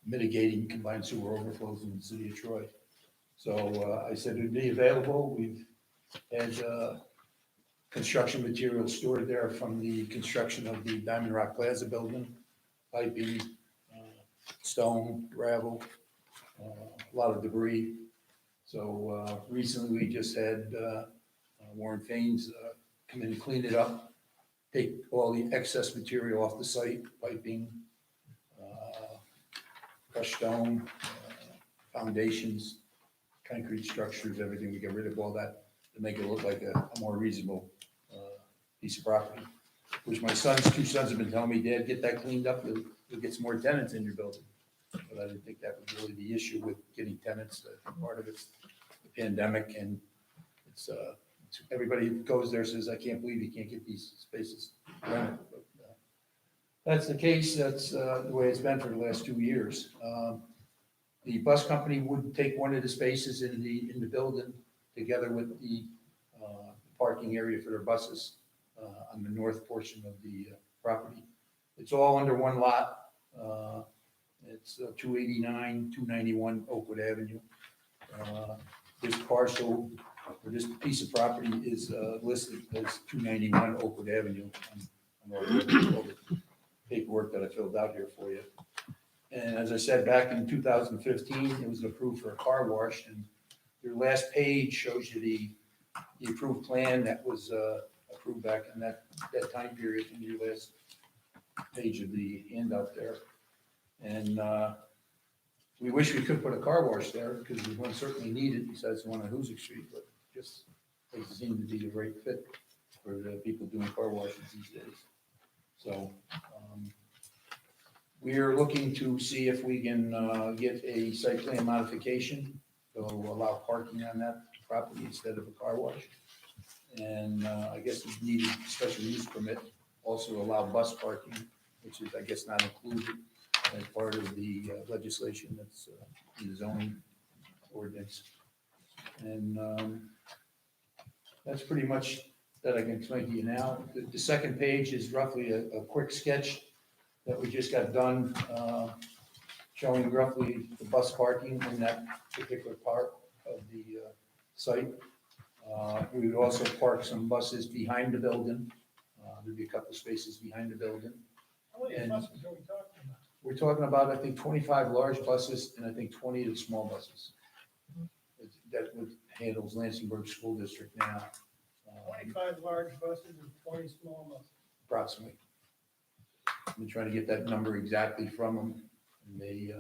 mitigating combined sewer overflows in the city of Troy. So I said it'd be available. We've had construction materials stored there from the construction of the Diamond Rock Plaza building, piping, stone, gravel, a lot of debris. So recently we just had Warren Faines come in and clean it up, take all the excess material off the site, piping, crushed stone, foundations, concrete structures, everything. We get rid of all that to make it look like a more reasonable piece of property. Which my two sons have been telling me, Dad, get that cleaned up, you'll get some more tenants in your building. But I didn't think that was really the issue with getting tenants. Part of it's the pandemic, and it's everybody who goes there says, I can't believe you can't get these spaces rented. But that's the case. That's the way it's been for the last 2 years. The bus company would take one of the spaces in the building together with the parking area for their buses on the north portion of the property. It's all under one lot. It's 289, 291 Oakwood Avenue. This parcel, or this piece of property is listed as 291 Oakwood Avenue on all the paperwork that I filled out here for you. And as I said, back in 2015, it was approved for a car wash, and your last page shows you the approved plan that was approved back in that time period in your last page of the handout there. And we wish we could put a car wash there because there's one certainly needed besides the one on Hoosick Street, but just doesn't seem to be the right fit for the people doing car washes these days. So we are looking to see if we can get a site plan modification to allow parking on that property instead of a car wash. And I guess we need a special use permit, also allow bus parking, which is, I guess, not included as part of the legislation that's in the zoning ordinance. And that's pretty much that I can explain to you now. The second page is roughly a quick sketch that we just got done, showing roughly the bus parking in that particular part of the site. We would also park some buses behind the building. There'd be a couple spaces behind the building. How many And buses are we talking about? we're talking about, I think, 25 large buses and I think 20 of the small buses. That would handles Lansingburg School District now, 25 large buses and 20 small buses. approximately. I've been trying to get that number exactly from them. And they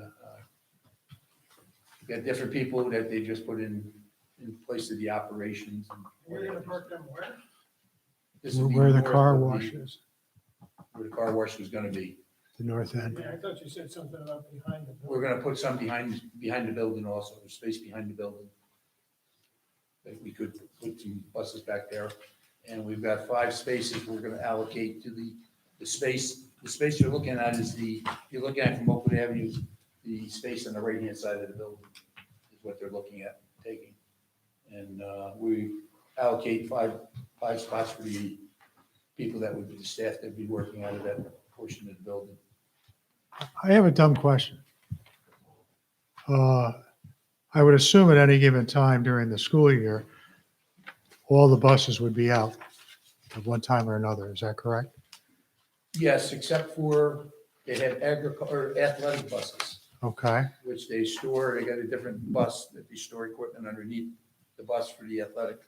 got different people that they just put in place of the operations. And You're gonna park them where? this would be Where the north car of wash is. Where the car wash was gonna be. the north end. Yeah, I thought you said something about behind the building. We're gonna put some behind the building also, there's space behind the building. That we could put some buses back there. And we've got 5 spaces we're gonna allocate to the space you're looking at is if you're looking at from Oakwood Avenue, the space on the right-hand side of the building is what they're looking at taking. And we allocate five spots for the people that would be the staff that would be working out of that portion of the building. I have a dumb question. I would assume at any given time during the school year, all the buses would be out at one time or another. Is that correct? Yes, except for they have athletic buses, Okay, which they store, they got a different bus that they store equipment underneath the bus for the athletic.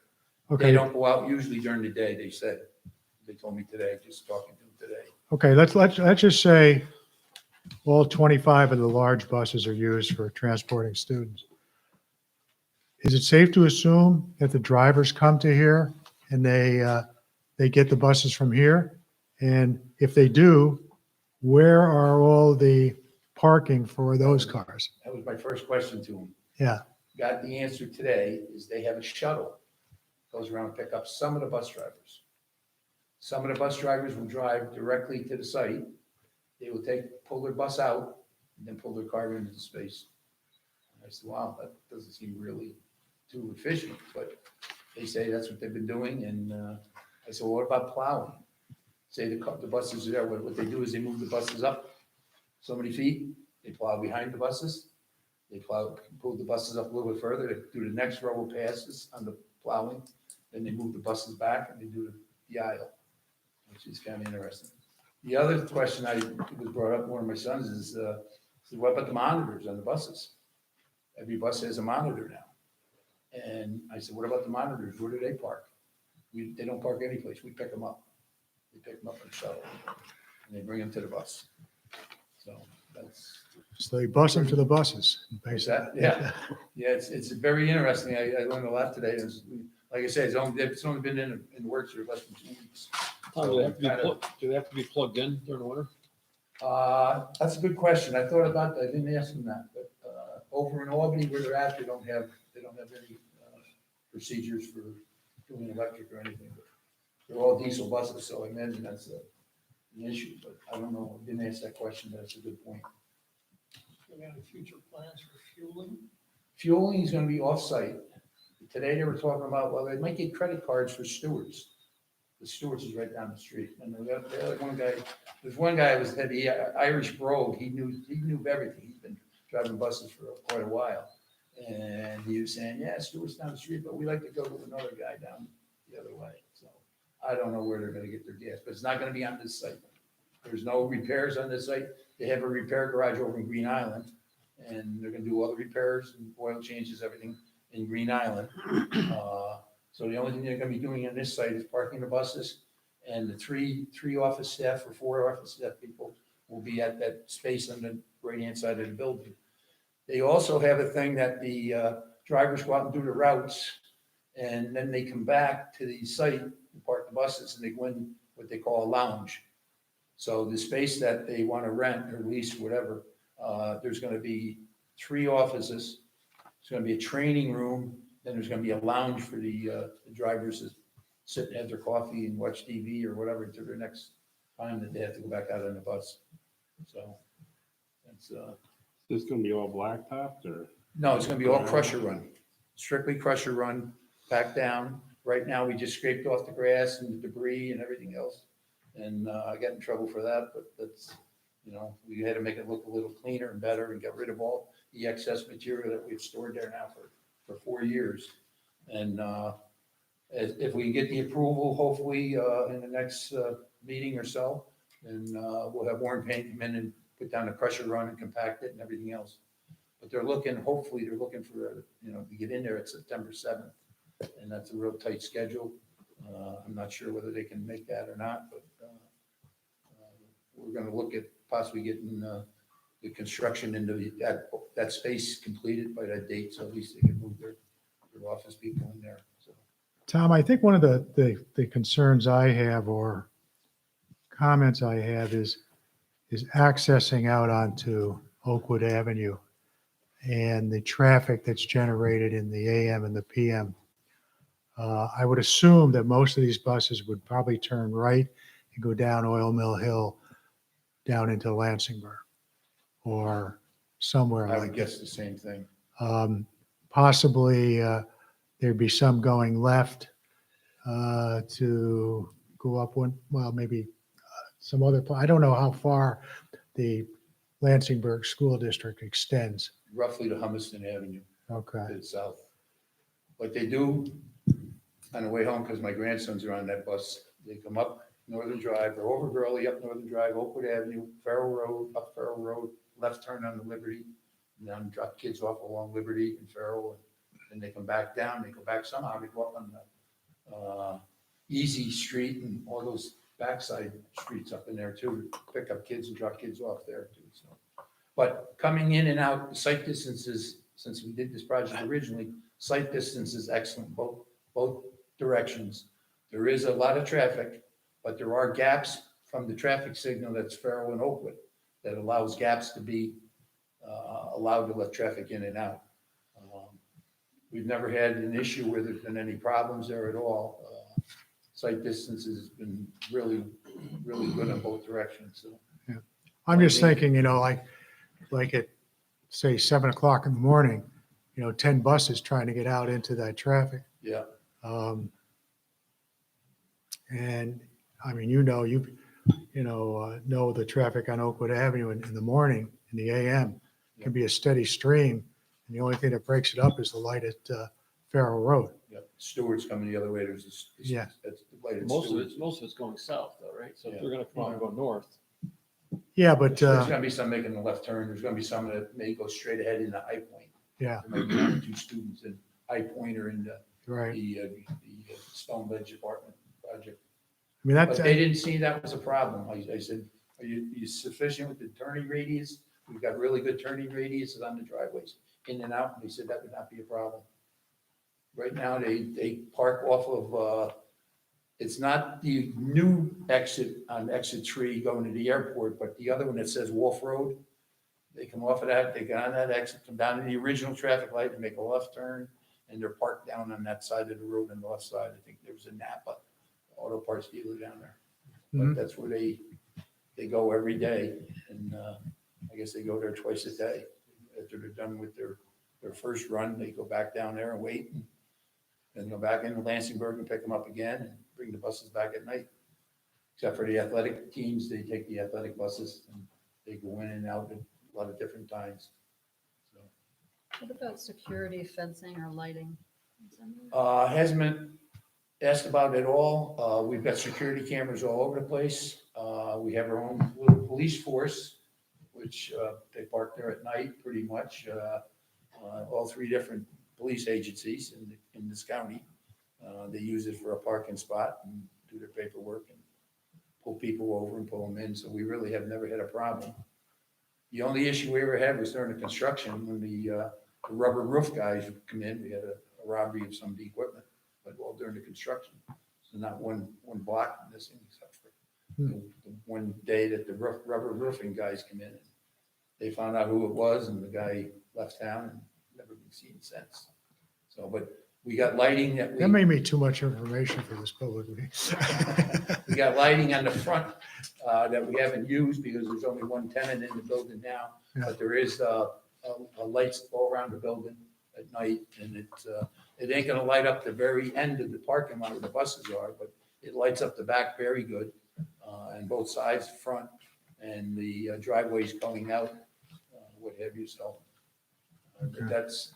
They okay, don't go out usually during the day, they said. They told me today, just talking to them today. okay. Let's just say all 25 of the large buses are used for transporting students. Is it safe to assume that the drivers come to here and they get the buses from here? And if they do, where are all the parking for those cars? That was my first question to them. Yeah, Got the answer today, is they have a shuttle, goes around and pick up some of the bus drivers. Some of the bus drivers will drive directly to the site. They will pull their bus out, and then pull their car into the space. And I said, wow, that doesn't seem really too efficient, but they say that's what they've been doing, and I said, well, what about plowing? Say the buses are there, what they do is they move the buses up so many feet, they plow behind the buses, they pull the buses up a little bit further, they do the next row of passes on the plowing, then they move the buses back and they do the aisle, which is kind of interesting. The other question was brought up, one of my sons is, what about the monitors on the buses? Every bus has a monitor now. And I said, what about the monitors? Where do they park? They don't park anyplace. We pick them up. They pick them up in the shuttle and they bring them to the bus. So that's. so they bus them to the buses, basically. Yeah, yeah, it's very interesting. I learned a lot today. Like I said, it's only been in the works for less than 2 weeks. Tom, do they have to be plugged in during the winter? That's a good question. I thought about that. I didn't ask them that, but over in Albany where they're at, they don't have any procedures for doing electric or anything. But they're all diesel buses, so I imagine that's an issue, but I don't know. I didn't ask that question, but it's a good point. We got future plans for fueling. Fueling is gonna be off-site. Today they were talking about, well, they might get credit cards for stewards. The stewards is right down the street. And the other one guy, there's one guy who was the Irish Brogue. He knew everything. He's been driving buses for quite a while. And he was saying, yeah, stewards down the street, but we like to go with another guy down the other way. So I don't know where they're gonna get their gas, but it's not gonna be on this site. There's no repairs on this site. They have a repair garage over in Green Island, and they're gonna do all the repairs and oil changes, everything in Green Island. So the only thing they're gonna be doing on this site is parking the buses, and the three office staff or 4 office staff people will be at that space on the right-hand side of the building. They also have a thing that the drivers go out and do the routes, and then they come back to the site and park the buses, and they go in what they call a lounge. So the space that they want to rent or lease, whatever, there's going to be 3 offices. It's going to be a training room. Then there's going to be a lounge for the drivers to sit and have their coffee and watch TV or whatever until their next time that they have to go back out on the bus. So that's. This gonna be all blacktopped or? No, it's going to be all crusher run, strictly crusher run, back down. Right now, we just scraped off the grass and the debris and everything else. And I got in trouble for that, but that's, we had to make it look a little cleaner and better and get rid of all the excess material that we've stored there now for 4 years. And if we get the approval, hopefully in the next meeting or so, then we'll have Warren Paint come in and put down the crusher run and compact it and everything else. But hopefully they're looking for, to get in there at September 7th. And that's a real tight schedule. I'm not sure whether they can make that or not, but we're going to look at possibly getting the construction into that space completed by that date, so at least they can move their office people in there. So. Tom, I think one of the concerns I have or comments I have is is accessing out onto Oakwood Avenue and the traffic that's generated in the AM and the PM. I would assume that most of these buses would probably turn right and go down Oil Mill Hill, down into Lansingburg or somewhere I like would that. guess the same thing. Possibly there'd be some going left to go up one, well, maybe some other, I don't know how far the Lansingburg School District extends. Roughly to Hummiston Avenue. Okay. To the south. What they do on the way home, because my grandsons are on that bus, they come up Northern Drive, or over Gurley, up Northern Drive, Oakwood Avenue, Farrell Road, up Farrell Road, left turn on the Liberty, and then drop kids off along Liberty and Farrell, and they come back down, they go back somehow, they go up on the Easy Street and all those backside streets up in there too, to pick up kids and drop kids off there too, so. But coming in and out, the sight distances, since we did this project originally, sight distance is excellent, both directions. There is a lot of traffic, but there are gaps from the traffic signal that's Farrell and Oakwood that allows gaps to be allowed to let traffic in and out. We've never had an issue where there's been any problems there at all. Sight distance has been really, really good on both directions, so. I'm just thinking, like at, say, 7 o'clock in the morning, 10 buses trying to get out into that traffic. Yeah. And I mean, know the traffic on Oakwood Avenue in the morning, in the AM, can be a steady stream. And the only thing that breaks it up is the light at Farrell Road. Yep, Stewart's coming the other way, there's this. Yeah. That's the light at Most of Stewart's. it's going south though, right? So if Yeah. they're gonna come out and go north. Yeah, but, There's gonna be some making the left turn, there's gonna be some that may go straight ahead into High Point. yeah, There might be 1 or 2 students in High Point or in the right. Stone Ledge Apartment project. I mean, But that, they didn't see that was a problem. I said, are you sufficient with the turning radius? We've got really good turning radiuses on the driveways, in and out, and they said that would not be a problem. Right now, they park off of, it's not the new exit on exit 3 going to the airport, but the other one that says Wolf Road. They come off of that, they get on that exit, come down to the original traffic light and make a left turn, and they're parked down on that side of the road on the left side. I think there was a Napa auto parts dealer down there. Mhm. But that's where they go every day, and I guess they go there twice a day. After they're done with their first run, they go back down there and wait, and then go back into Lansingburg and pick them up again and bring the buses back at night. Except for the athletic teams, they take the athletic buses and they go in and out at a lot of different times. So, What about security, fencing, or lighting? hasn't been asked about it at all. We've got security cameras all over the place. We have our own little police force, which they park there at night pretty much. All 3 different police agencies in this county. They use it for a parking spot and do their paperwork and pull people over and pull them in. So we really have never had a problem. The only issue we ever had was during the construction when the rubber roof guys would come in. We had a robbery of some of the equipment, but all during the construction. So not one block missing except for the one day that the rubber roofing guys come in. They found out who it was and the guy left town and never been seen since. So, but we got lighting that That may be too much information for this public meeting. we got lighting on the front that we haven't used because there's only one tenant in the building now. Yeah. But there is lights all around the building at night, and it ain't gonna light up the very end of the parking lot where the buses are, but it lights up the back very good, and both sides, front, and the driveways going out, what have you, so. But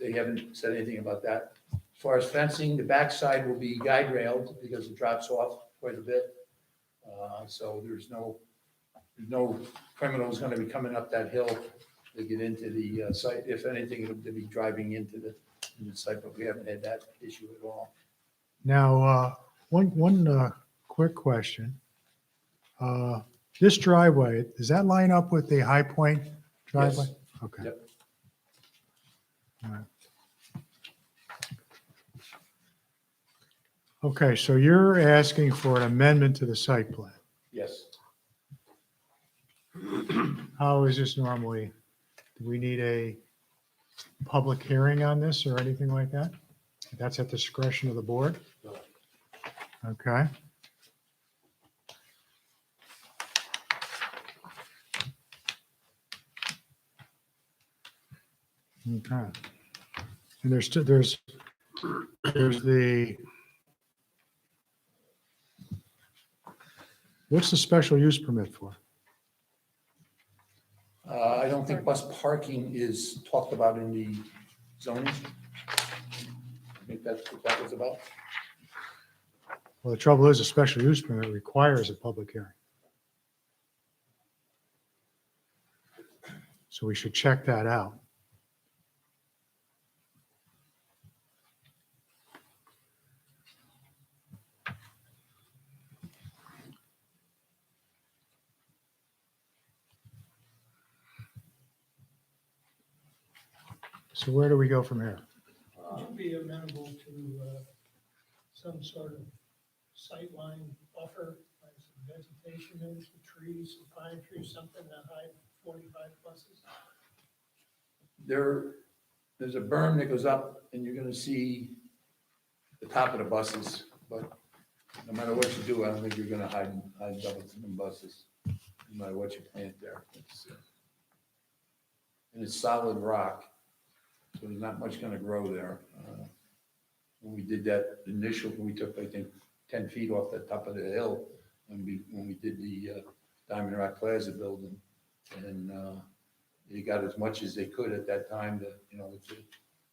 they haven't said anything about that. As far as fencing, the backside will be guide railed because it drops off quite a bit. So there's no criminals gonna be coming up that hill to get into the site. If anything, it'll be driving into the site, but we haven't had that issue at all. Now, one quick question. This driveway, does that line up with the High Point driveway? Yes. Okay. Yep. All right. Okay, so you're asking for an amendment to the site plan. Yes. How is this normally? Do we need a public hearing on this or anything like that? That's at discretion of the board? Okay. Okay. And there's the, what's the special use permit for? I don't think bus parking is talked about in the zoning. I think that's what that was about. Well, the trouble is, a special use permit requires a public hearing. So we should check that out. So where do we go from here? Would you be amenable to some sort of sightline buffer, like some vegetation, maybe some trees, some pine trees, something that hide 45 buses? There's a berm that goes up and you're gonna see the top of the buses, but no matter what you do, I don't think you're gonna hide double in buses, no matter what you plant there. And it's solid rock, so there's not much gonna grow there. When we did that initial, we took, I think, 10 feet off the top of the hill when we did the Diamond Rock Plaza building. And they got as much as they could at that time to,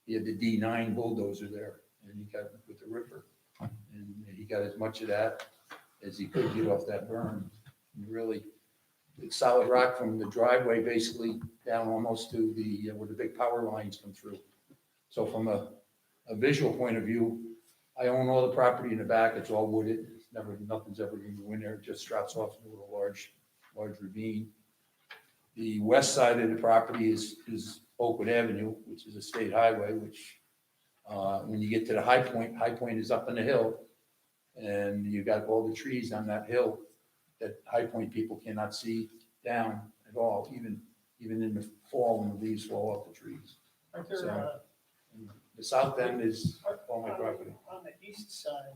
he had the D9 bulldozer there and he got with the ripper. And he got as much of that as he could get off that berm. And really, it's solid rock from the driveway basically down almost to the, where the big power lines come through. So from a visual point of view, I own all the property in the back. It's all wooded. Nothing's ever going to go in there. It just drops off into a large ravine. The west side of the property is Oakwood Avenue, which is a state highway, which when you get to the High Point is up on the hill. And you got all the trees on that hill that High Point people cannot see down at all, even in the fall when the leaves fall off the trees. Aren't there, So, the south end is all my property. on the east side,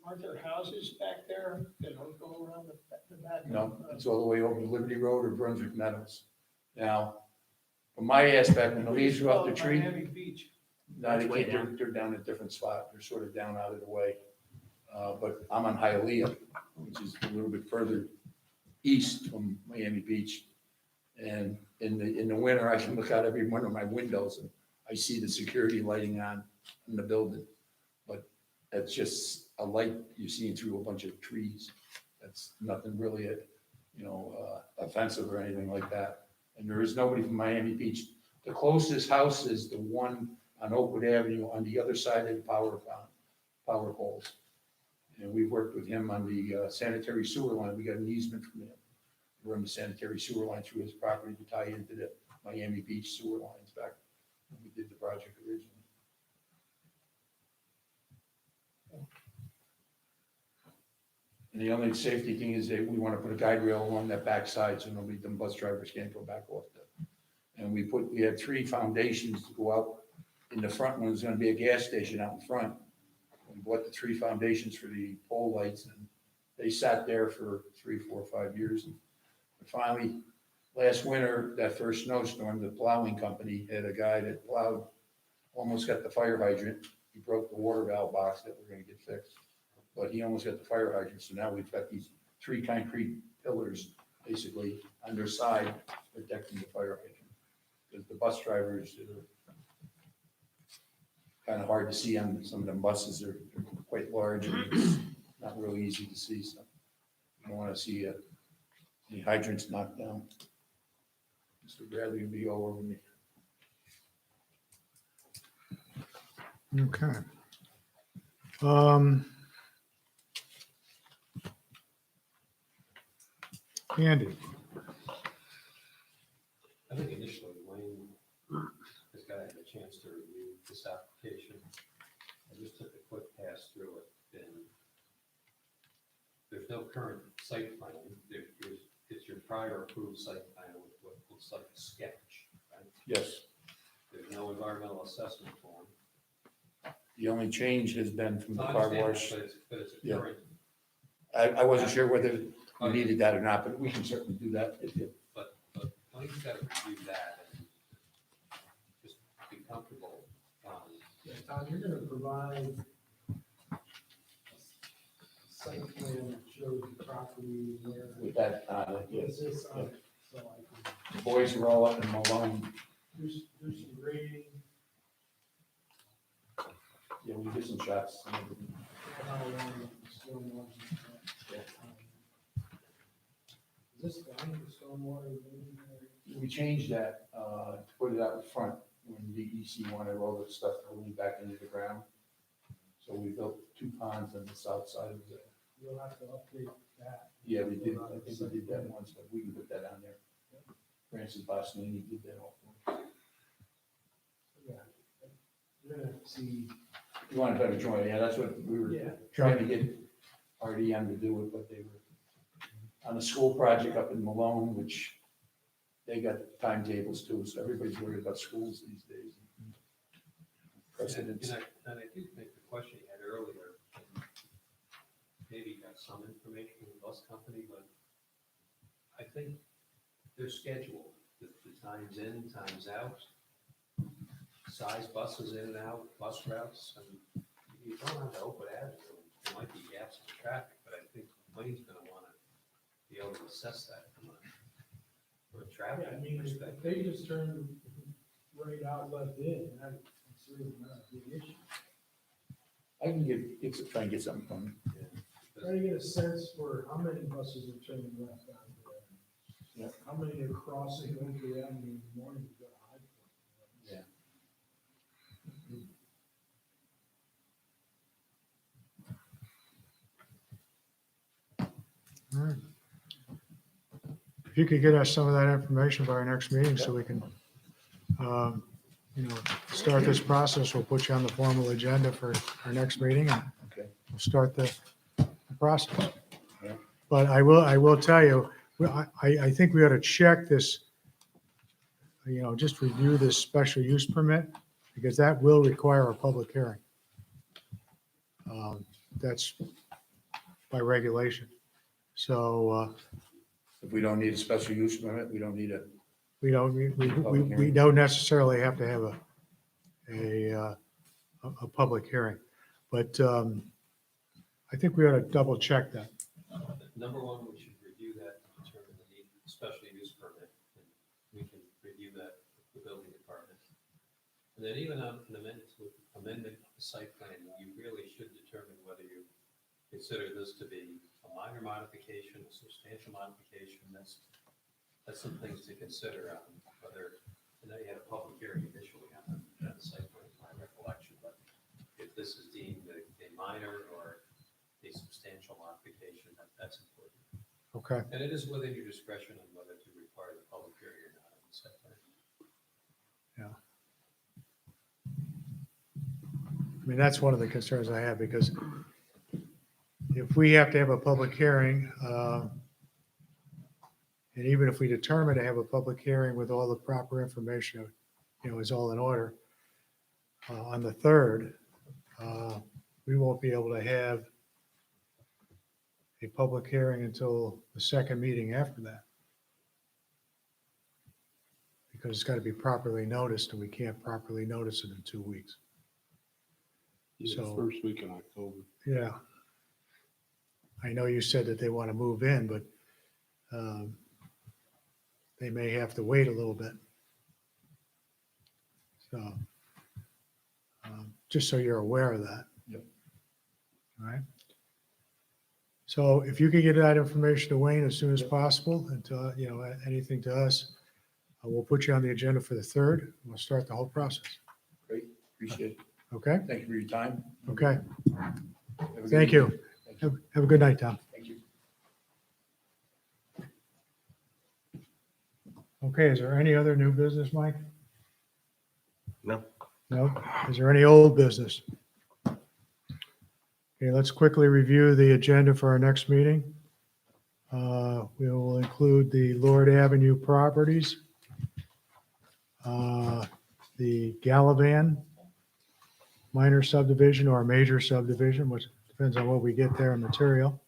aren't there houses back there that don't go around the back? No, it's all the way over Liberty Road or Brunswick Meadows. Now, from my aspect, when the leaves are off the tree, Miami Beach. no, they're down a different spot. They're sort of down out of the way. But I'm on Hialeah, which is a little bit further east from Miami Beach. And in the winter, I can look out every one of my windows and I see the security lighting on in the building. But that's just a light you're seeing through a bunch of trees. That's nothing really, offensive or anything like that. And there is nobody from Miami Beach. The closest house is the one on Oakwood Avenue on the other side of the power poles. And we've worked with him on the sanitary sewer line. We got an easement from him. We run the sanitary sewer line through his property to tie into the Miami Beach sewer lines back when we did the project originally. And the only safety thing is that we want to put a guide rail along that backside so the bus drivers can't go back off that. And we had 3 foundations to go out. In the front one is going to be a gas station out in front. We bought the 3 foundations for the pole lights and they sat there for 3, 4, 5 years. And finally, last winter, that first snowstorm, the plowing company had a guy that plowed, almost got the fire hydrant. He broke the water valve box that we're going to get fixed. But he almost got the fire hydrant. So now we've got these 3 concrete pillars basically on their side protecting the fire hydrant. Because the bus drivers are kind of hard to see on some of them buses. They're quite large and it's not really easy to see. So you don't want to see any hydrants knocked down. Mr. Bradley would be all over me. Okay. Andy, I think initially Wayne has got to have a chance to review this application. I just took a quick pass through it and there's no current site plan approved site plan with what looks like a sketch, right? Yes. There's no environmental assessment form. The only change has been from the I car understand wash. that, but it's a Yeah. current, I wasn't sure whether we needed that or not, but we can certainly do that if you. but Mike's got to review that and just be comfortable. Yeah, Tom, you're gonna provide a site plan that shows the property where. With that, Is yes. this on it? So I can, The boys are all up in Malone. do some grading, Yeah, we did some shots. and everything. how long the stormwater. Is this behind the stormwater? removing area? We changed that, to put it out in front when DEC wanted all the stuff going back into the ground. So we built 2 ponds on the south side of the, You'll have to update that. yeah, we did, I think we did that once, but we can put that on there. Francis Bosnini did that all for us. Yeah. You're gonna see. You want a better drawing, yeah, that's what we were Yeah. trying to get RDM to do it, but they were on a school project up in Malone, which they got timetables too, so everybody's worried about schools these days. Precedents. And I do think the question you had earlier, maybe got some information from the bus company, but I think their schedule, the times in, times out, size buses in and out, bus routes, and you don't have to open avenue. There might be gaps in traffic, but I think Wayne's gonna wanna be able to assess that from a traffic Yeah, I mean, if perspective. they just turn right out left in, that's really not a big issue. I can try and get something from them. Try to get a sense for how many buses are turning left on there. Yeah. How many are crossing Oakland Avenue in the morning to go to High Point. Yeah. All right. If you could get us some of that information by our next meeting so we can, start this process, we'll put you on the formal agenda for our next meeting and Okay. we'll start the process. Yeah. But I will tell you, I think we ought to check this, just review this special use permit because that will require a public hearing. That's by regulation. So If we don't need a special use permit, we don't need a, we don't necessarily have to have a public hearing. But I think we ought to double check that. Number one, we should review that to determine the need for special use permit. And we can review that with the building department. And then even on an amendment of the site plan, you really should determine whether you consider this to be a minor modification, a substantial modification. That's some things to consider on whether, I know you had a public hearing initially on the site plan, my recollection, but if this is deemed a minor or a substantial modification, that's important. Okay. And it is within your discretion on whether to require the public hearing or not on the site plan. Yeah. I mean, that's one of the concerns I have because if we have to have a public hearing, and even if we determine to have a public hearing with all the proper information, is all in order, on the 3rd, we won't be able to have a public hearing until the second meeting after that. Because it's got to be properly noticed and we can't properly notice it in 2 weeks. So- First week in October. Yeah. I know you said that they want to move in, but they may have to wait a little bit. So, just so you're aware of that. Yep. All right. So if you could get that information to Wayne as soon as possible and to, anything to us, we'll put you on the agenda for the 3rd. We'll start the whole process. great, appreciate it. Okay? Thank you for your time. Okay. Have a good Thank evening. you. Have a good night, Tom. Thank you. Okay, is there any other new business, Mike? No. No? Is there any old business? Okay, let's quickly review the agenda for our next meeting. We will include the Lord Avenue properties, the Galavan minor subdivision or major subdivision, which depends on what we get there in material.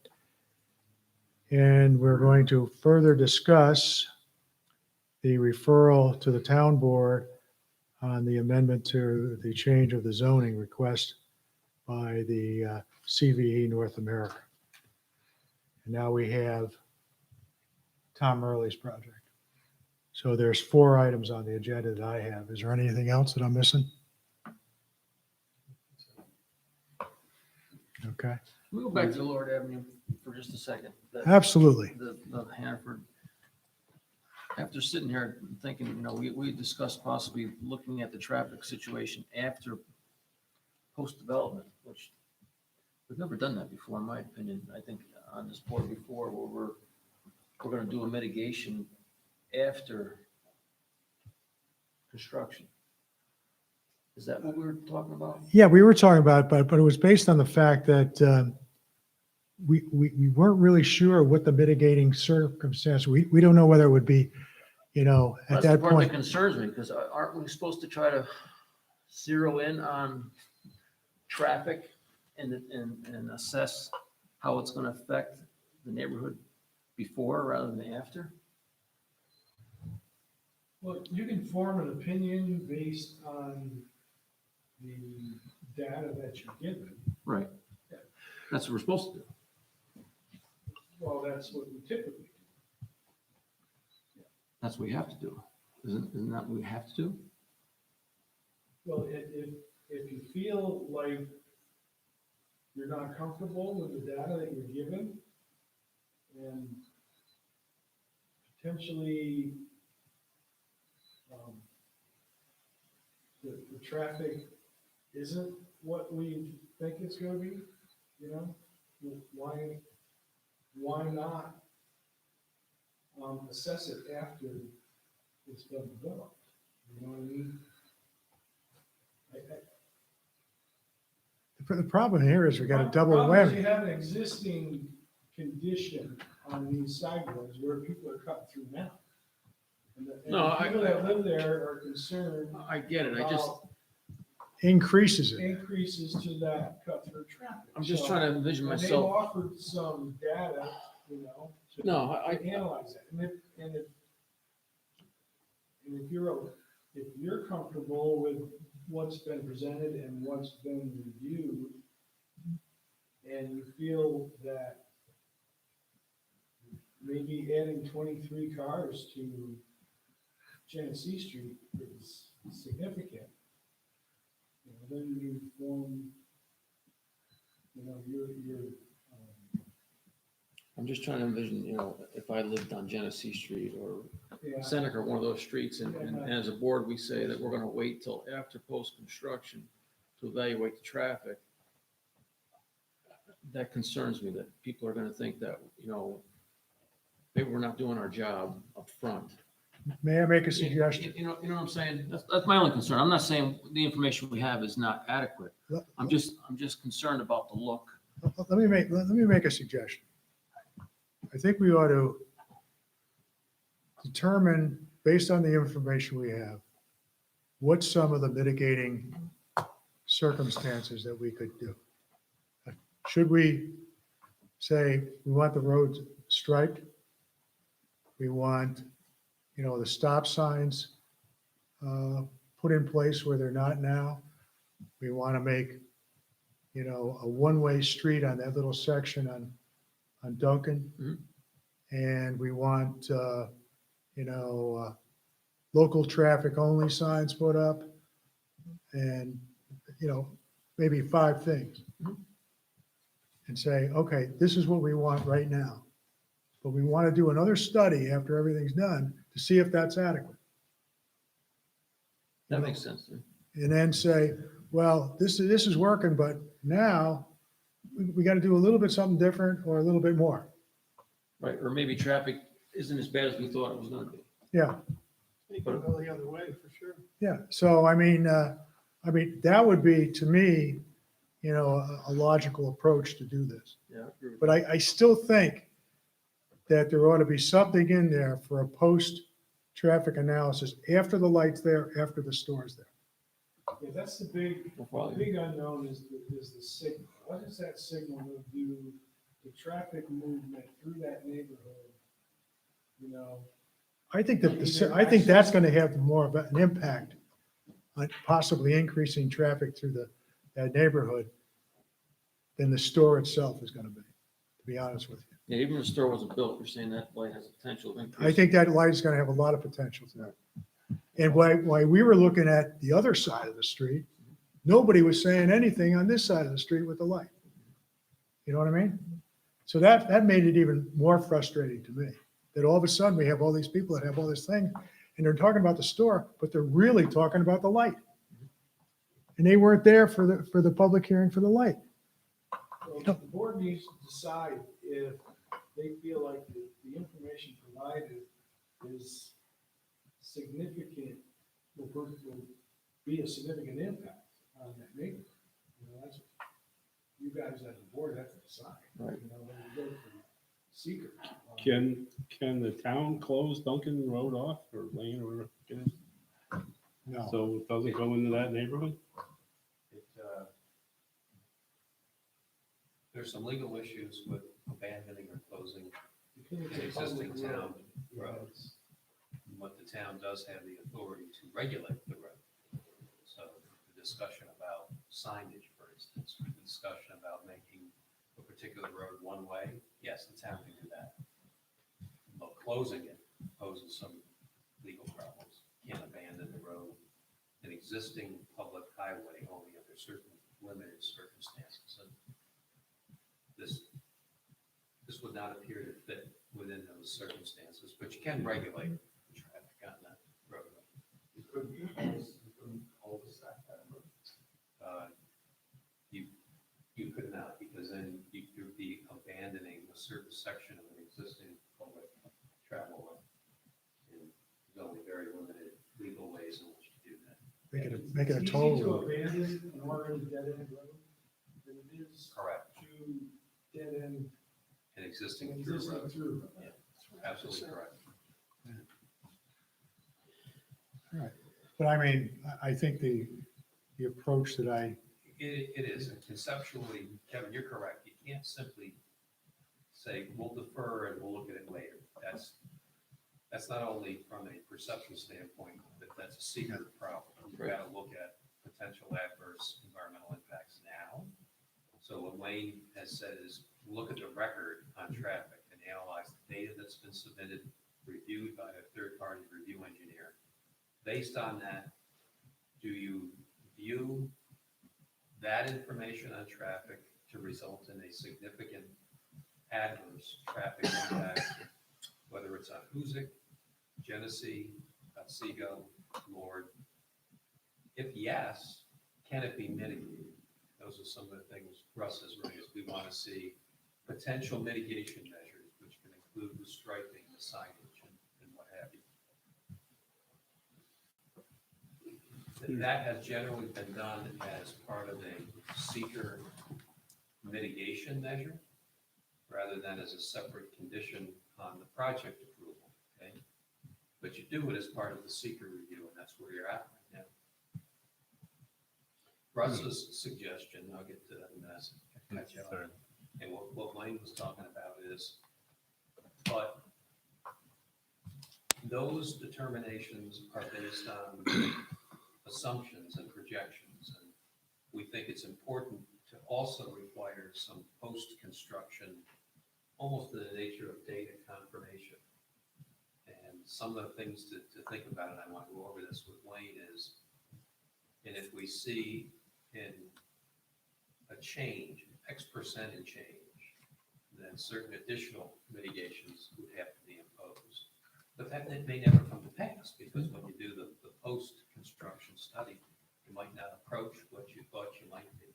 And we're going to further discuss the referral to the town board on the amendment to the change of the zoning request by the CVE North America. And now we have Tom Murley's project. So there's 4 items on the agenda that I have. Is there anything else that I'm missing? Okay, Can we go back to Lord Avenue for just a second? absolutely. The Hannaford. After sitting here thinking, you know, we discussed possibly looking at the traffic situation after post-development, which we've never done that before, in my opinion. I think on this board before, where we're gonna do a mitigation after construction. Is that what we were talking about? Yeah, we were talking about, but it was based on the fact that we weren't really sure what the mitigating circumstance, we don't know whether it would be, you know, at That's the that part that point. concerns me, because aren't we supposed to try to zero in on traffic and assess how it's gonna affect the neighborhood before rather than after? Well, you can form an opinion based on the data that you're given. Right. That's what we're supposed to do. Well, that's what we typically do. That's what we have to do. Isn't that what we have to do? Well, if you feel like you're not comfortable with the data that you're given and potentially the traffic isn't what we think it's gonna be, you know, why not assess it after it's been developed? You know what I mean? The problem here is we got a double Problem is whammy. You have an existing condition on these sidewalks where people are cutting through now. And the No, people that live there are concerned. I get it. I just, about Increases it. Increases to that cut through traffic. I'm just So- trying to envision and myself. They've offered some data, you know. to- No, to analyze it. And if you're comfortable with what's been presented and what's been reviewed, and you feel that maybe adding 23 cars to Genesee Street is significant, you know, then you form, you know, your I'm just trying to envision, you know, if I lived on Genesee Street or Yeah. Seneca, one of those streets, and as a board, we say that we're gonna wait till after post-construction to evaluate the traffic. That concerns me, that people are gonna think that, you know, maybe we're not doing our job up front. May I make a suggestion? You know what I'm saying? That's my only concern. I'm not saying the information we have is not adequate. I'm just concerned about the look. Let me make a suggestion. I think we ought to determine, based on the information we have, what some of the mitigating circumstances that we could do. Should we say, we want the roads striped? We want, you know, the stop signs put in place where they're not now. We want to make, you know, a one-way street on that little section on Duncan. Mhm. And we want, you know, local traffic only signs put up and, you know, maybe 5 things. And say, okay, this is what we want right now. But we want to do another study after everything's done to see if that's adequate. That makes sense. And then say, well, this is working, but now we got to do a little bit something different or a little bit more. Right, or maybe traffic isn't as bad as we thought it was gonna be. Yeah, You can go the other way, for sure. yeah. So I mean, that would be, to me, you know, a logical approach to do this. Yeah. I agree with But I still think that there ought to be something in there for a post-traffic analysis after the light's there, after the store's there. Yeah, that's the big unknown is the signal. What does that signal do to traffic movement through that neighborhood? You know, I think that, I think that's gonna have more of an impact on possibly increasing traffic through that neighborhood than the store itself is gonna be, to be honest with you. Yeah, even if the store wasn't built, you're saying that light has a potential of increase. I think that light is gonna have a lot of potential to that. And why we were looking at the other side of the street, nobody was saying anything on this side of the street with the light. You know what I mean? So that made it even more frustrating to me, that all of a sudden we have all these people that have all this thing, and they're talking about the store, but they're really talking about the light. And they weren't there for the public hearing for the light. so the board needs to decide if they feel like the information provided is significant, will be a significant impact on that neighborhood. You know, that's, you guys as a board have to decide. Right. You know, when you go from seeker. Can the town close Duncan Road off or Lane or whatever? it is? No. So it doesn't go into that neighborhood? There's some legal issues with abandoning or closing Because an it's a public existing road. town roads. But the town does have the authority to regulate the road. So the discussion about signage, for instance, or the discussion about making a particular road one way, yes, the town can do that. But closing it poses some legal problems. You can't abandon the road, an existing public highway only under certain limited circumstances. And this would not appear to fit within those circumstances, but you can regulate the traffic on that roadway. You couldn't cul-de-sac that road. You could not, because then you'd be abandoning a certain section of an existing public travel way. And there's only very limited legal ways in which to do that. Make it a It's toll easy to road. abandon an already dead-end road than it is Correct. to dead-end An existing an through existing road. through road. Yeah, absolutely correct. But I mean, I think the approach that It is, and conceptually, Kevin, you're correct. You can't simply say, we'll defer and we'll look at it later. That's not only from a perception standpoint, but that's a secret problem. You've got to look at potential adverse environmental impacts now. So what Wayne has said is, look at the record on traffic and analyze the data that's been submitted, reviewed by a third-party review engineer. Based on that, do you view that information on traffic to result in a significant adverse traffic impact, whether it's on Hoosick, Genesee, Otsego, Lord? If yes, can it be mitigated? Those are some of the things Russ has raised. We want to see potential mitigation measures, which can include the striping, the signage, and what have you. That has generally been done as part of a seeker mitigation measure, rather than as a separate condition on the project approval, okay? But you do it as part of the seeker review, and that's where you're at right now. Russ's suggestion, I'll get to that in a minute, catch up. And what Wayne was talking about is, but those determinations are based on assumptions and projections. And we think it's important to also require some post-construction, almost in the nature of data confirmation. And some of the things to think about, and I want to go over this with Wayne, is, and if we see in a change, X% in change, then certain additional mitigations would have to be imposed. But that may never come to pass, because when you do the post-construction study, you might not approach what you thought you might be.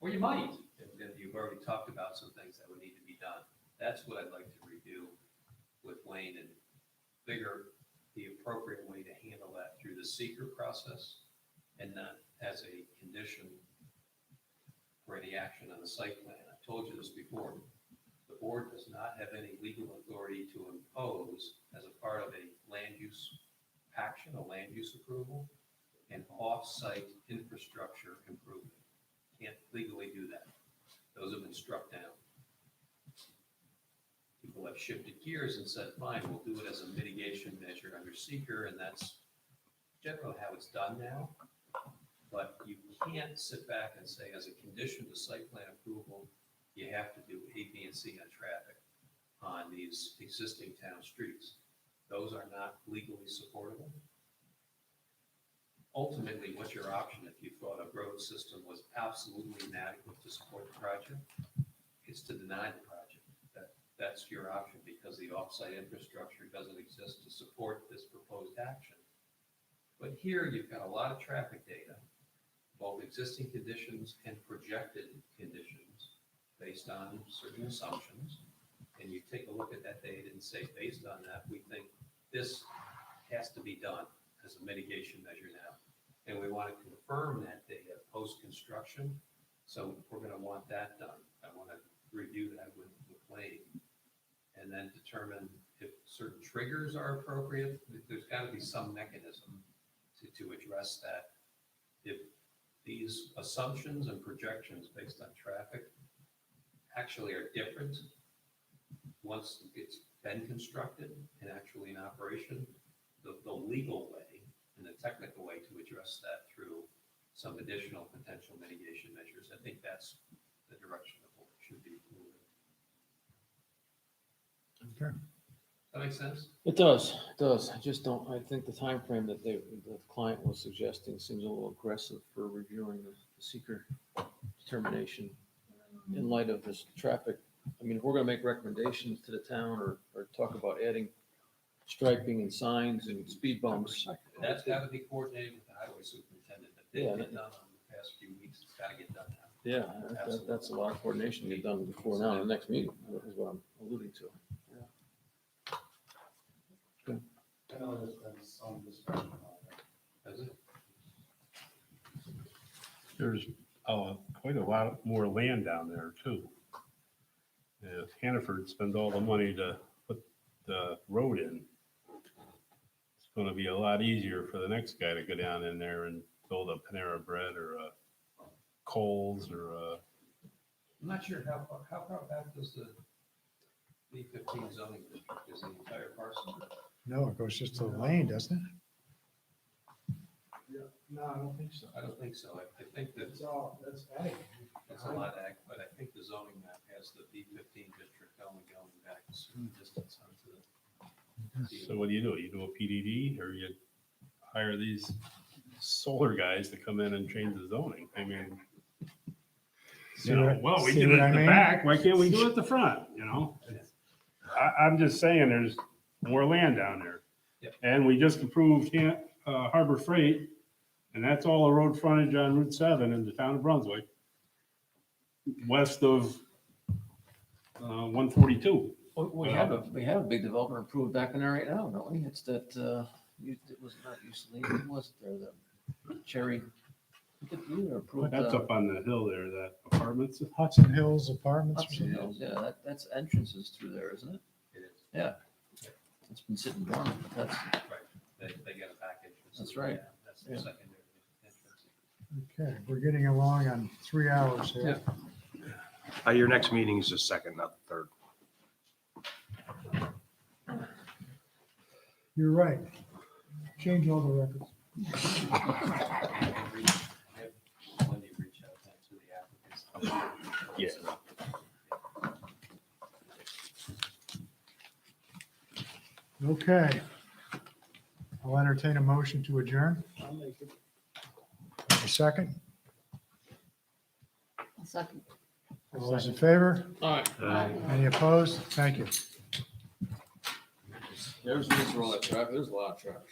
Or you might, and you've already talked about some things that would need to be done. That's what I'd like to review with Wayne and figure the appropriate way to handle that through the seeker process and not as a condition for any action on the site plan. I told you this before. The board does not have any legal authority to impose, as a part of a land use action, a land use approval, an off-site infrastructure improvement. Can't legally do that. Those have been struck down. People have shifted gears and said, fine, we'll do it as a mitigation measure under seeker, and that's generally how it's done now. But you can't sit back and say, as a condition to site plan approval, you have to do A, B, and C on traffic on these existing town streets. Those are not legally supportable. Ultimately, what's your option if you thought a road system was absolutely inadequate to support the project? It's to deny the project. That's your option because the offsite infrastructure doesn't exist to support this proposed action. But here you've got a lot of traffic data, both existing conditions and projected conditions based on certain assumptions. And you take a look at that data and say, based on that, we think this has to be done as a mitigation measure now. And we want to confirm that data post-construction. So we're going to want that done. I want to review that with Wayne and then determine if certain triggers are appropriate. There's got to be some mechanism to address that. If these assumptions and projections based on traffic actually are different once it's been constructed and actually in operation, the legal way and the technical way to address that through some additional potential mitigation measures, I think that's the direction the board should be moving. Okay. That makes sense? It does, it does. I just don't, I think the time frame that the client was suggesting seems a little aggressive for reviewing the seeker determination in light of this traffic. I mean, if we're gonna make recommendations to the town or talk about adding striping and signs and speed bumps. That's got to be coordinated with the highway superintendent. If they get done on the past few weeks, it's got to get done now. Yeah, that's a lot of coordination to get done before now, the next meeting, is what I'm alluding to. I know there's been some discussion on that. Is it? There's quite a lot more land down there too. Hannaford spends all the money to put the road in. It's going to be a lot easier for the next guy to go down in there and build a Panera Bread or a Kohl's or a. I'm not sure how far back does the B15 zoning district, is the entire parcel? No, it goes just to the lane, doesn't it? Yeah, no, I don't think so. I don't think so. I think that It's all, that's ag. it's a lot of ag, but I think the zoning map has the B15 district only going back a certain distance onto the. So what do? You do a PDD or you hire these solar guys to come in and change the zoning? I mean, See what I- well, we see did it what I at the mean? back. Why can't we do it at the front? You know? I'm just saying there's more land down there. Yep. And we just approved Harbor Freight, and that's all the road frontage on Route 7 in the town of Brunswick, west of 142. We have a big development approved back in there right now, don't we? It's that, it was not usually, it was there, the Cherry. We approved, That's up on the hill there, that apartments. Hudson Hills Apartments. or Hudson something? Hills, yeah, that's entrances through there, isn't it? It is. Yeah. It's been sitting dormant, but that's, Right. They get a back entrance. That's right. Yeah, that's the Yeah. secondary entrance. Okay, we're getting along on 3 hours here. Your next meeting is the 2nd, not the 3rd. You're right. Change all the records. When you reach out to the applicants. Yeah. Okay. I'll entertain a motion to adjourn. I'll make it. A second. A second. All those in favor? all right. Any opposed? Thank you. There's a lot of traffic, there's a lot of traffic.